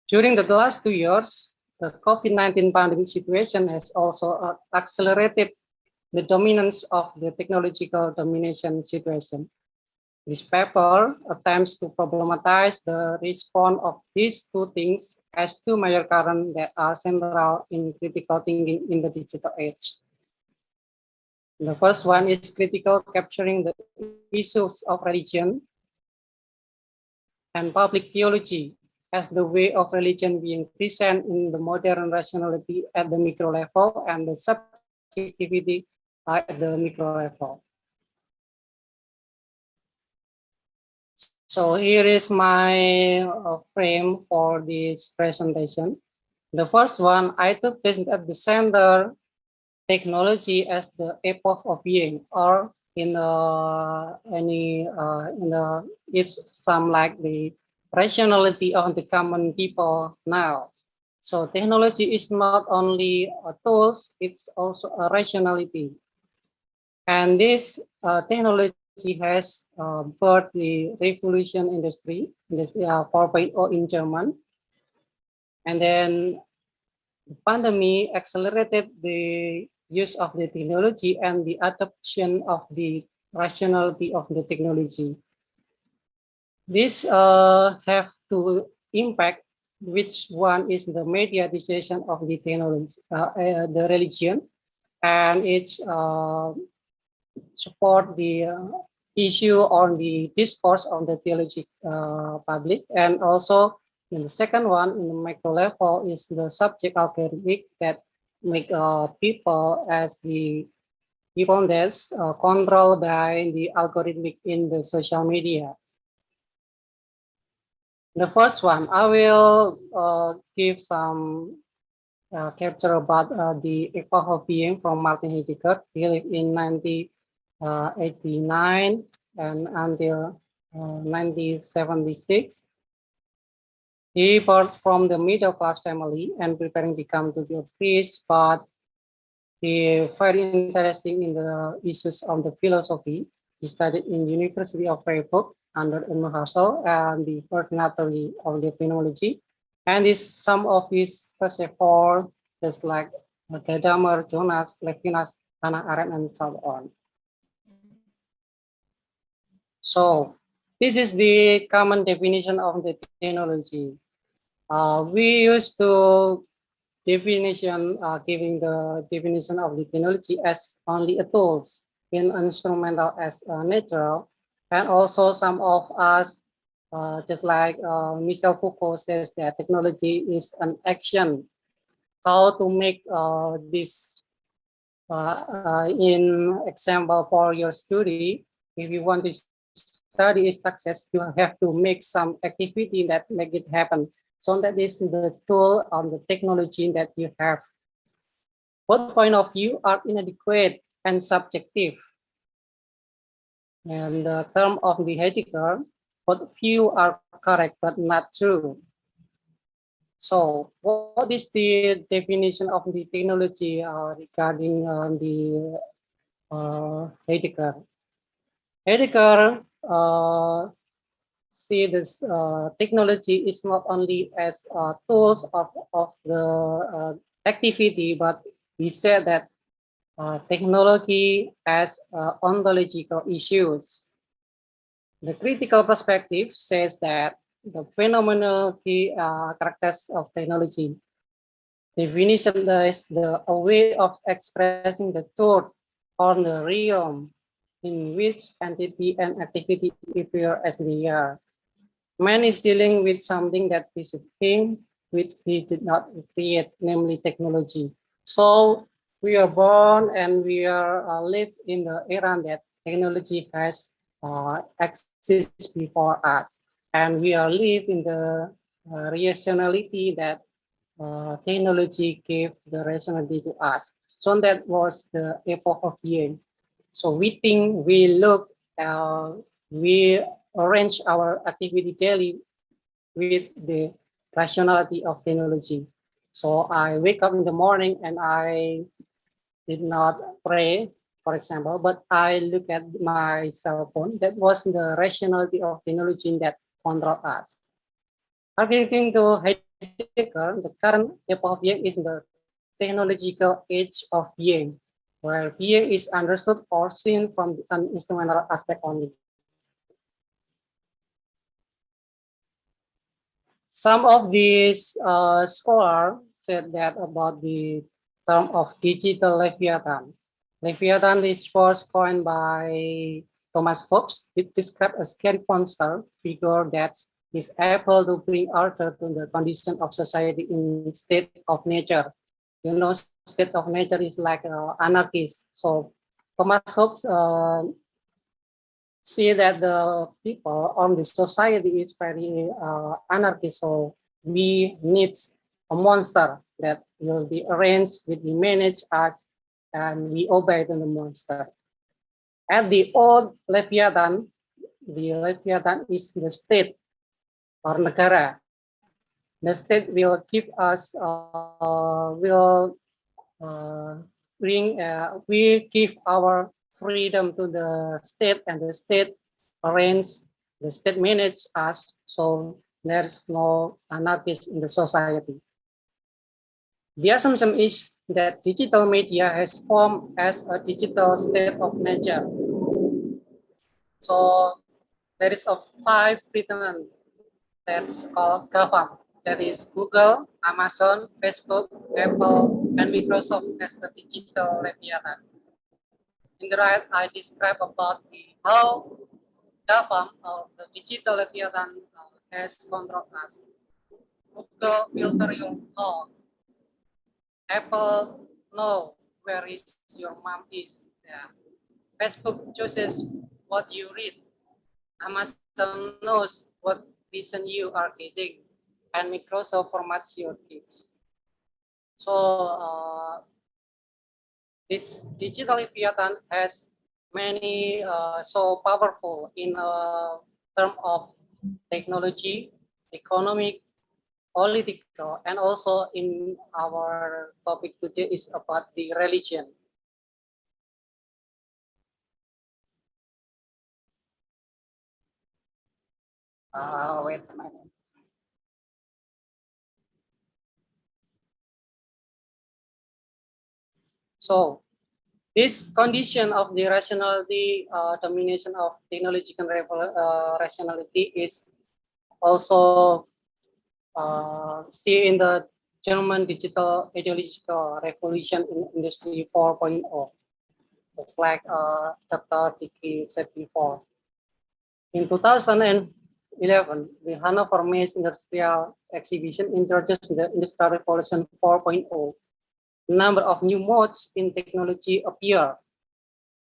During the last 2 years, the COVID-19 pandemic situation has also accelerated the dominance of the technological domination situation. This paper attempts to problematize the response of these two things as two major currents that are central in critical thinking in the digital age. The first one is critical capturing the issues of religion and public theology as the way of religion being present in the modern rationality at the micro level and the subjectivity at the micro level. So here is my frame for this presentation. The first one, I took this at the center, technology as the epoch of being, or it's some like the rationality of the common people now. So technology is not only a tool, it's also a rationality. And this technology has birthed the revolution industry 4.0 in German. And then the pandemic accelerated the use of the technology and the adoption of the rationality of the technology. This have to impact which one is the mediatization of the technology, the religion, and it's support the issue on the discourse on the theology public. And also in the second one, in the micro level, is the subject algorithmic that make people as the people that's controlled by the algorithmic in the social media. The first one, I will give some capture about the epoch of being from Martin Heidegger. He lived in 1989 and until 1976. He born from the middle class family and preparing to become to be a priest, but he very interesting in the issues of the philosophy. He studied in University of Freiburg under Emil Husserl and the Ordinatory of the Phenomenology. And some of his successors, just like Gadamer, Jonas, Levinas, Hannah Arendt, and so on. So this is the common definition of the technology. We used to giving the definition of the technology as only a tools, in instrumental as natural, and also some of us, just like Michel Foucault says that technology is an action. How to make this in example for your study, if you want to study is success, you have to make some activity that make it happen. So that is the tool on the technology that you have. Both point of view are inadequate and subjective. And the term of the Heidegger, both view are correct but not true. So what is the definition of the technology regarding the Heidegger? Heidegger see this technology is not only as tools of the activity, but we said that technology as ontological issues. The critical perspective says that the phenomenal key characters of technology. Definition is the a way of expressing the truth on the realm in which entity and activity appear as they are. Man is dealing with something that is a thing which he did not create, namely technology. So we are born and we are live in the era that technology has exists before us, and we are live in the rationality that technology gave the rationality to us. So that was the epoch of being. So we think, we look, we arrange our activity daily with the rationality of technology. So I wake up in the morning and I did not pray, for example, but I look at my cell phone. That was the rationality of technology that control us. According to Heidegger, the current epoch of being is the technological age of being, where being is understood or seen from an instrumental aspect only. Some of these scholars said that about the term of digital Leviathan. Leviathan is first coined by Thomas Hobbes. It describes a scary monster figure that is able to bring order to the condition of society in state of nature. You know, state of nature is like anarchist. So Thomas Hobbes see that the people on the society is very anarchist. So we need a monster that will be arranged, will be managed us, and we obey the monster. At the old Leviathan is the state or negara. The state will give us, we give our freedom to the state, and the state the state manages us, so there's no anarchy in the society. The assumption is that digital media has formed as a digital state of nature. So there is a 5 written that's called GAFA. That is Google, Amazon, Facebook, Apple, and Microsoft as the digital leviathan. In the right, I describe about how GAFA, or the digital leviathan, has controlled us. Google filter your thought. Apple know where is your mom is. Yeah. Facebook chooses what you read. Amazon knows what reason you are getting, and Microsoft formats your kids. So this digital leviathan has many so powerful in terms of technology, economic, political, and also in our topic today is about the religion. Wait a minute. So this condition of the rationality, domination of technological rationality is also see in the German digital ideological revolution in Industry 4.0. It's like Dr. Dicky said before. In 2011, the Hannover Messe Industrial Exhibition introduced the Industrial Revolution 4.0. A number of new modes in technology appear.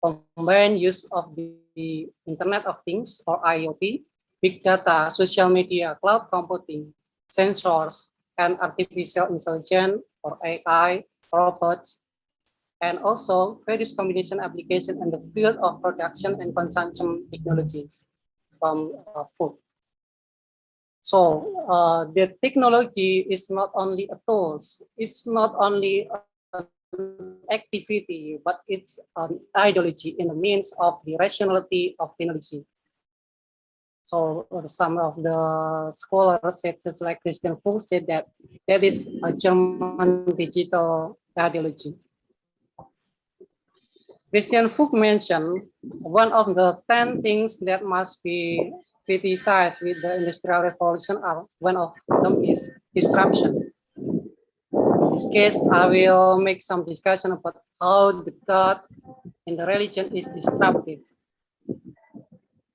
Combined use of the Internet of Things, or IoT, big data, social media, cloud computing, sensors, and artificial intelligence, or AI, robots, and also various combination application in the field of production and consumption technologies from food. So the technology is not only a tool, it's not only an activity, but it's an ideology in the means of the rationality of technology. So some of the scholars, such as like Christian Fuchs, said that that is a German digital ideology. Christian Fuchs mentioned one of the 10 things that must be criticized with the Industrial Revolution are one of them is disruption. In this case, I will make some discussion about how the God in the religion is disruptive.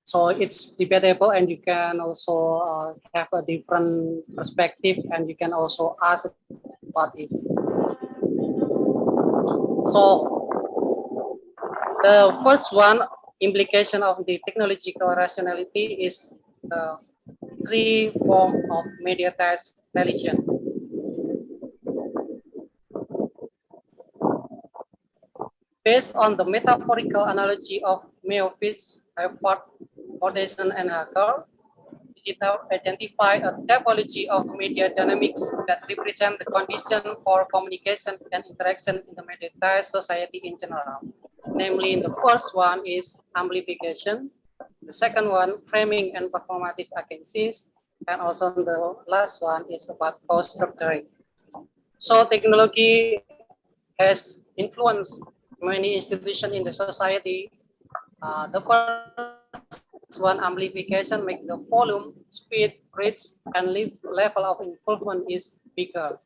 So it's debatable, and you can also have a different perspective, and you can also ask what is. So the first one, implication of the technological rationality is the three forms of mediatized religion. Based on the metaphorical analogy of Meowitz, Fordson, and Hacker, digital identify a typology of media dynamics that represent the condition for communication and interaction in the mediatized society in general. Namely, the first one is amplification, the second one, framing and performative agencies, and also the last one is about co-structuring. So technology has influenced many institutions in the society. The first one, amplification, make the volume, speed, reach, and level of improvement is bigger.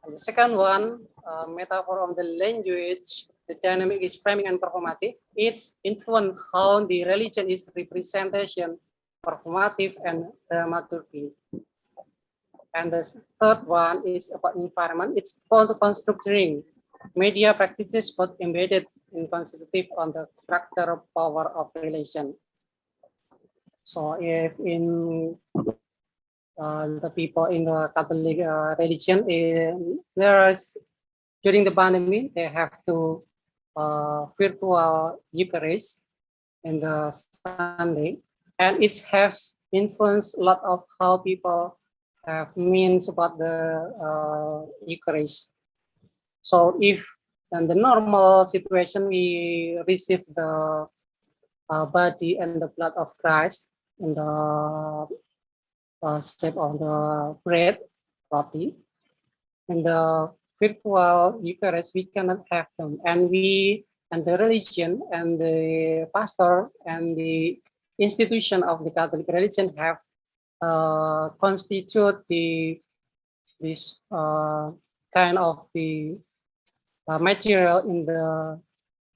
And the second one, metaphor of the language, the dynamic is framing and performative. It's influence how the religion is representation, performative, and dramaturgy. And the third one is about environment. It's called constructing. Media practices both embedded in constitutive on the structure power of relation. So if in the people in the Catholic religion, there is during the pandemic they have to virtual Eucharist in the Sunday, and it has influenced a lot of how people have means about the Eucharist. So if in the normal situation, we receive the body and the blood of Christ in the shape of the bread, roti. In the virtual Eucharist, we cannot have them, and we and the religion and the pastor and the institution of the Catholic religion have constitute this kind of the material in the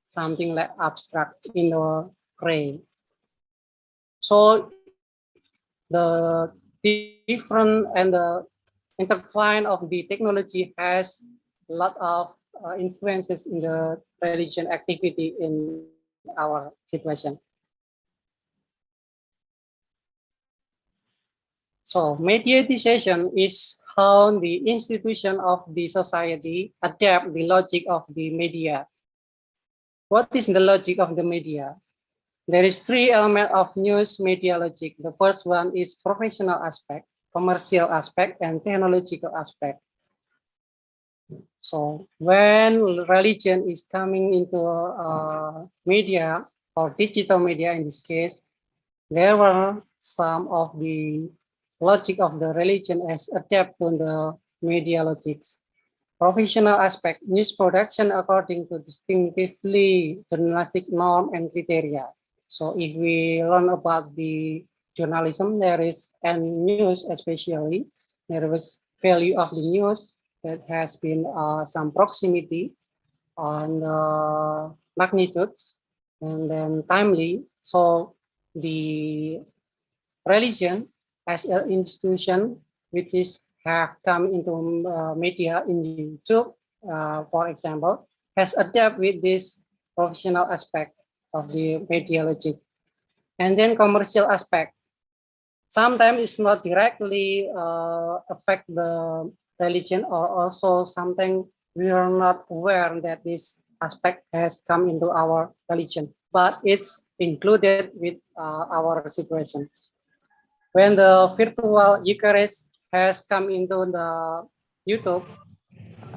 something like abstract in the clay. So the different and the intertwine of the technology has a lot of influences in the religion activity in our situation. So mediatization is how the institution of the society adapt the logic of the media. What is the logic of the media? There is three elements of news media logic. The first one is professional aspect, commercial aspect, and technological aspect. So when religion is coming into media or digital media in this case, there were some of the logic of the religion as adapted to the media logics. Professional aspect, news production according to distinctively journalistic norm and criteria. So if we learn about the journalism, there is, and news especially, there was value of the news that has been some proximity on magnitude and then timely. So the religion as an institution which is have come into media in YouTube, for example, has adapted with this professional aspect of the media logic. And then commercial aspect. Sometimes it's not directly affect the religion, or also something we are not aware that this aspect has come into our religion, but it's included with our situation. When the virtual Eucharist has come into the YouTube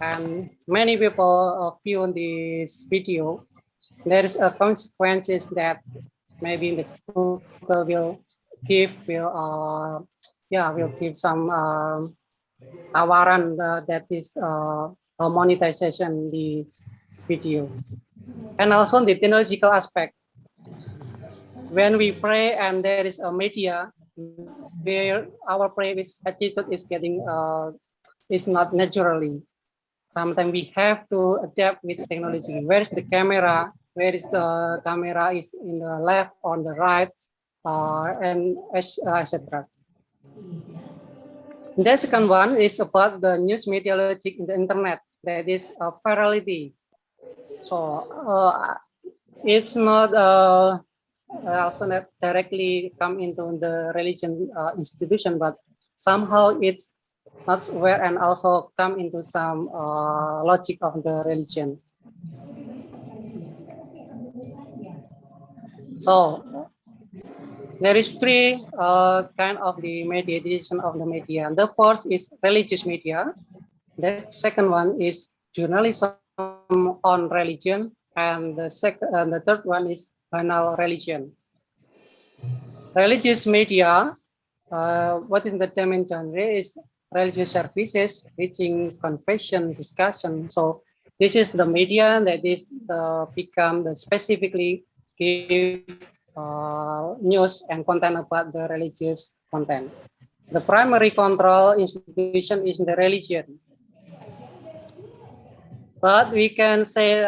and many people view this video, there is a consequences that maybe the Google will give some awaran that is monetization this video. And also the technological aspect. When we pray and there is a media where our prayer attitude is getting is not naturally. Sometimes we have to adapt with technology. Where is the camera? Where is the camera? Is in the left, on the right, and etc. The second one is about the news media logic in the internet. That is virality. So it's not also not directly come into the religion institution, but somehow it's not aware and also come into some logic of the religion. So there is three kind of the mediation of the media. The first is religious media. The second one is journalism on religion, and the third one is banal religion. Religious media, what is the main genre is religious services, teaching, confession, discussion. So this is the media that is become the specifically give news and content about the religious content. The primary control institution is the religion. But we can say,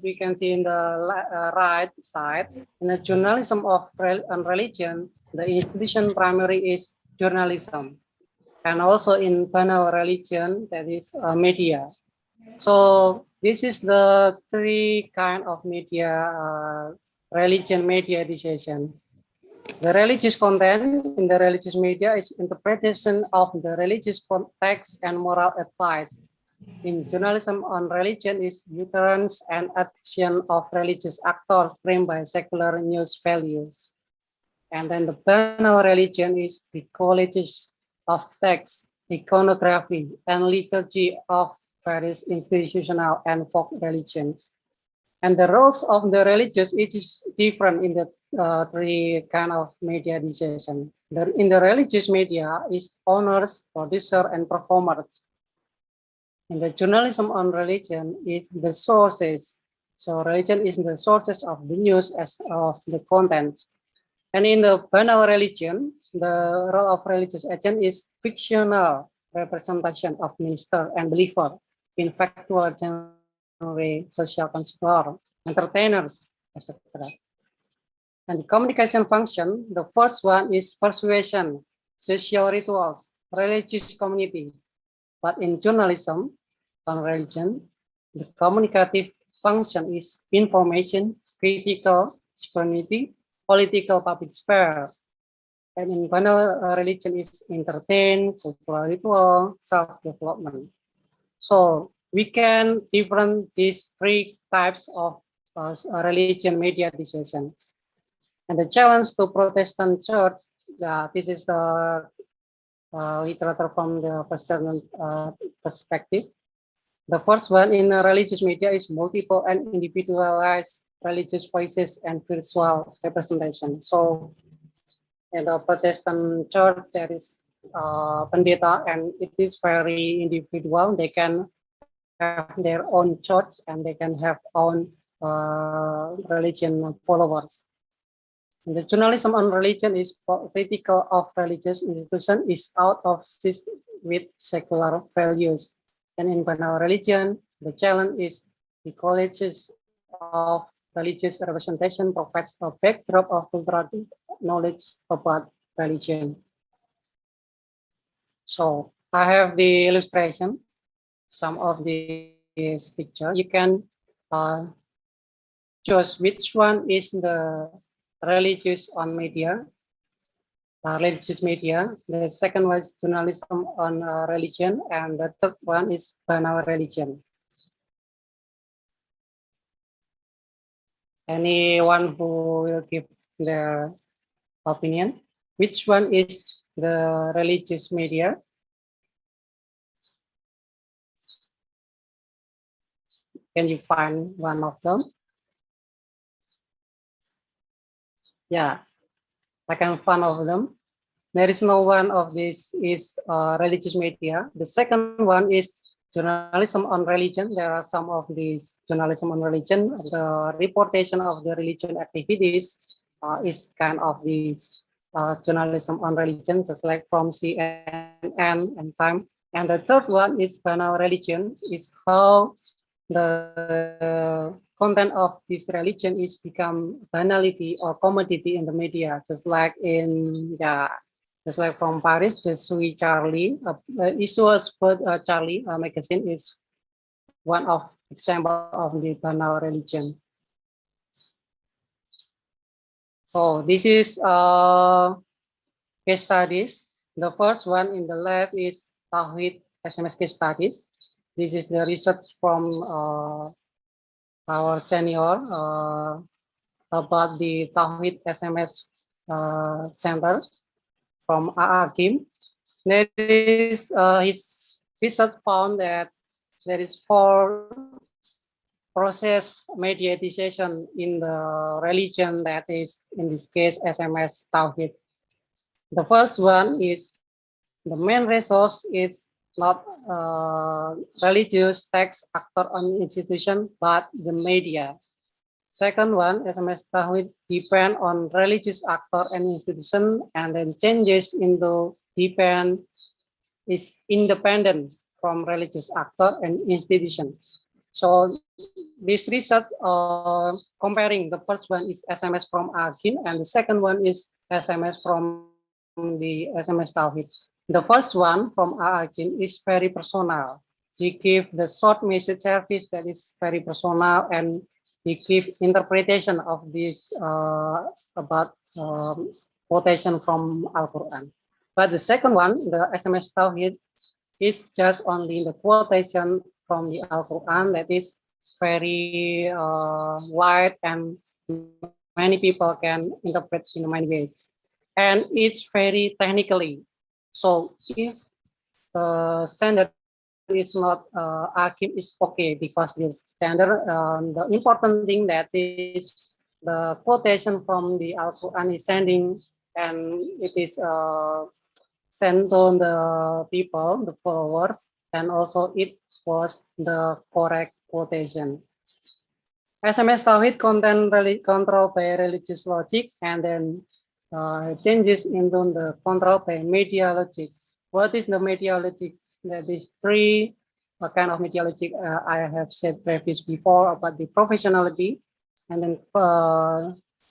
we can see in the right side, in the journalism of religion, the institution primary is journalism. And also in banal religion, that is media. So this is the three kind of media, religion mediatization. The religious content in the religious media is interpretation of the religious context and moral advice. In journalism on religion is utterance and action of religious actors framed by secular news values. And then the banal religion is the colleges of text, iconography, and liturgy of various institutional and folk religions. And the roles of the religious, it is different in the three kind of media decision. In the religious media is owners, producer, and performers. In the journalism on religion is the sources. So religion is the sources of the news as of the content. And in the banal religion, the role of religious agent is fictional representation of minister and believer in factual genre, social consumer, entertainers, etc. And the communication function, the first one is persuasion, social rituals, religious community. But in journalism on religion, the communicative function is information, critical, spirituality, political public sphere. And in banal religion is entertain, cultural ritual, self-development. So we can different these three types of religion media decision. And the challenge to Protestant church, this is the literature from the Protestant perspective. The first one in religious media is multiple and individualized religious voices and virtual representation. So in the Protestant church, there is pendeta, and it is very individual. They can have their own church and they can have own religion followers. And the journalism on religion is critical of religious institution is out of system with secular values. And in banal religion, the challenge is the colleges of religious representation provides a backdrop of cultural knowledge about religion. So I have the illustration, some of these pictures. You can choose which one is the religious on media, religious media. The second one is journalism on religion, and the third one is banal religion. Anyone who will give their opinion? Which one is the religious media? Can you find one of them? Yeah, I can find of them. There is no one of this is religious media. The second one is journalism on religion. There are some of these journalism on religion. The reportation of the religion activities is kind of these journalism on religion, just like from CNN and Time. And the third one is banal religion, is how the content of this religion is become banality or commodity in the media, just like in just like from Paris, the Sui Charlie, Isuas Charlie magazine is one of example of the banal religion. So this is case studies. The first one in the left is Tauhid SMS case studies. This is the research from our senior about the Tauhid SMS center from Kim. There is his research found that there is 4 process mediatization in the religion, that is in this case SMS Tauhid. The first one is the main resource is not religious text, actor, or institution, but the media. Second one, SMS Tauhid depend on religious actor and institution, and then changes into depend is independent from religious actor and institution. So this research comparing the first one is SMS from Agin, and the second one is SMS from the SMS Tauhid. The first one from Agin is very personal. He give the short message service that is very personal, and he give interpretation of this about quotation from Al-Quran. But the second one, the SMS Tauhid, is just only the quotation from the Al-Quran that is very wide, and many people can interpret in many ways. And it's very technically. So if the sender is not Akim is okay because the standard, the important thing that is the quotation from the Al-Quran is sending, and it is sent to the people, the followers, and also it was the correct quotation. SMS Tauhid content controlled by religious logic, and then changes into the control by media logic. What is the media logic? That is three kind of media logic I have said previously before about the professionality, and then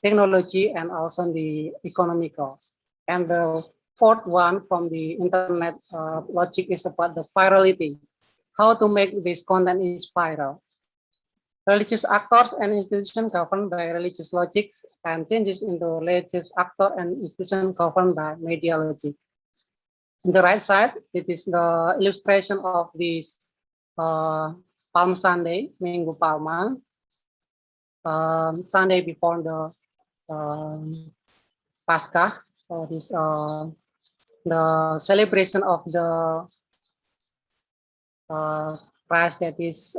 technology, and also the economical. And the fourth one from the internet logic is about the virality. How to make this content is viral. Religious actors and institutions governed by religious logics, and changes into religious actor and institution governed by media logic. On the right side, it is the illustration of this Palm Sunday, Minggu Palma, Sunday before the Pascha. So this the celebration of the Christ that is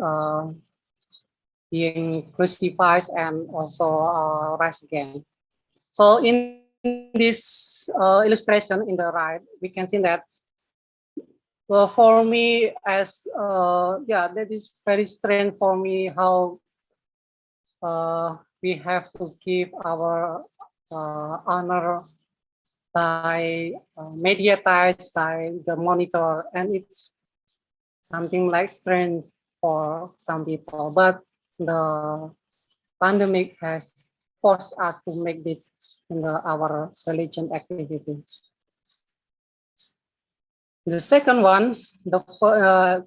being crucified and also rise again. So in this illustration in the right, we can see that for me as that is very strange for me how we have to give our honor by mediatized by the monitor, and it's something like strange for some people, but the pandemic has forced us to make this in our religion activity. The second one, the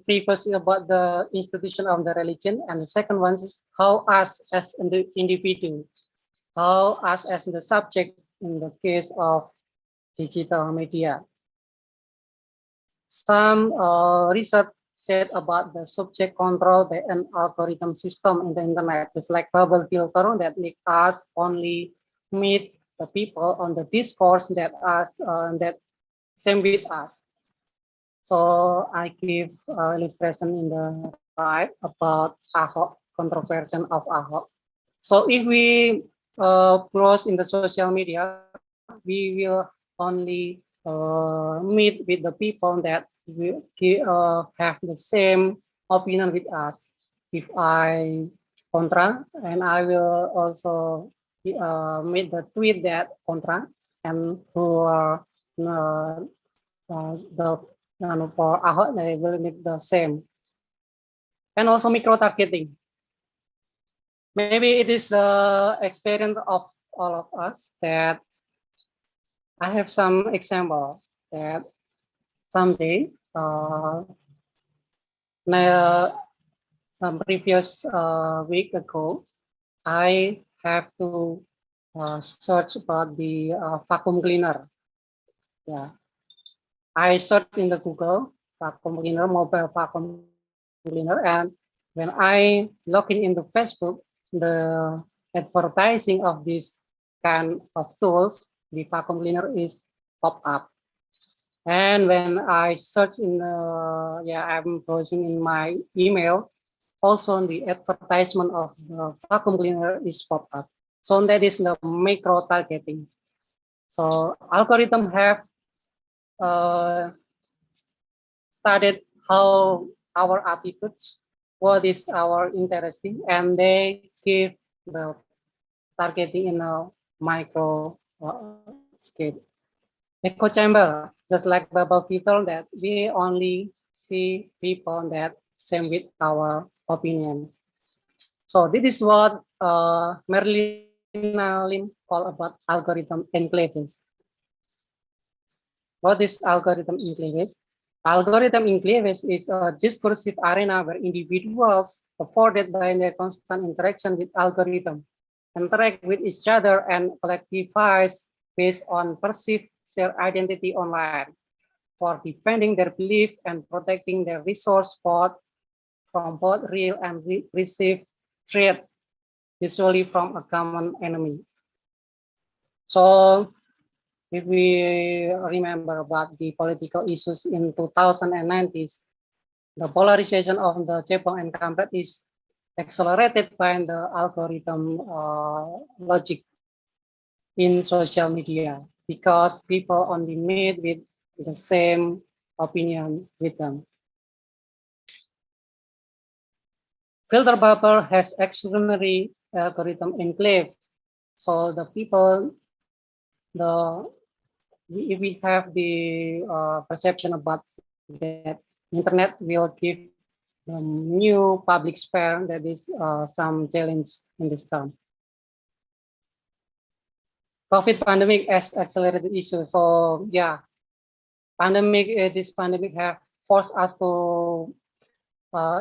previous is about the institution of the religion, and the second one is how us as an individual, how us as the subject in the case of digital media. Some research said about the subject control by an algorithm system in the internet. It's like bubble filter that make us only meet the people on the discourse that that same with us. So I give illustration in the right about Ahok, controversial of Ahok. So if we browse in the social media, we will only meet with the people that will have the same opinion with us. If I contra, and I will also meet the tweet that contra, and who are for Ahok, they will meet the same. And also micro targeting. Maybe it is the experience of all of us that I have some example that someday, previous week ago, I have to search about the vacuum cleaner. Yeah, I searched in the Google vacuum cleaner, mobile vacuum cleaner, and when I log in the Facebook, the advertising of this kind of tools, the vacuum cleaner is pop up. And when I search in I'm browsing in my email, also the advertisement of the vacuum cleaner is pop up. So that is the micro targeting. So algorithm have studied how our attitudes, what is our interesting, and they give the targeting in a micro scale. Echo chamber, just like bubble filter, that we only see people that same with our opinion. So this is what Merlina Lim called about algorithm enclaves. What is algorithm enclaves? Algorithm enclaves is a discursive arena where individuals, afforded by their constant interaction with algorithm, interact with each other and collectivize based on perceived shared identity online for defending their belief and protecting their resource from both real and perceived threat, usually from a common enemy. So if we remember about the political issues in 2090s, The polarization of the Cepong and Kampret is accelerated by the algorithm logic in social media because people only meet with the same opinion with them. Filter bubble has extraordinary algorithm enclave. So the people, if we have the perception about that internet will give new public sphere, that is some challenge in this term. COVID pandemic has accelerated issue. So yeah, this pandemic have forced us to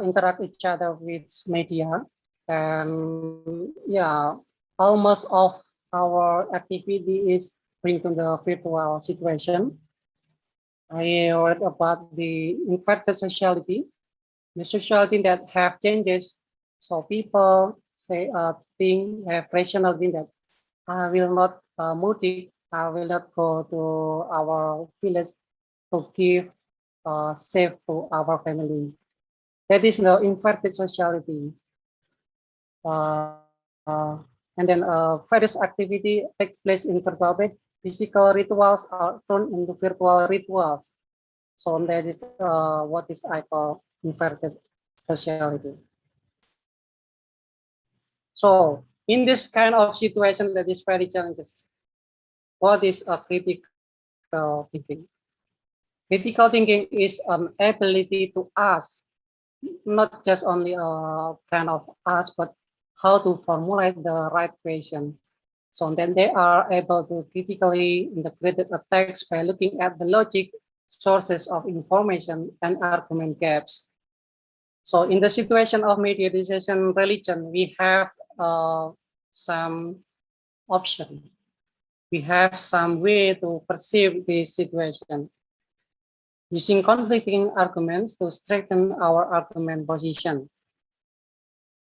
interact each other with media, and yeah, almost of our activity is bring to the virtual situation. I read about the inverted sociality, the sociality that have changes. So people say think have rational think that I will not mudik, I will not go to our village to give safe to our family. That is the inverted sociality. And then various activity take place in virtual bed. Physical rituals are turned into virtual rituals. So that is what is I call inverted sociality. So in this kind of situation that is very challenging, what is a critical thinking? Critical thinking is an ability to ask, not just only a kind of ask, but how to formulate the right question. So then they are able to critically interpret a text by looking at the logic, sources of information, and argument gaps. So in the situation of mediatization religion, we have some option. We have some way to perceive this situation. Using conflicting arguments to strengthen our argument position.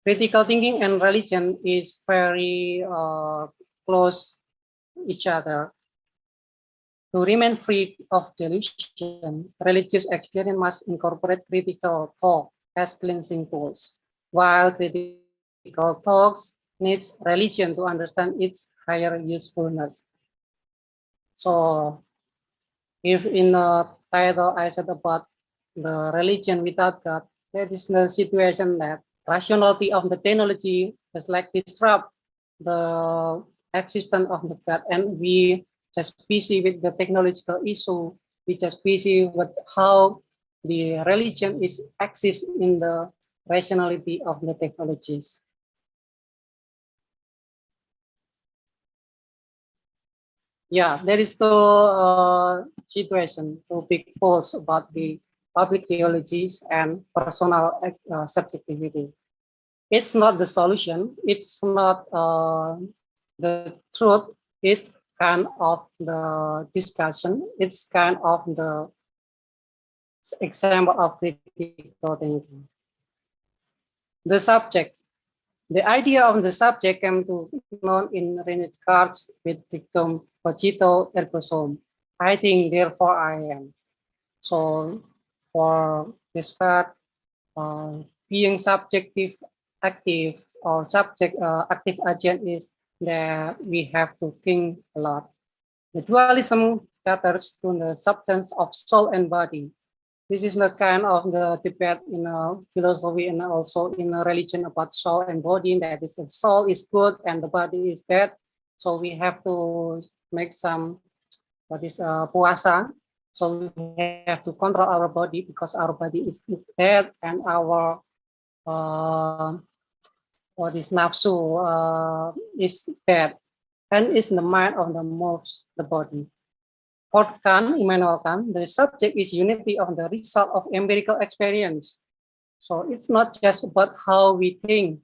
Critical thinking and religion is very close each other. To remain free of delusion, religious experience must incorporate critical thought as cleansing tools, while critical thoughts needs religion to understand its higher usefulness. So, if in the title I said about the religion without God, that is the situation that rationality of the technology is like disrupt the existence of the God, and we just busy with the technological issue. We just busy with how the religion is exists in the rationality of the technologies. Yeah, there is the situation to big false about the public theologies and personal subjectivity. It's not the solution. It's not the truth. It's kind of the discussion. It's kind of the example of critical thinking. The subject. The idea of the subject came to be known in Rene Descartes with dictum cogito ergo sum. I think, therefore I am. So for Descartes, being subjective active or subject active agent is that we have to think a lot. The dualism caters to the substance of soul and body. This is the kind of the debate in philosophy and also in religion about soul and body. That is, the soul is good and the body is bad. So we have to make some puasa. So we have to control our body because our body is bad and our nafsu is bad, and is the mind of the moves the body. For Kant, Immanuel Kant, the subject is unity of the result of empirical experience. So it's not just about how we think,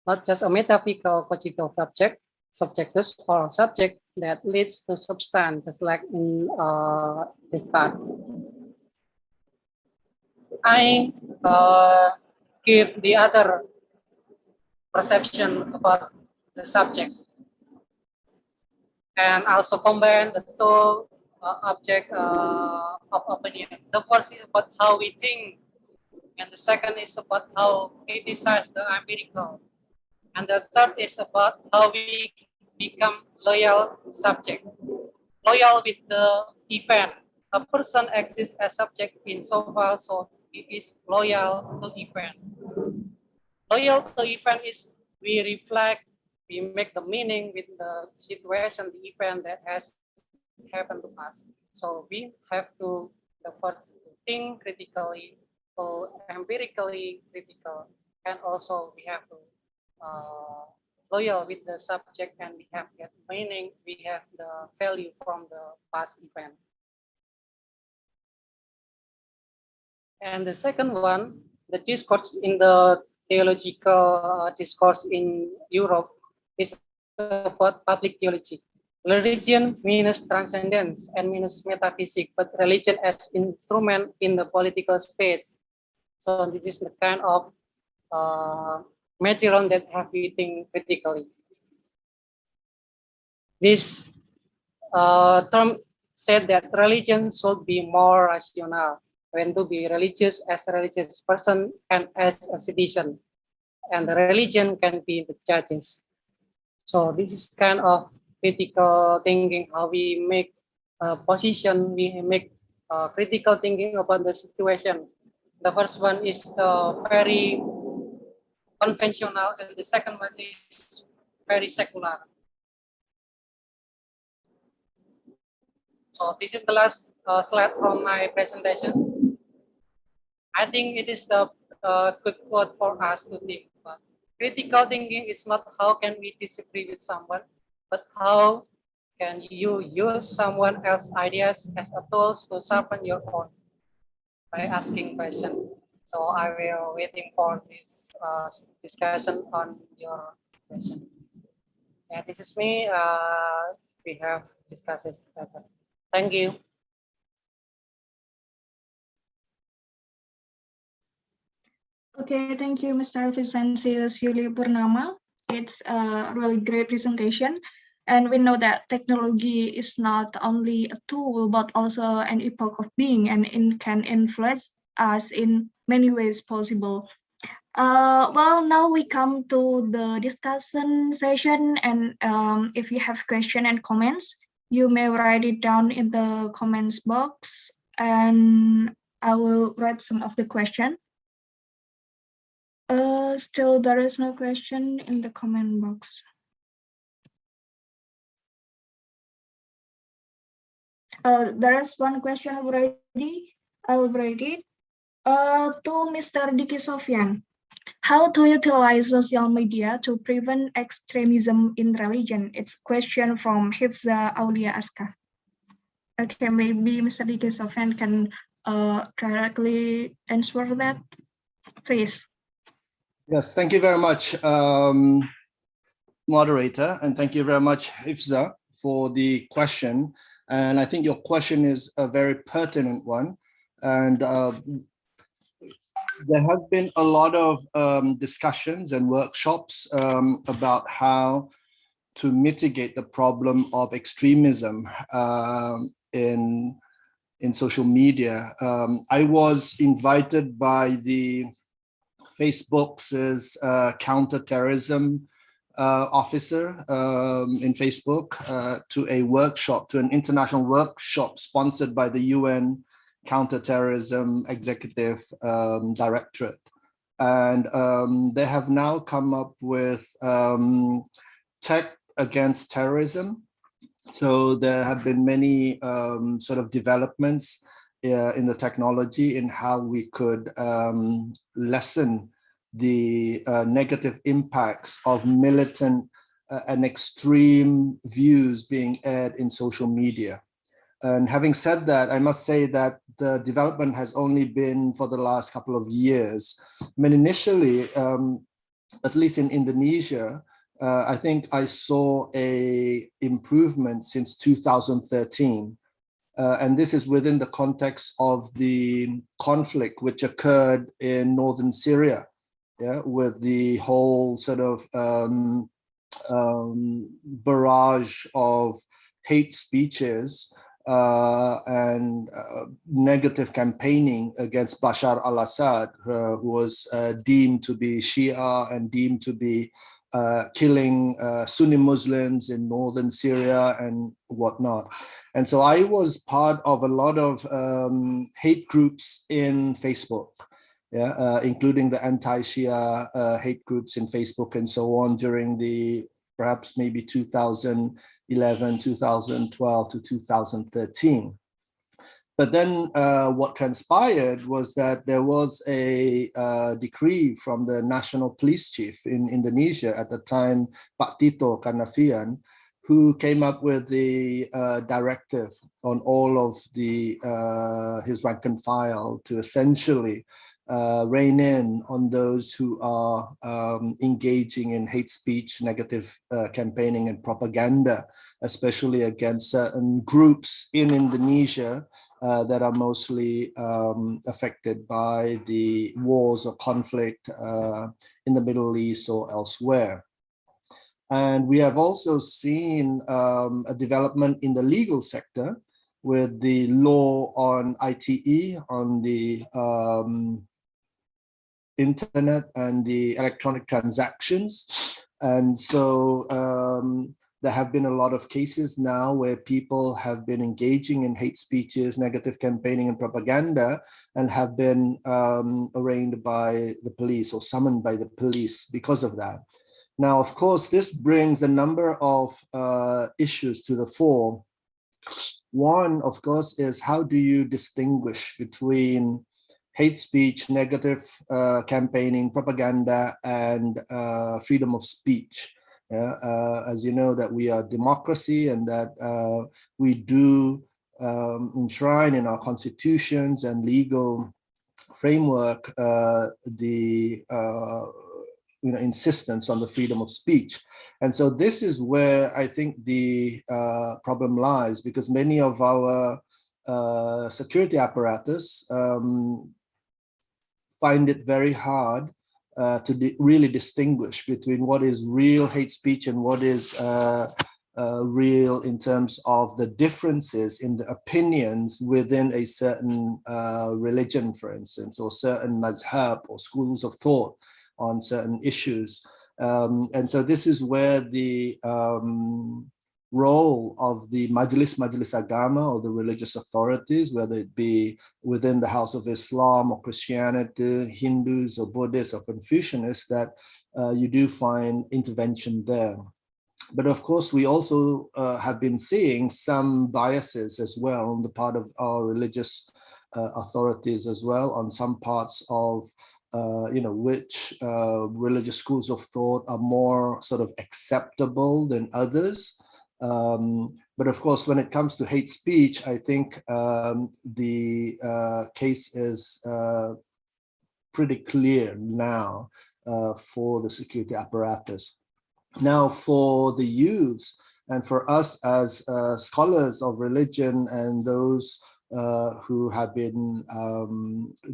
not just a metaphysical cogito subject, subjectus or subject that leads to substance, just like in Descartes. I give the other perception about the subject, and also combine the two object of opinion. The first is about how we think And the second is about how we criticize the empirical. And the third is about how we become loyal subject. Loyal with the event. A person exists as subject in so far, so he is loyal to event. Loyal to event is we reflect, we make the meaning with the situation, the event that has happened to us. So we have to the first think critically, to empirically critical, and also we have to loyal with the subject, and we have that meaning, we have the value from the past event. And the second one, the discourse in the theological discourse in Europe is about public theology. Religion means transcendence and means metaphysics, but religion as instrument in the political space. So this is the kind of material that have we think critically. This term said that religion should be more rational, when to be religious as a religious person and as a citizen, and the religion can be the judges. So this is kind of critical thinking, how we make a position, we make critical thinking about the situation. The first one is very conventional, and the second one is very secular. So this is the last slide from my presentation. I think it is the good quote for us to think about. Critical thinking is not how can we disagree with someone, but how can you use someone else's ideas as a tool to sharpen your own by asking questions. So I will waiting for this discussion on your question. Yeah, this is me. We have discussed it. Thank you. Okay, thank you, Mr. Vicentius Yuli Purnama. It's a really great presentation. And we know that technology is not only a tool, but also an epoch of being, and it can influence us in many ways possible. Well, now we come to the discussion session, and if you have questions and comments, you may write it down in the comments box, and I will write some of the question. Still, there is no question in the comment box. There is one question already. I'll write it. To Mr. Diki Sofyan, how to utilize social media to prevent extremism in religion? It's a question from Hifza Aulia Aska. Okay, maybe Mr. Diki Sofyan can directly answer that, please. Yes, thank you very much, moderator, and thank you very much, Hifza, for the question. And I think your question is a very pertinent one. And there have been a lot of discussions and workshops about how to mitigate the problem of extremism in social media. I was invited by the Facebook's counterterrorism officer in Facebook to a workshop, to an international workshop sponsored by the UN Counterterrorism Executive Directorate. And they have now come up with tech against terrorism. So there have been many sort of developments in the technology in how we could lessen the negative impacts of militant and extreme views being aired in social media. And having said that, I must say that the development has only been for the last couple of years. I mean, initially, at least in Indonesia, I think I saw a improvement since 2013. And this is within the context of the conflict which occurred in northern Syria, with the whole sort of barrage of hate speeches and negative campaigning against Bashar al-Assad, who was deemed to be Shia and deemed to be killing Sunni Muslims in northern Syria and whatnot. And so I was part of a lot of hate groups in Facebook, including the anti-Shia hate groups in Facebook and so on during the perhaps maybe 2011, 2012 to 2013. But then what transpired was that there was a decree from the national police chief in Indonesia at the time, Pak Tito Karnavian, who came up with the directive on all of the his rank and file to essentially rein in on those who are engaging in hate speech, negative campaigning and propaganda, especially against certain groups in Indonesia that are mostly affected by the wars or conflict in the Middle East or elsewhere. And we have also seen a development in the legal sector with the law on ITE, on the internet and the electronic transactions. And so there have been a lot of cases now where people have been engaging in hate speeches, negative campaigning and propaganda, and have been arraigned by the police or summoned by the police because of that. Now, of course, this brings a number of issues to the fore. One, of course, is how do you distinguish between hate speech, negative campaigning, propaganda, and freedom of speech? As you know, that we are a democracy and that we do enshrine in our constitutions and legal framework the insistence on the freedom of speech. And so this is where I think the problem lies, because many of our security apparatus find it very hard to really distinguish between what is real hate speech and what is real in terms of the differences in the opinions within a certain religion, for instance, or certain mazhab or schools of thought on certain issues. And so this is where the role of the Majlis Agama or the religious authorities, whether it be within the House of Islam or Christianity, Hindus or Buddhists or Confucianists, that you do find intervention there. But of course, we also have been seeing some biases as well on the part of our religious authorities as well on some parts of which religious schools of thought are more sort of acceptable than others. But of course, when it comes to hate speech, I think the case is pretty clear now for the security apparatus. Now, for the youths and for us as scholars of religion and those who have been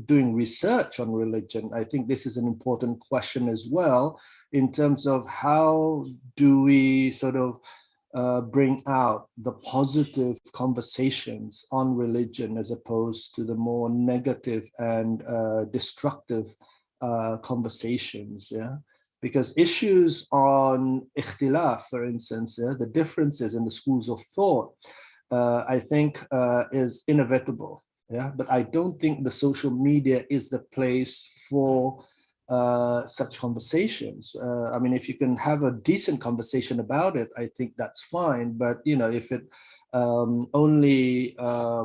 doing research on religion, I think this is an important question as well, in terms of how do we sort of bring out the positive conversations on religion as opposed to the more negative and destructive conversations, because issues on ikhtilaf, for instance, the differences in the schools of thought, I think is inevitable, but I don't think the social media is the place for such conversations. I mean, if you can have a decent conversation about it, I think that's fine. But if it only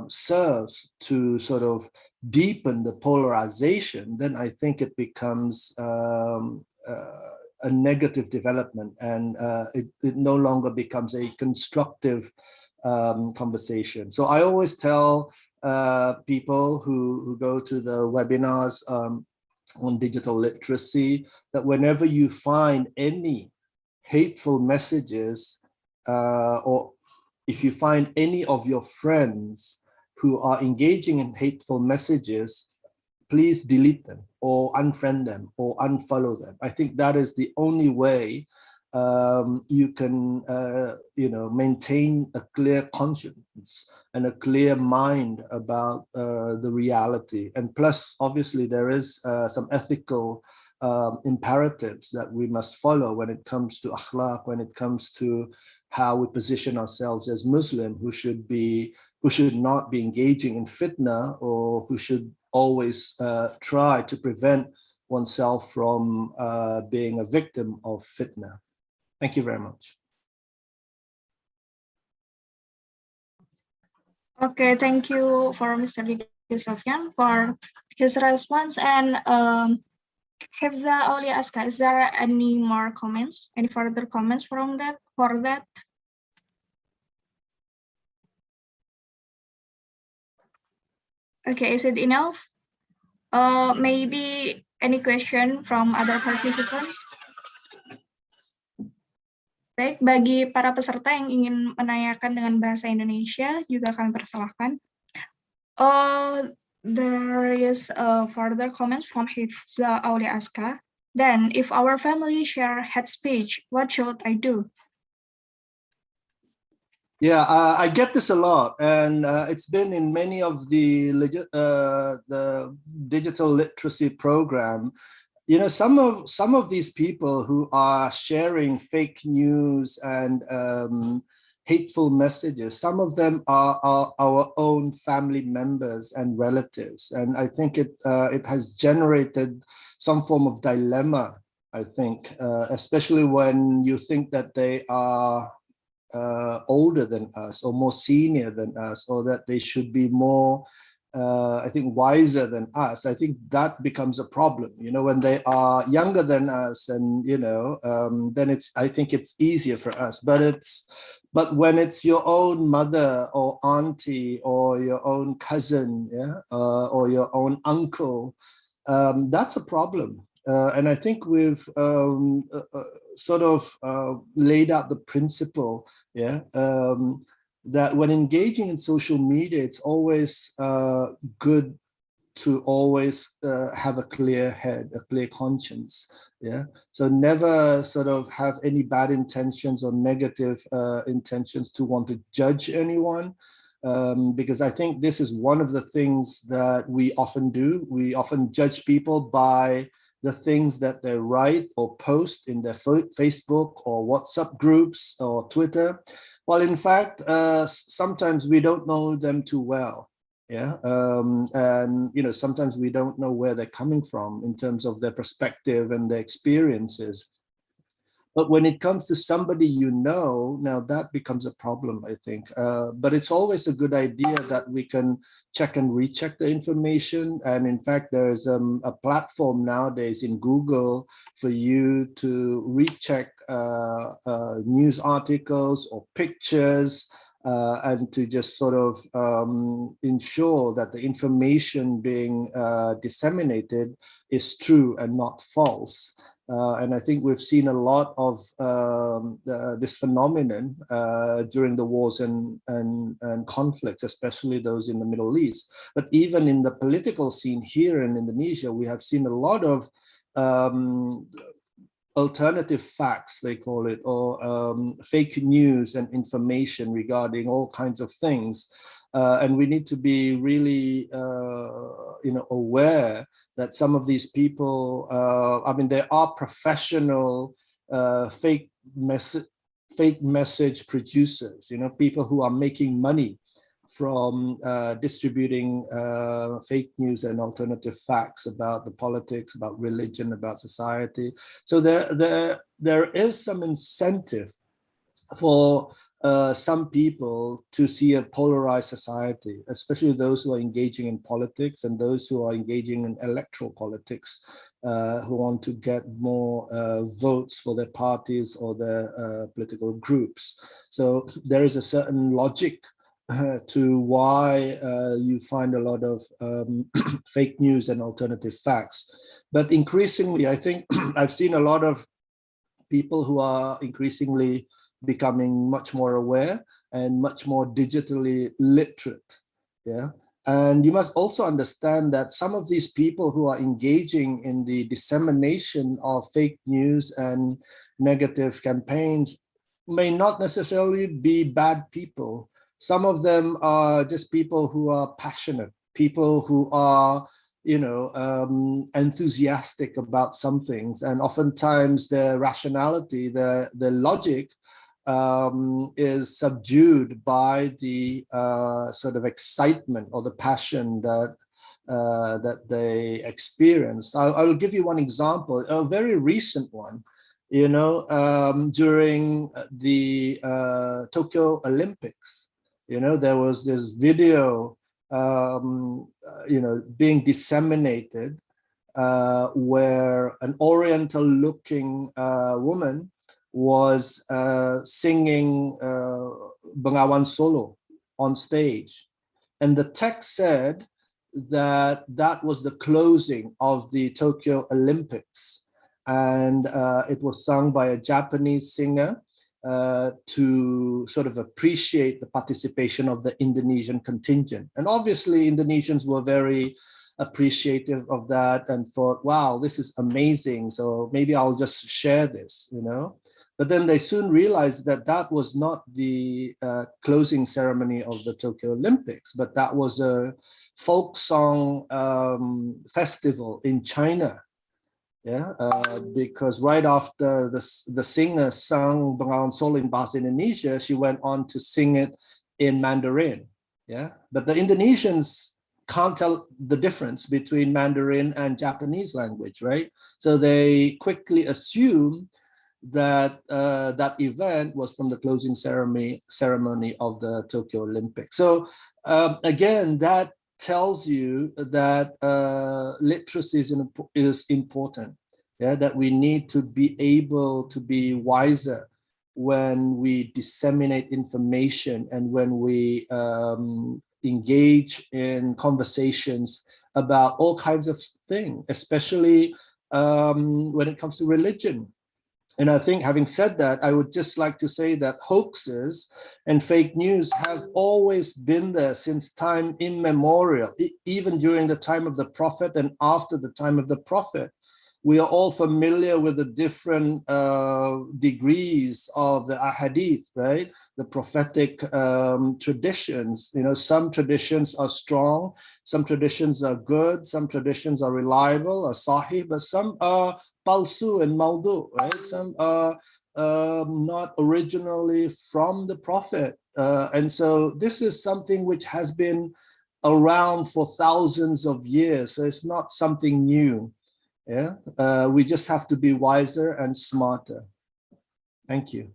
serves to sort of deepen the polarization, then I think it becomes a negative development, and it no longer becomes a constructive conversation. So I always tell people who go to the webinars on digital literacy that whenever you find any hateful messages, or if you find any of your friends who are engaging in hateful messages, please delete them or unfriend them or unfollow them. I think that is the only way you can, maintain a clear conscience and a clear mind about the reality. And plus, obviously, there is some ethical imperatives that we must follow when it comes to akhlaq, when it comes to how we position ourselves as Muslim, who should not be engaging in fitna, or who should always try to prevent oneself from being a victim of fitna. Thank you very much. Okay, thank you for Mr. Diki Sofyan for his response. And Hifza Aulia Aska, is there any more comments? Any further comments from that? For that? Okay, is it enough? Maybe any question from other participants? Baik, bagi para peserta yang ingin menanyakan dengan bahasa Indonesia juga kami persilahkan. There is further comments from Hifza Aulia Aska. Then, if our family share hate speech, what should I do? Yeah, I get this a lot, and it's been in many of the digital literacy program. You know, some of these people who are sharing fake news and hateful messages, some of them are our own family members and relatives, and I think it has generated some form of dilemma. I think, especially when you think that they are older than us or more senior than us, or that they should be more I think wiser than us. I think that becomes a problem, you know, when they are younger than us, and then I think it's easier for us. But when it's your own mother or auntie or your own cousin, or your own uncle, that's a problem. And I think we've sort of laid out the principle, that when engaging in social media, it's always good to always have a clear head, a clear conscience. So never sort of have any bad intentions or negative intentions to want to judge anyone, because I think this is one of the things that we often do. We often judge people by the things that they write or post in their Facebook or WhatsApp groups or Twitter. Well, in fact, sometimes we don't know them too well, and sometimes we don't know where they're coming from in terms of their perspective and their experiences. But when it comes to somebody now that becomes a problem, I think. But it's always a good idea that we can check and recheck the information. And in fact, there's a platform nowadays in Google for you to recheck news articles or pictures, and to just sort of ensure that the information being disseminated is true and not false. And I think we've seen a lot of this phenomenon during the wars and conflicts, especially those in the Middle East. But even in the political scene here in Indonesia, we have seen a lot of alternative facts, they call it, or fake news and information regarding all kinds of things. And we need to be really, aware that some of these people, there are professional fake message producers, people who are making money from distributing fake news and alternative facts about the politics, about religion, about society. So there is some incentive for some people to see a polarized society, especially those who are engaging in politics and those who are engaging in electoral politics, who want to get more votes for their parties or their political groups. So there is a certain logic to why you find a lot of fake news and alternative facts. But increasingly, I think I've seen a lot of people who are increasingly becoming much more aware and much more digitally literate. And you must also understand that some of these people who are engaging in the dissemination of fake news and negative campaigns may not necessarily be bad people. Some of them are just people who are passionate, people who are, enthusiastic about some things, and oftentimes their rationality, the logic is subdued by the sort of excitement or the passion that they experience. I will give you one example, a very recent one. During the Tokyo Olympics, there was this video being disseminated where an Oriental-looking woman was singing Bengawan Solo on stage. And the text said that that was the closing of the Tokyo Olympics. And it was sung by a Japanese singer to sort of appreciate the participation of the Indonesian contingent. And obviously Indonesians were very appreciative of that and thought, wow, this is amazing. So maybe I'll just share this, But then they soon realized that that was not the closing ceremony of the Tokyo Olympics, but that was a folk song festival in China. Because right after the singer sung Bengawan Solo in Bahasa Indonesia, she went on to sing it in Mandarin. But the Indonesians can't tell the difference between Mandarin and Japanese language, right? So they quickly assume that that event was from the closing ceremony of the Tokyo Olympics. So again, that tells you that literacy is important, that we need to be able to be wiser when we disseminate information and when we engage in conversations about all kinds of things, especially when it comes to religion. And I think, having said that, I would just like to say that hoaxes and fake news have always been there since time immemorial, even during the time of the Prophet and after the time of the Prophet. We are all familiar with the different degrees of the ahadith, right? The prophetic traditions. Some traditions are strong, some traditions are good, some traditions are reliable, are sahih, but some are palsu and maudu, right? Some are not originally from the Prophet. And so this is something which has been around for thousands of years. So it's not something new. We just have to be wiser and smarter. Thank you.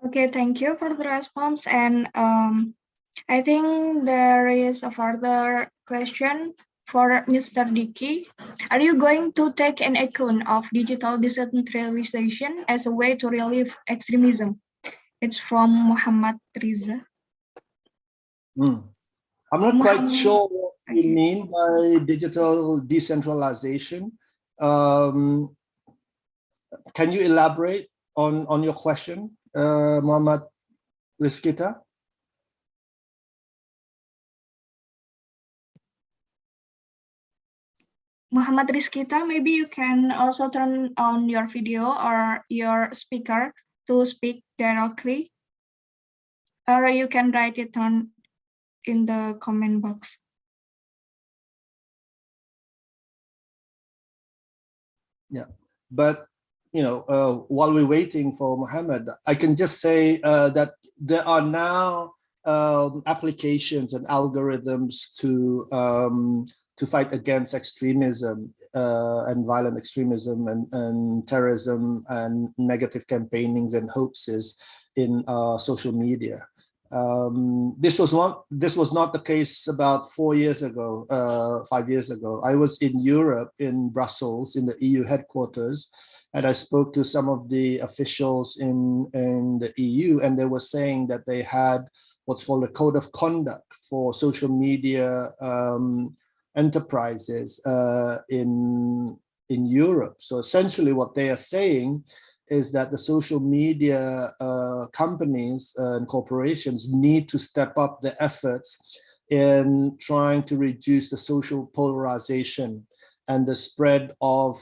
Okay, thank you for the response. And I think there is a further question for Mr. Diki. Are you going to take an account of digital decentralization as a way to relieve extremism? It's from Muhammad Riza. I'm not quite sure what you mean by digital decentralization. Can you elaborate on your question, Muhammad Rizkita? Muhammad Rizkita, maybe you can also turn on your video or your speaker to speak directly, or you can write it on in the comment box. Yeah, but while we're waiting for Muhammad, I can just say that there are now applications and algorithms to fight against extremism and violent extremism and terrorism and negative campaignings and hoaxes in social media. This was not the case about 4 years ago, 5 years ago. I was in Europe, in Brussels, in the EU headquarters, and I spoke to some of the officials in the EU, and they were saying that they had what's called a code of conduct for social media enterprises in Europe. So essentially what they are saying is that the social media companies and corporations need to step up their efforts in trying to reduce the social polarization and the spread of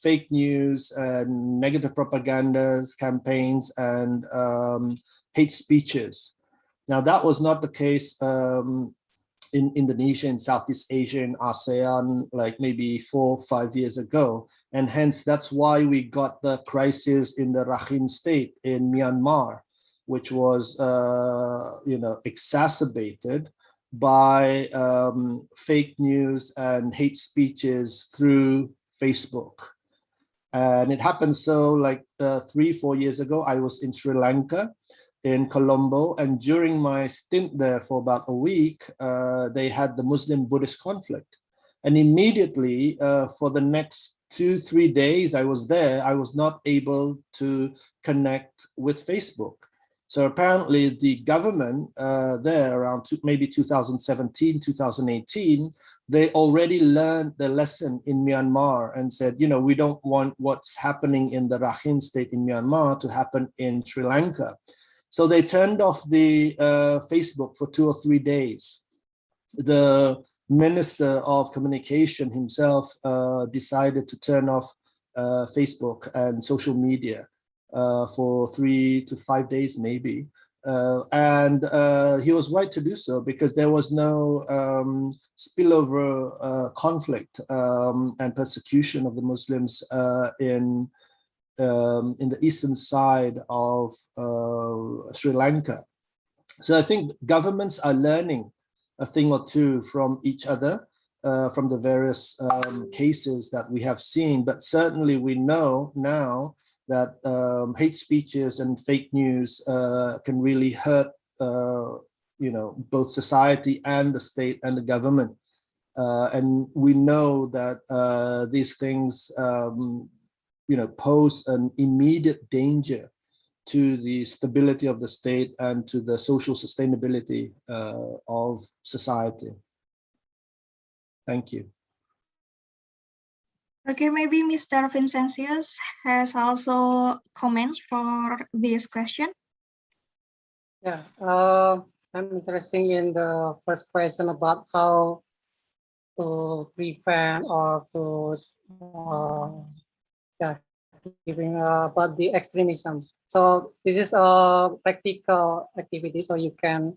fake news and negative propagandas, campaigns, and hate speeches. Now, that was not the case in Indonesia, in Southeast Asia, in ASEAN, like maybe 4 or 5 years ago. And hence, that's why we got the crisis in the Rakhine state in Myanmar, which was, exacerbated by fake news and hate speeches through Facebook. And it happened so like 3-4 years ago, I was in Sri Lanka, in Colombo, and during my stint there for about a week, they had the Muslim-Buddhist conflict. And immediately, for the next 2-3 days I was there, I was not able to connect with Facebook. So apparently the government there around maybe 2017, 2018, they already learned the lesson in Myanmar and said, we don't want what's happening in the Rakhine state in Myanmar to happen in Sri Lanka. So they turned off the Facebook for 2 or 3 days. The Minister of Communication himself decided to turn off Facebook and social media for 3 to 5 days maybe. And he was right to do so because there was no spillover conflict and persecution of the Muslims in the eastern side of Sri Lanka. So I think governments are learning a thing or two from each other, from the various cases that we have seen. But certainly we know now that hate speeches and fake news can really hurt, both society and the state and the government. And we know that these things pose an immediate danger to the stability of the state and to the social sustainability of society. Thank you. Okay, maybe Mr. Vincentius has also comments for this question. Yeah, I'm interested in the first question about how to prevent or to giving about the extremism. So this is a practical activity, so you can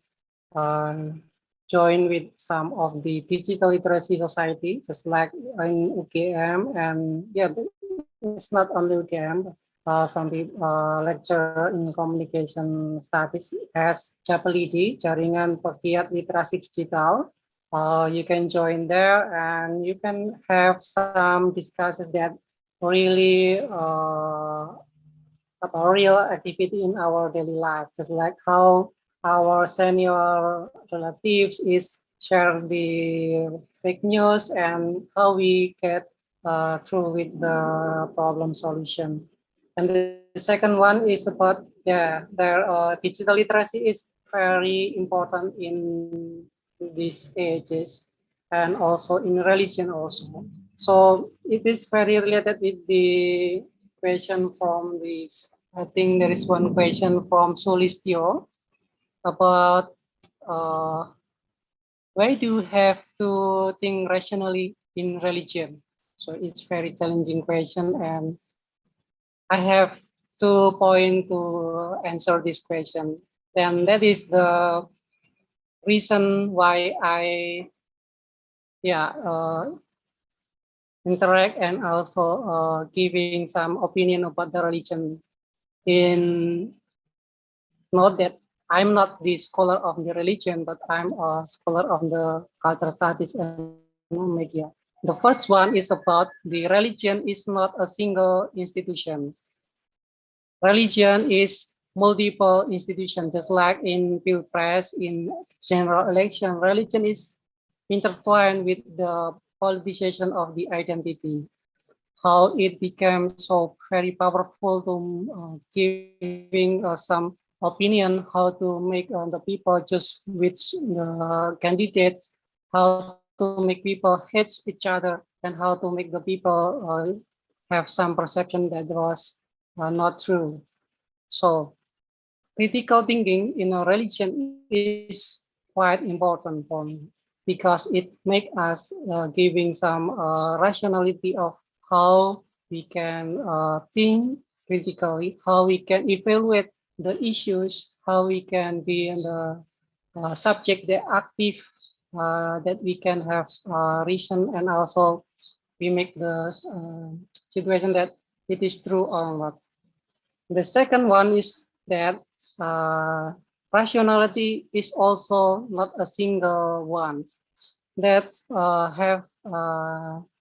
join with some of the digital literacy society, just like in UGM, and yeah, it's not only UGM. Some lecturer in communication studies as Japelidi, Jaringan Pegiat Literasi Digital. You can join there, and you can have some discussions that really a real activity in our daily life, just like how our senior relatives is share the fake news and how we get through with the problem solution. And the second one is about their digital literacy is very important in these ages and also in religion also. So it is very related with the question from this. I think there is one question from Solistio about why do you have to think rationally in religion? So it's very challenging question, and I have 2 points to answer this question. Then that is the reason why I interact and also giving some opinion about the religion. In note that I'm not the scholar of the religion, but I'm a scholar of the cultural studies and media. The first one is about the religion is not a single institution. Religion is multiple institutions, just like in Pilpres, in general election, religion is intertwined with the politicization of the identity. How it became so very powerful to giving some opinion, how to make the people choose which candidates, how to make people hate each other, and how to make the people have some perception that there was not true. So critical thinking in a religion is quite important for me because it makes us giving some rationality of how we can think critically, how we can evaluate the issues, how we can be in the subject that active, that we can have reason, and also we make the situation that it is true or not. The second one is that rationality is also not a single one. That have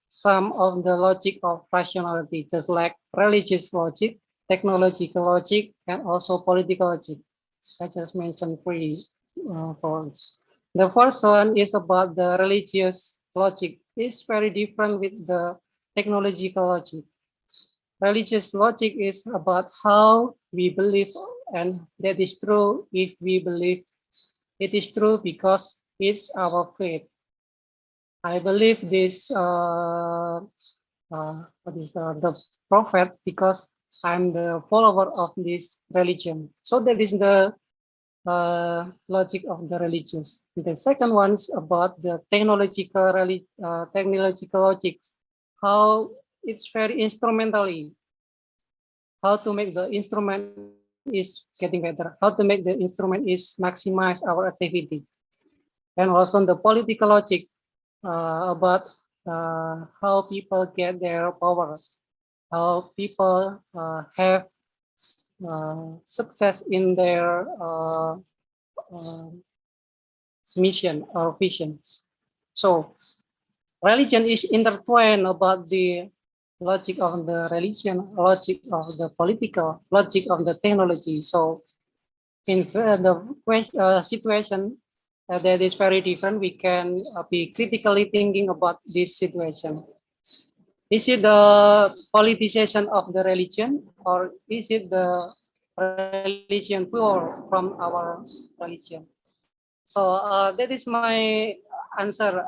some of the logic of rationality, just like religious logic, technological logic, and also political logic. I just mentioned three points. The first one is about the religious logic. It's very different with the technological logic. Religious logic is about how we believe, and that is true if we believe it is true because it's our faith. I believe this the prophet because I'm the follower of this religion. So that is the logic of the religious. The second one is about the technological logic, how it's very instrumentally, how to make the instrument is getting better, how to make the instrument is maximize our activity. And also the political logic about how people get their power, how people have success in their mission or vision. So religion is intertwined about the logic of the religion, logic of the political, logic of the technology. So in the situation that is very different, we can be critically thinking about this situation. Is it the politicization of the religion, or is it the religion pure from our religion? So that is my answer.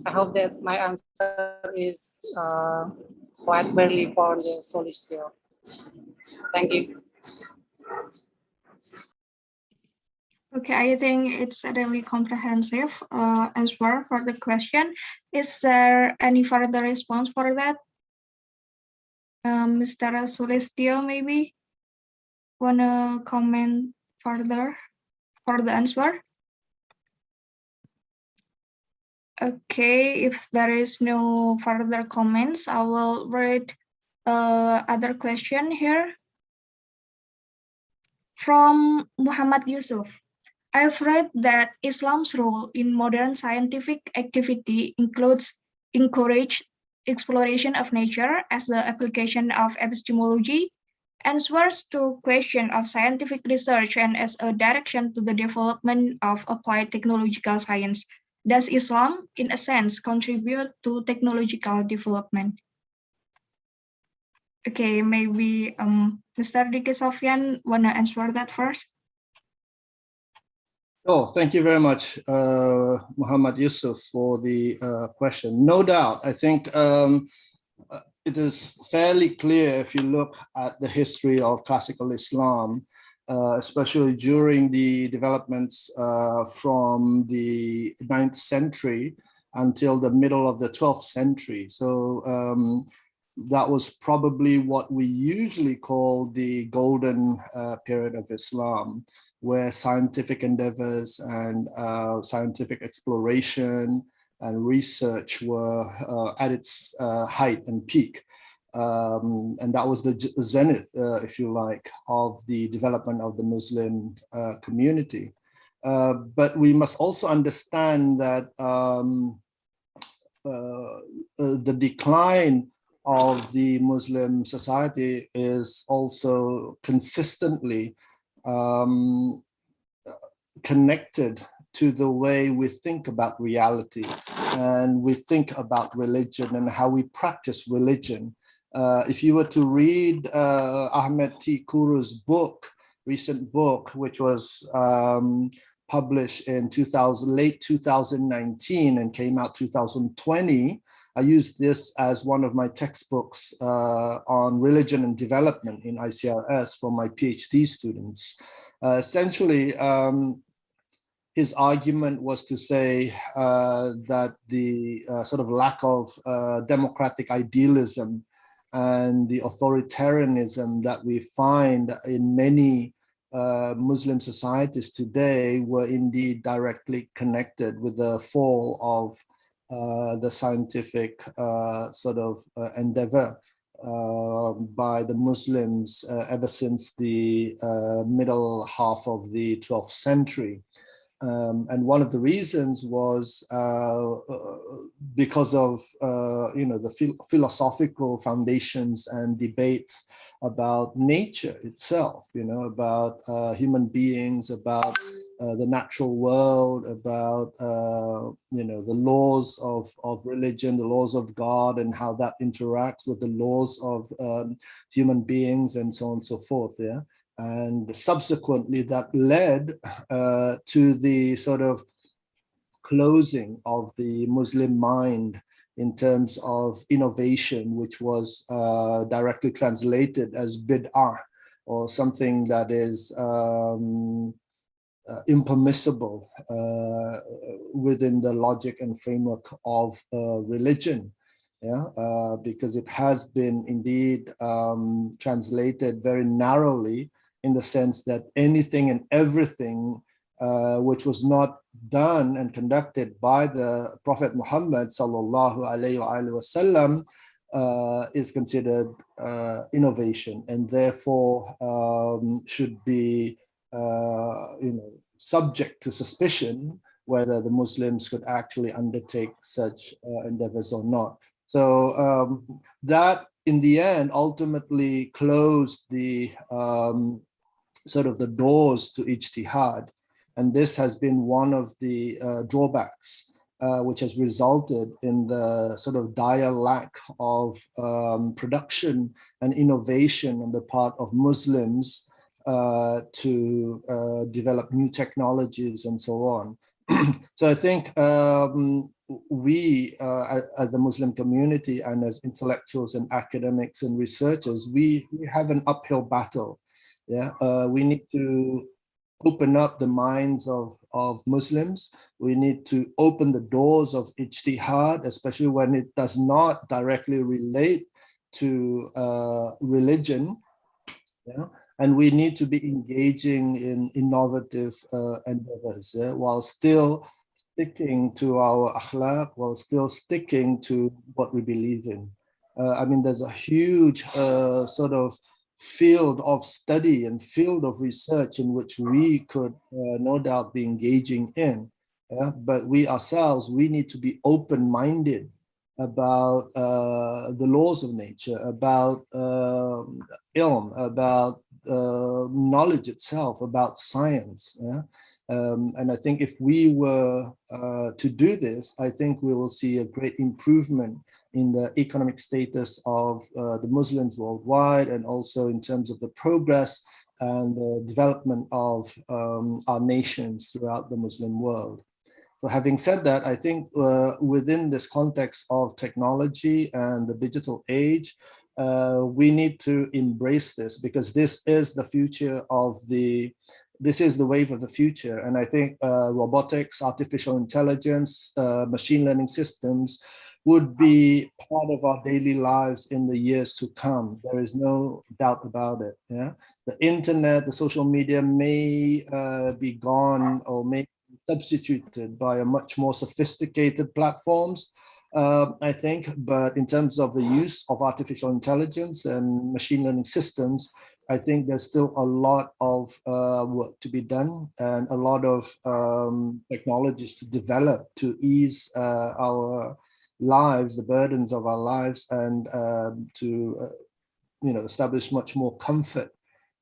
I hope that my answer is quite clearly for the Solistio. Thank you. Okay, I think it's a really comprehensive answer for the question. Is there any further response for that? Mr. Sulistyo, maybe wanna comment further for the answer? Okay, if there is no further comments, I will read other question here from Muhammad Yusuf. I've read that Islam's role in modern scientific activity includes encourage exploration of nature as the application of epistemology, answers to question of scientific research, and as a direction to the development of applied technological science. Does Islam, in a sense, contribute to technological development? Okay, maybe Mr. Diki Sofyan wanna answer that first? Oh, thank you very much, Muhammad Yusuf, for the question. No doubt, I think it is fairly clear if you look at the history of classical Islam, especially during the developments from the 9th century until the middle of the 12th century. So that was probably what we usually call the golden period of Islam, where scientific endeavors and scientific exploration and research were at its height and peak. And that was the zenith, if you like, of the development of the Muslim community. But we must also understand that the decline of the Muslim society is also consistently connected to the way we think about reality and we think about religion and how we practice religion. If you were to read Ahmed T. Kuru's book, recent book, which was published in late 2019 and came out 2020. I used this as one of my textbooks on religion and development in ICRS for my PhD students. Essentially, his argument was to say that the sort of lack of democratic idealism and the authoritarianism that we find in many Muslim societies today were indeed directly connected with the fall of the scientific sort of endeavor by the Muslims ever since the middle half of the 12th century. And one of the reasons was because of the philosophical foundations and debates about nature itself, about human beings, about the natural world, about the laws of religion, the laws of God, and how that interacts with the laws of human beings, and so on and so forth. Yeah. And subsequently, that led to the sort of closing of the Muslim mind in terms of innovation, which was directly translated as bid'ah, or something that is impermissible within the logic and framework of religion. Yeah, because it has been indeed translated very narrowly, in the sense that anything and everything which was not done and conducted by the Prophet Muhammad sallallahu alaihi wasallam is considered innovation, and therefore should be subject to suspicion whether the Muslims could actually undertake such endeavors or not. So that in the end ultimately closed the sort of the doors to ijtihad. And this has been one of the drawbacks which has resulted in the sort of dire lack of production and innovation on the part of Muslims to develop new technologies and so on. So I think we, as the Muslim community and as intellectuals and academics and researchers, we have an uphill battle. Yeah, we need to open up the minds of Muslims. We need to open the doors of ijtihad, especially when it does not directly relate to religion. Yeah? And we need to be engaging in innovative endeavors, yeah? While still sticking to our akhlaq, while still sticking to what we believe in. I mean, there's a huge sort of field of study and field of research in which we could no doubt be engaging in. Yeah? But we ourselves, we need to be open-minded about the laws of nature, about ilm, about knowledge itself, about science. Yeah? And I think if we were to do this, I think we will see a great improvement in the economic status of the Muslims worldwide, and also in terms of the progress and the development of our nations throughout the Muslim world. So having said that, I think within this context of technology and the digital age, we need to embrace this, because this is the future of this is the wave of the future. And I think robotics, artificial intelligence, machine learning systems would be part of our daily lives in the years to come. There is no doubt about it. Yeah? The internet, the social media may be gone, or may be substituted by a much more sophisticated platforms, I think. But in terms of the use of artificial intelligence and machine learning systems, I think there's still a lot of work to be done, and a lot of technologies to develop to ease our lives, the burdens of our lives, and to establish much more comfort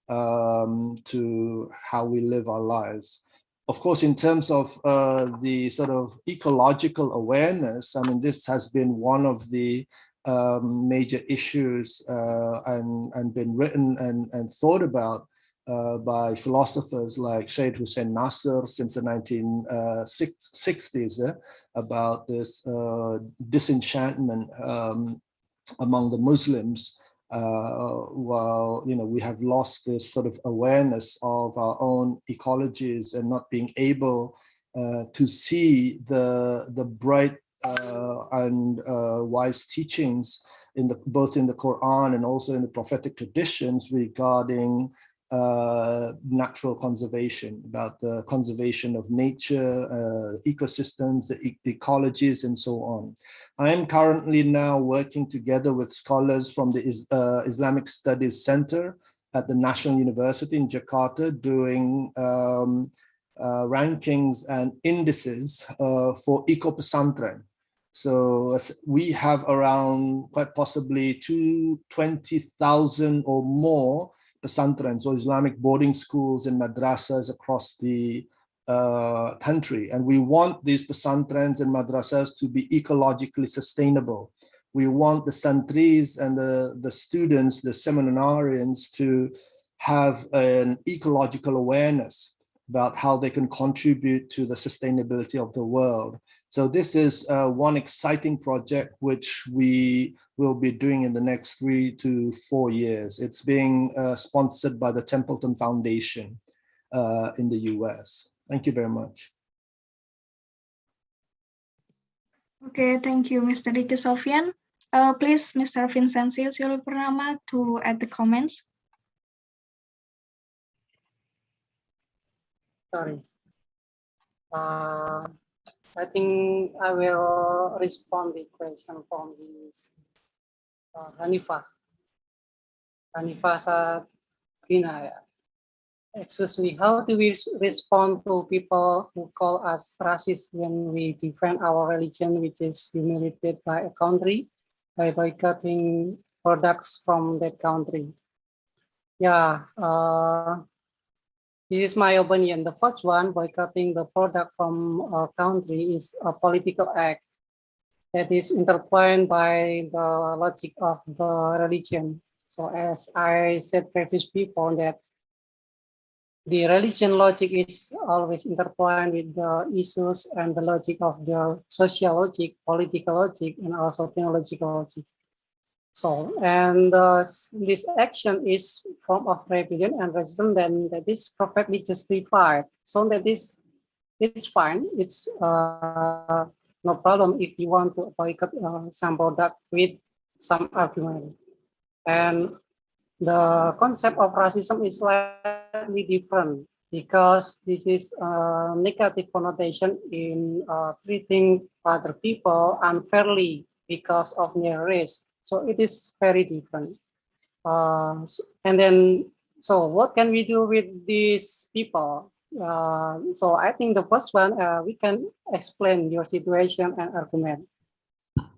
to how we live our lives. Of course, in terms of the sort of ecological awareness, I mean, this has been one of the major issues and been written and thought about by philosophers like Syed Hussein Nasr since the 1960s about this disenchantment among the Muslims. While we have lost this sort of awareness of our own ecologies and not being able to see the bright and wise teachings both in the Quran and also in the prophetic traditions regarding natural conservation, about the conservation of nature, ecosystems, the ecologies, and so on. I am currently now working together with scholars from the Islamic Studies Center at the National University in Jakarta, doing rankings and indices for eco-pesantren. So we have around quite possibly 20,000 or more pesantrens or Islamic boarding schools and madrasas across the country. And we want these pesantrens and madrasas to be ecologically sustainable. We want the santris and the students, the seminarians, to have an ecological awareness about how they can contribute to the sustainability of the world. So this is one exciting project which we will be doing in the next 3 to 4 years. It's being sponsored by the Templeton Foundation in the US. Thank you very much. Okay, thank you, Mr. Ricky Sofyan. Please, Mr. Vincencio Silvernama to add the comments. Sorry. I think I will respond the question from this Hanifah Sabrina. Excuse me, how do we respond to people who call us racist when we defend our religion, which is humiliated by a country by boycotting products from that country? Yeah, this is my opinion. The first one, boycotting the product from a country, is a political act that is intertwined by the logic of the religion. So as I said previous before, that the religion logic is always intertwined with the issues and the logic of the social logic, political logic, and also theological logic. So, and this action is form of rebellion and resistance, then that is perfectly justified. So that is, it's fine. It's no problem if you want to boycott some product with some argument. And the concept of racism is slightly different because this is a negative connotation in treating other people unfairly because of their race. So it is very different. And then, so what can we do with these people? So I think the first one, we can explain your situation and argument.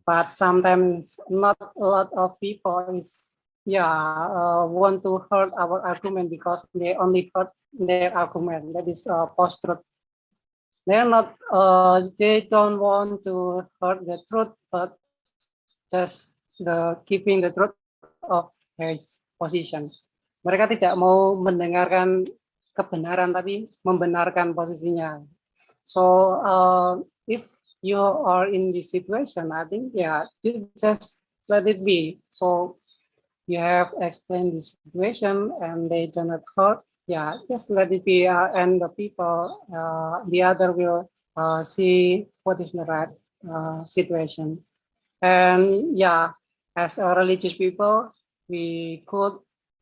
But sometimes not a lot of people is, want to hurt our argument because they only hurt their argument. That is post-truth. They're not, they don't want to hurt the truth, but just keeping the truth of his position. Mereka tidak mau mendengarkan kebenaran, tapi membenarkan posisinya. So if you are in this situation, I think, you just let it be. So you have explained the situation and they do not hurt. Just let it be, and the people, the other will see what is the right situation. And as a religious people, we could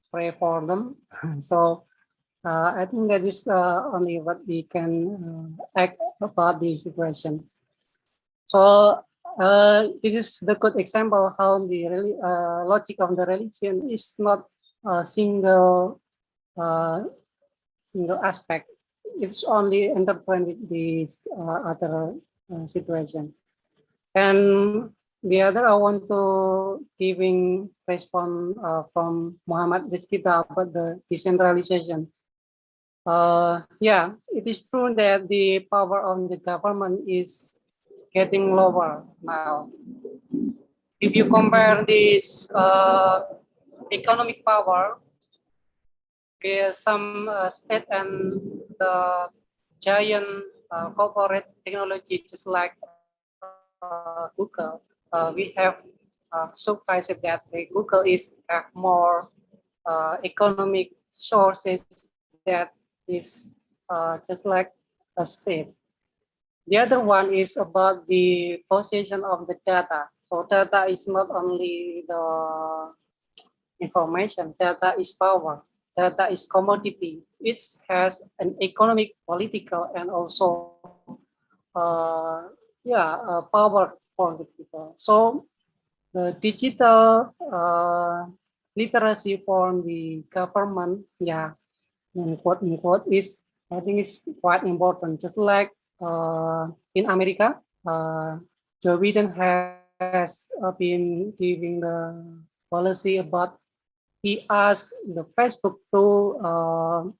pray for them. So I think that is only what we can act about the situation. So this is the good example how the logic of the religion is not a single aspect. It's only intertwined with this other situation. And the other, I want to giving response from Muhammad Rizkita about the decentralization. It is true that the power of the government is getting lower now. If you compare this economic power some state and the giant corporate technology, just like Google, we have surprised that Google have more economic sources that is just like a state. The other one is about the possession of the data. So data is not only the information, data is power, data is commodity. It has an economic, political, and also power for the people. So the digital literacy for the government, in quote unquote, is, I think, is quite important. Just like in America, Joe Biden has been giving the policy about, he asked the Facebook to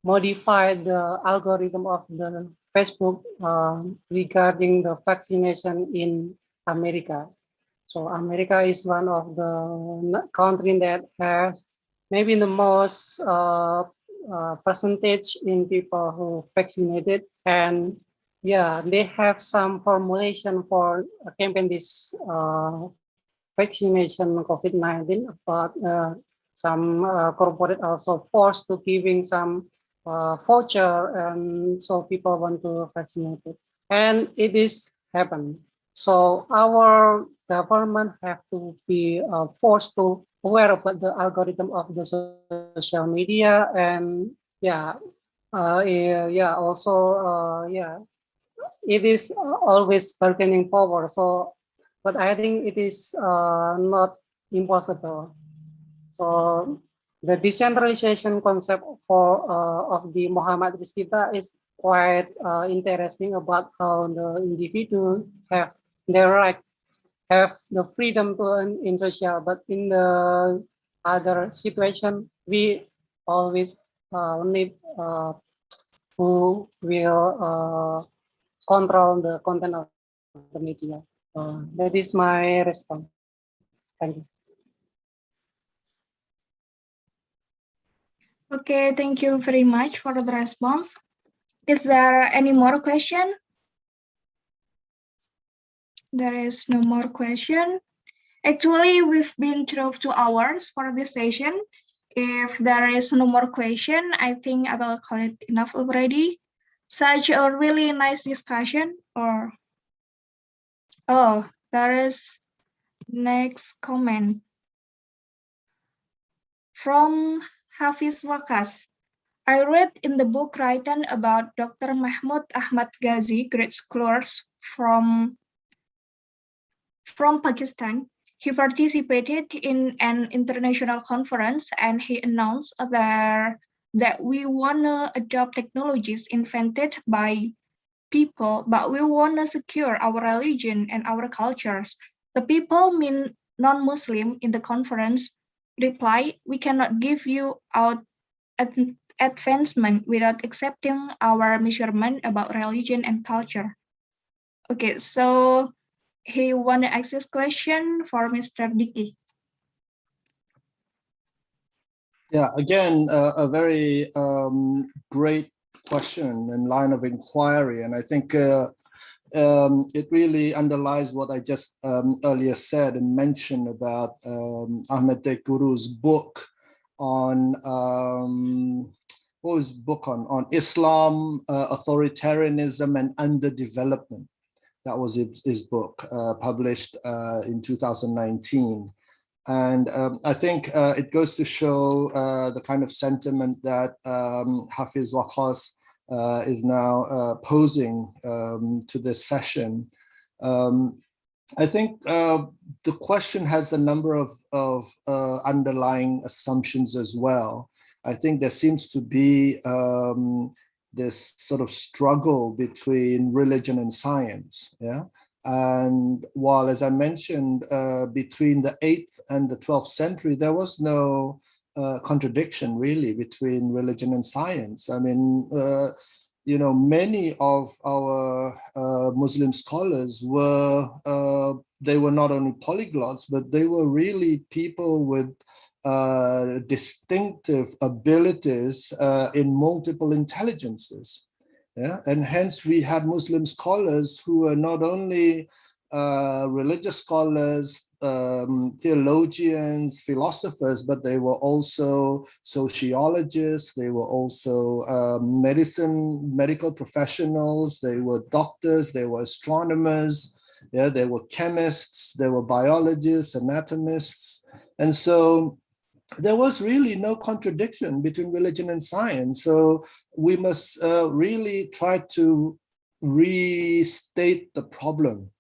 modify the algorithm of the Facebook regarding the vaccination in America. So America is one of the countries that have maybe the most percentage in people who vaccinated, and they have some formulation for campaign this vaccination COVID-19, but some corporate also forced to giving some voucher, and so people want to vaccinate it, and it is happened. So our government have to be forced to aware about the algorithm of the social media, and it is always bargaining power. So, but I think it is not impossible. So the decentralization concept for of the Muhammad Rizkita is quite interesting about how the individual have their right, have the freedom to in social, but in the other situation, we always need who will control the content of the media. That is my response. Thank you. Okay, thank you very much for the response. Is there any more question? There is no more question. Actually, we've been through 2 hours for this session. If there is no more question, I think I will call it enough already. Such a really nice discussion. There is next comment from Hafiz Wakas. I read in the book written about Dr. Mahmud Ahmad Ghazi, great scholars from Pakistan. He participated in an international conference and he announced that we want to adopt technologies invented by people, but we want to secure our religion and our cultures. The people, mean non-Muslim, in the conference reply, we cannot give you our advancement without accepting our measurement about religion and culture. Okay, so he want to ask this question for Mr. Diki. Yeah, again, a very great question and line of inquiry. And I think it really underlies what I just earlier said and mentioned about Ahmed Tek Guru's book on, what was his book on Islam, authoritarianism and underdevelopment. That was his book, published in 2019. And I think it goes to show the kind of sentiment that Hafiz Wakas is now posing to this session. I think the question has a number of underlying assumptions as well. I think there seems to be this sort of struggle between religion and science, and while, as I mentioned, between the 8th and the 12th century, there was no contradiction really between religion and science. I mean, you know, many of our Muslim scholars were, they were not only polyglots, but they were really people with distinctive abilities in multiple intelligences. Yeah, and hence we have Muslim scholars who are not only religious scholars, theologians, philosophers, but they were also sociologists, they were also medical professionals, they were doctors, they were astronomers, yeah, they were chemists, they were biologists, anatomists. And so there was really no contradiction between religion and science. So we must really try to restate the problem.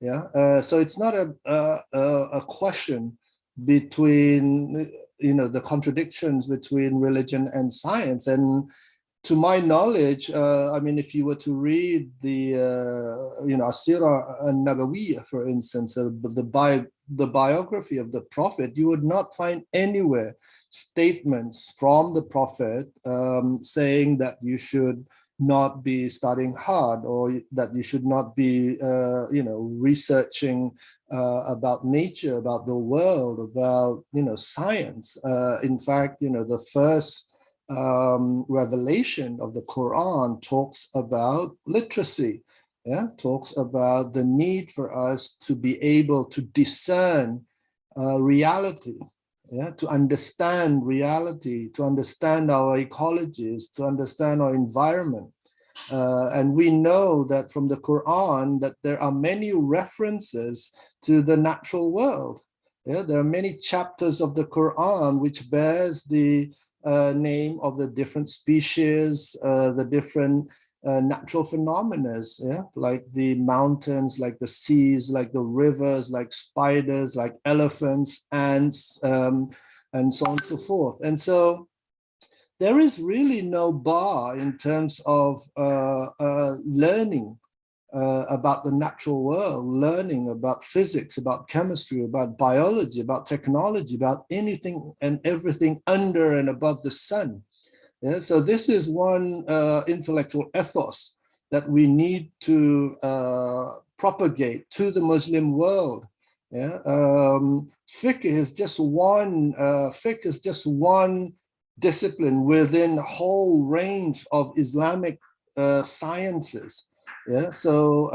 Yeah, so it's not a question between, you know, the contradictions between religion and science. And to my knowledge, I mean, if you were to read the, you know, Asira an-Nabawiyya, for instance, the biography of the Prophet, you would not find anywhere statements from the Prophet saying that you should not be studying hard, or that you should not be, you know, researching about nature, about the world, about, you know, science. In fact, you know, the first revelation of the Quran talks about literacy. Yeah, talks about the need for us to be able to discern reality. Yeah, to understand reality, to understand our ecologies, to understand our environment. And we know that from the Quran that there are many references to the natural world. Yeah, there are many chapters of the Quran which bears the name of the different species, the different natural phenomena, yeah, like the mountains, like the seas, like the rivers, like spiders, like elephants, ants, and so on and so forth. And so there is really no bar in terms of learning about the natural world, learning about physics, about chemistry, about biology, about technology, about anything and everything under and above the sun. Yeah, so this is one intellectual ethos that we need to propagate to the Muslim world. Yeah, fiqh is just one discipline within a whole range of Islamic sciences. Yeah, so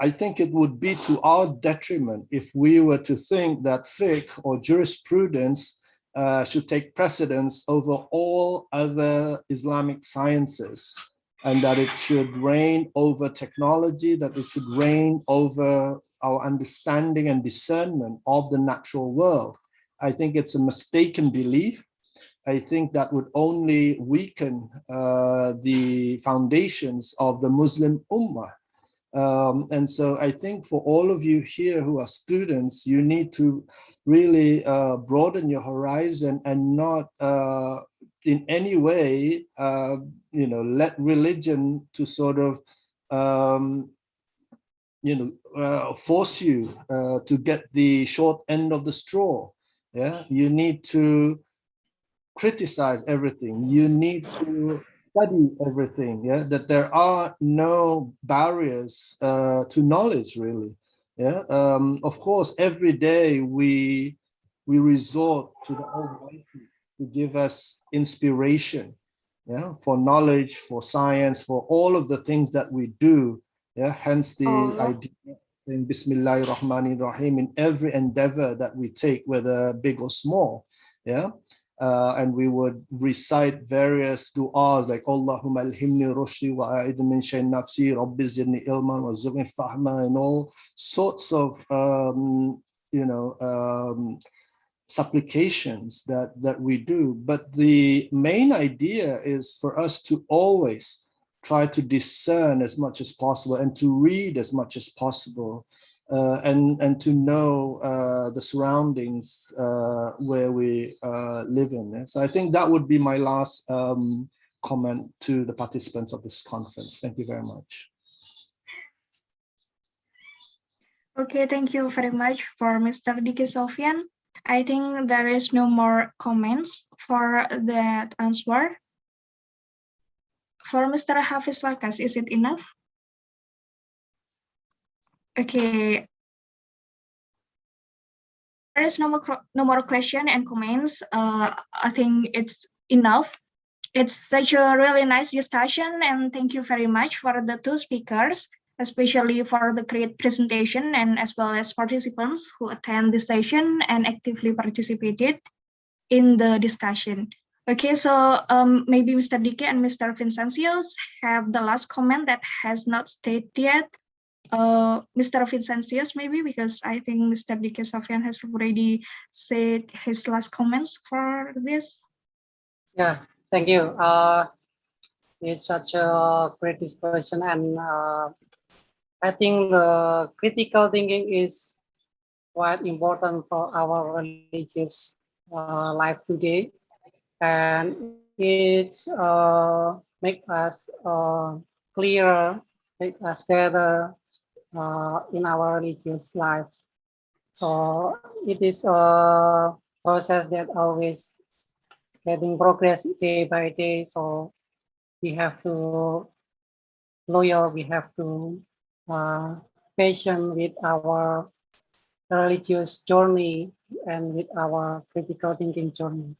I think it would be to our detriment if we were to think that fiqh or jurisprudence should take precedence over all other Islamic sciences, and that it should reign over technology, that it should reign over our understanding and discernment of the natural world. I think it's a mistaken belief. I think that would only weaken the foundations of the Muslim Ummah. And so I think for all of you here who are students, you need to really broaden your horizon and not in any way, you know, let religion to sort of, you know, force you to get the short end of the straw. Yeah, you need to criticize everything. You need to study everything, yeah, that there are no barriers to knowledge, really. Yeah, of course, every day we resort to the Almighty to give us inspiration, yeah, for knowledge, for science, for all of the things that we do. Yeah, hence the idea in Bismillahirrahmanirrahim in every endeavor that we take, whether big or small. Yeah. And we would recite various du'as like Allahumma alhimni rushdi wa a'id min shay'in nafsi rabbi zidni ilman wa zidni fahma, and all sorts of you know, supplications that we do. But the main idea is for us to always try to discern as much as possible and to read as much as possible. And to know the surroundings where we live in. So I think that would be my last comment to the participants of this conference. Thank you very much. Okay, thank you very much for Mr. Diki Sofyan. I think there is no more comments for that answer. For Mr. Hafiz Lakas, is it enough? Okay. There is no more question and comments. I think it's enough. It's such a really nice discussion, and thank you very much for the two speakers, especially for the great presentation, and as well as participants who attend the session and actively participated in the discussion. Okay, so maybe Mr. Dike and Mr. Vincentius have the last comment that has not stated yet. Mr. Vincentius, maybe, because I think Mr. Dike Sofyan has already said his last comments for this. Yeah, thank you. It's such a great discussion, and I think the critical thinking is quite important for our religious life today, and it's make us clearer, make us better in our religious life. So it is a process that always getting progress day by day. So we have to loyal, we have to patient with our religious journey and with our critical thinking journey.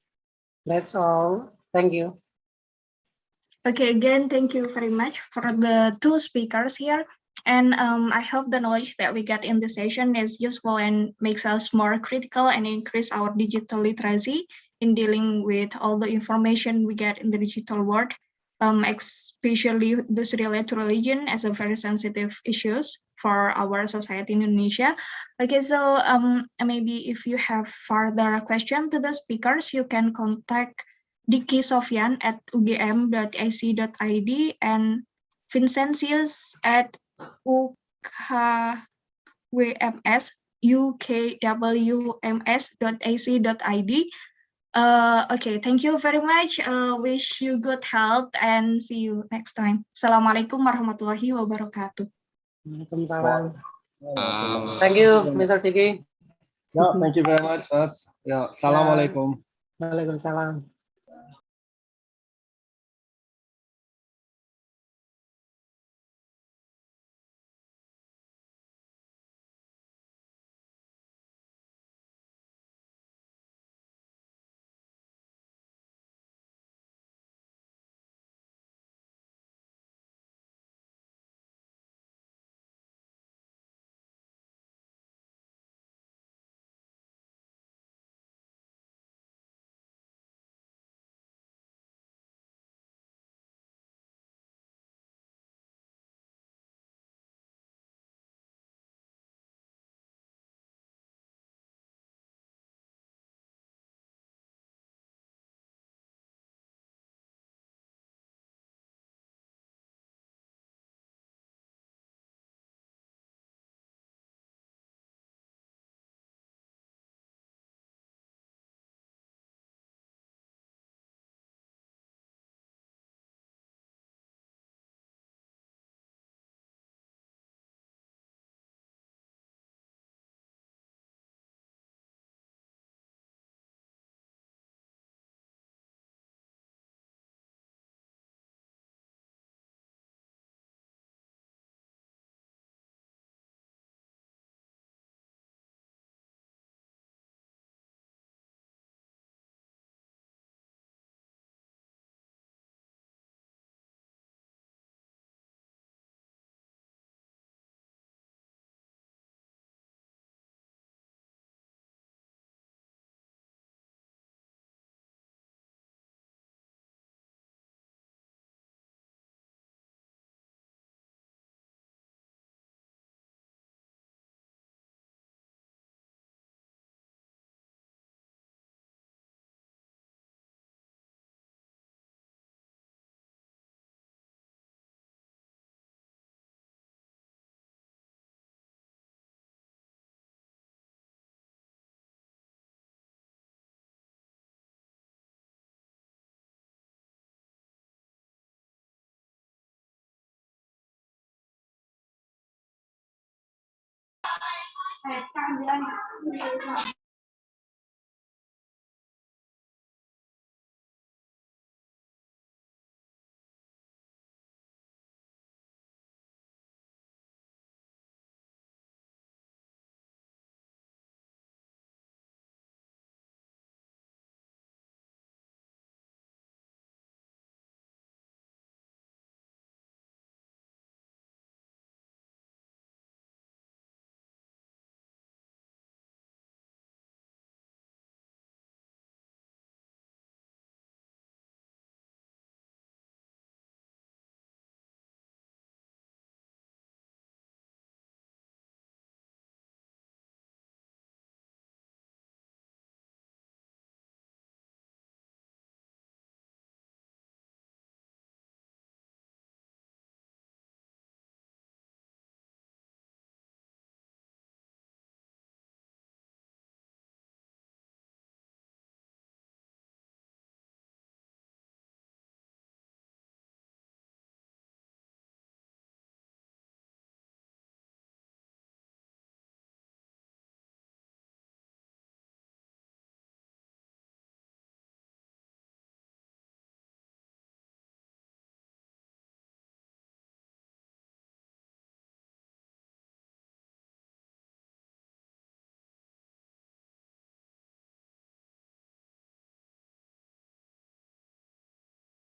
That's all. Thank you. Okay, again, thank you very much for the two speakers here. And I hope the knowledge that we get in this session is useful and makes us more critical and increase our digital literacy in dealing with all the information we get in the digital world, especially this related to religion as a very sensitive issues for our society in Indonesia. Okay, so maybe if you have further question to the speakers, you can contact Diki Sofyan at ugm.ac.id and Vincentius at ukwms.ac.id. Okay, thank you very much. Wish you good health and see you next time. Assalamualaikum warahmatullahi wabarakatuh. Waalaikumsalam. Thank you, Mr. Tiki. No, thank you very much, Mas. Yeah, Assalamualaikum. Waalaikumsalam.